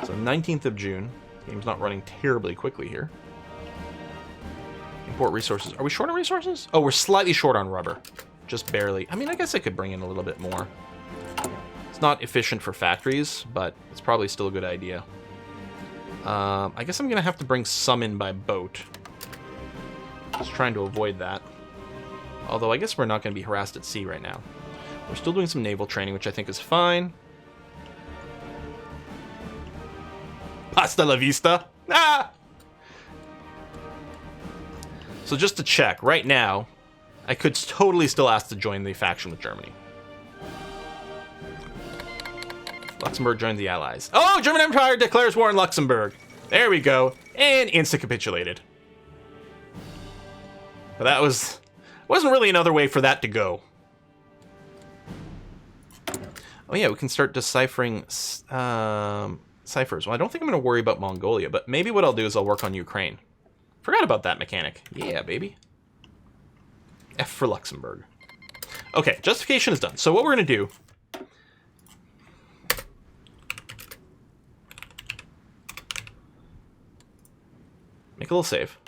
So 19th of June. Game's not running terribly quickly here. Import resources. Are we short on resources? Oh, we're slightly short on rubber. Just barely. I mean, I guess I could bring in a little bit more. It's not efficient for factories, but it's probably still a good idea. I guess I'm going to have to bring some in by boat. Just trying to avoid that. Although I guess we're not going to be harassed at sea right now. We're still doing some naval training, which I think is fine. Hasta la vista. Ah! So just to check, right now, I could totally still ask to join the faction with Germany. Luxembourg joined the Allies. Oh, German Empire declares war on Luxembourg. There we go. And insta-capitulated. But that wasn't really another way for that to go. Oh yeah, we can start deciphering ciphers. Well, I don't think I'm going to worry about Mongolia, but maybe what I'll do is I'll work on Ukraine. Forgot about that mechanic. Yeah, baby. F for Luxembourg. Okay, justification is done. So what we're going to do... Make a little save.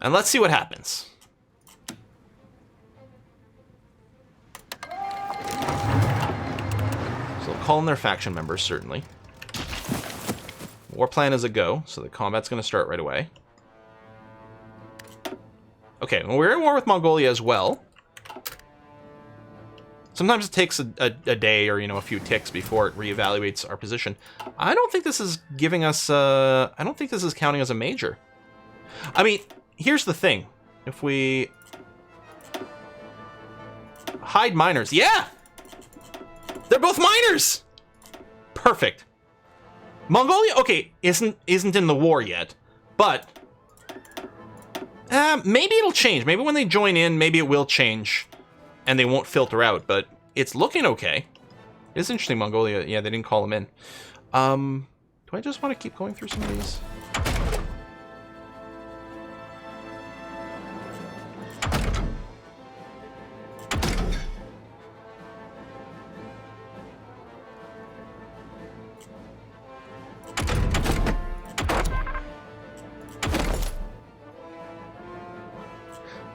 And let's see what happens. So they'll call in their faction members, certainly. War plan is a go, so the combat's going to start right away. Okay, well, we're in war with Mongolia as well. Sometimes it takes a day or, you know, a few ticks before it reevaluates our position. I don't think this is giving us... I don't think this is counting as a major. I mean, here's the thing. If we... Hide miners. Yeah! They're both miners! Perfect. Mongolia, okay, isn't in the war yet, but... maybe it'll change. Maybe when they join in, maybe it will change. And they won't filter out, but it's looking okay. It's interesting, Mongolia. Yeah, they didn't call them in. Do I just want to keep going through some of these?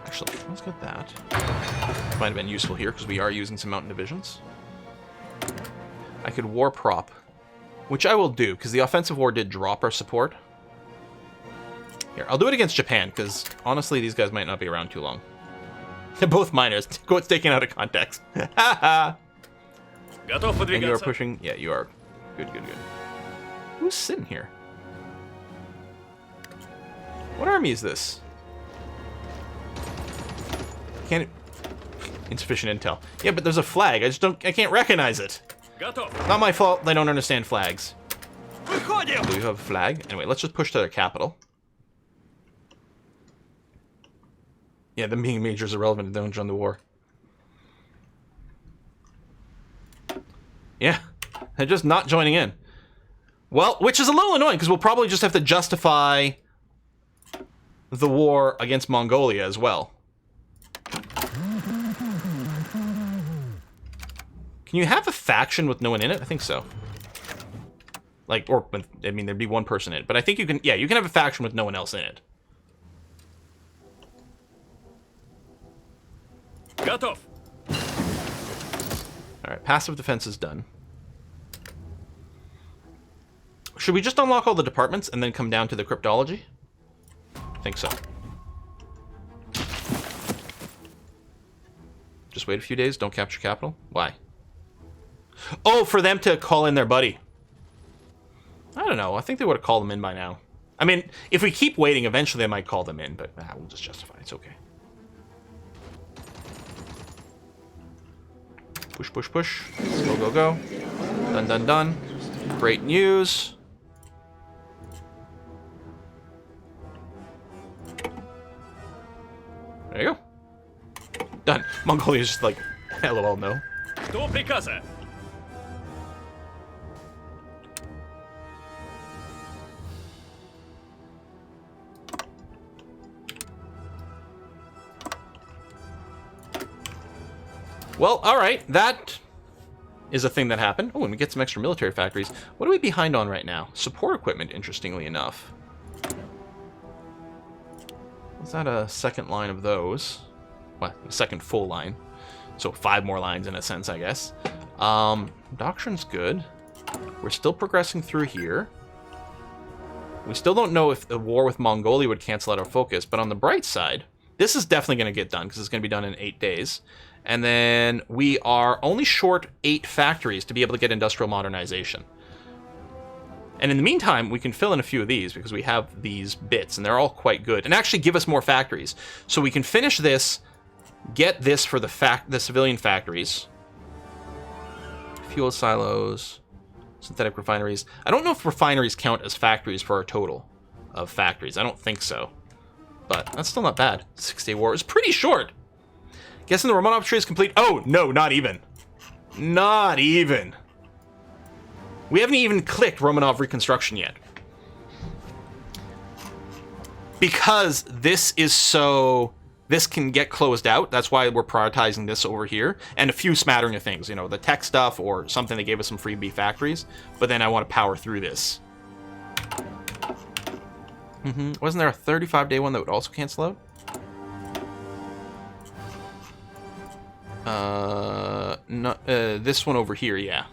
Actually, let's get that. Might have been useful here because we are using some mountain divisions. I could war prop Which I will do, because the offensive war did drop our support. Here, I'll do it against Japan, because honestly, these guys might not be around too long. They're both minors. Quotes taken out of context. Haha. And you are pushing... Yeah, you are. Good, good, good. Who's sitting here? What army is this? Can't... Insufficient intel. Yeah, but there's a flag. I can't recognize it. Not my fault they don't understand flags. Do you have a flag? Anyway, let's just push to their capital. Yeah, them being majors is irrelevant if they don't join the war. Yeah, they're just not joining in. Well, which is a little annoying, because we'll probably just have to justify the war against Mongolia as well. Can you have a faction with no one in it? I think so. Like, or, I mean, there'd be one person in it. But I think you can, yeah, you can have a faction with no one else in it. Готов. Alright, passive defense is done. Should we just unlock all the departments and then come down to the cryptology? I think so. Just wait a few days, don't capture capital? Why? Oh, for them to call in their buddy. I don't know, I think they would have called them in by now. I mean, if we keep waiting, eventually they might call them in, but we'll just justify it, it's okay. Push, push, push. Go, go, go. Done, done, done. Great news. There you go. Done. Mongolia's just like, LOL, no. До приказа. Well, alright, that is a thing that happened. Oh, and we get some extra military factories. What are we behind on right now? Support equipment, interestingly enough. Was that a second line of those? What, a second full line. So 5 more lines in a sense, I guess. Doctrine's good. We're still progressing through here. We still don't know if the war with Mongolia would cancel out our focus, but on the bright side, this is definitely going to get done, because it's going to be done in 8 days. And then we are only short 8 factories to be able to get industrial modernization. And in the meantime, we can fill in a few of these because we have these bits, and they're all quite good. And actually give us more factories. So we can finish this, get this for the civilian factories. Fuel silos, synthetic refineries. I don't know if refineries count as factories for our total of factories. I don't think so. But that's still not bad. 6-day war is pretty short. Guessing the Romanov tree is complete. Oh, no, not even. Not even. We haven't even clicked Romanov reconstruction yet. Because this is so... This can get closed out. That's why we're prioritizing this over here. And a few smattering of things. You know, the tech stuff or something that gave us some freebie factories. But then I want to power through this. Wasn't there a 35-day one that would also cancel out? This one over here, yeah.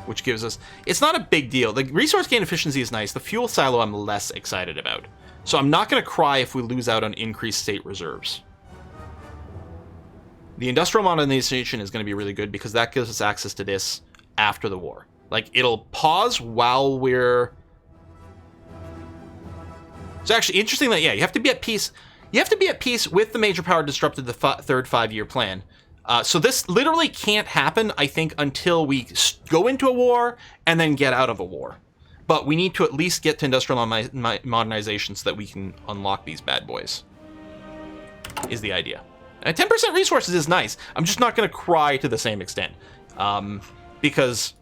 Which gives us... It's not a big deal. The resource gain efficiency is nice. The fuel silo I'm less excited about. So I'm not going to cry if we lose out on increased state reserves. The industrial modernization is going to be really good because that gives us access to this after the war. Like, it'll pause while we're... It's actually interesting that, yeah, you have to be at peace. You have to be at peace with the major power disrupted the third 5-year plan. So this literally can't happen, I think, until we go into a war and then get out of a war. But we need to at least get to industrial modernization so that we can unlock these bad boys. Is the idea. 10% resources is nice. I'm just not going to cry to the same extent. Because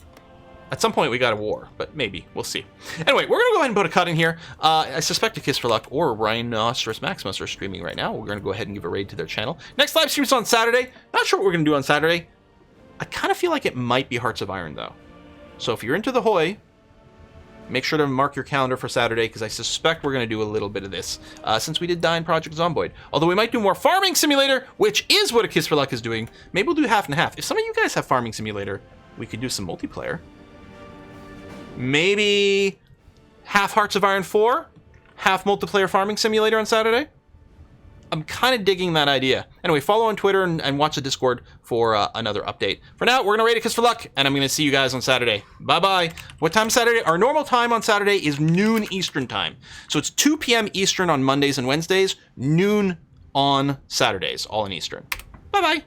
at some point we got a war, but maybe. We'll see. Anyway, we're going to go ahead and put a cut in here. I suspect A Kiss for Luck or Rhinoceros Maximus are streaming right now. We're going to go ahead and give a raid to their channel. Next live stream's on Saturday. Not sure what we're going to do on Saturday. I kind of feel like it might be Hearts of Iron, though. So if you're into the Hoi, make sure to mark your calendar for Saturday, because I suspect we're going to do a little bit of this, since we did die in Project Zomboid. Although we might do more Farming Simulator, which is what A Kiss for Luck is doing. Maybe we'll do half and half. If some of you guys have Farming Simulator, we could do some multiplayer. Maybe half Hearts of Iron 4, half multiplayer farming simulator on Saturday. I'm kind of digging that idea. Anyway, follow on Twitter and watch the Discord for another update. For now, we're going to rate a Kiss for Luck, and I'm going to see you guys on Saturday. Bye-bye. What time Saturday? Our normal time on Saturday is noon Eastern time. So it's 2 p.m. Eastern on Mondays and Wednesdays, noon on Saturdays, all in Eastern. Bye-bye.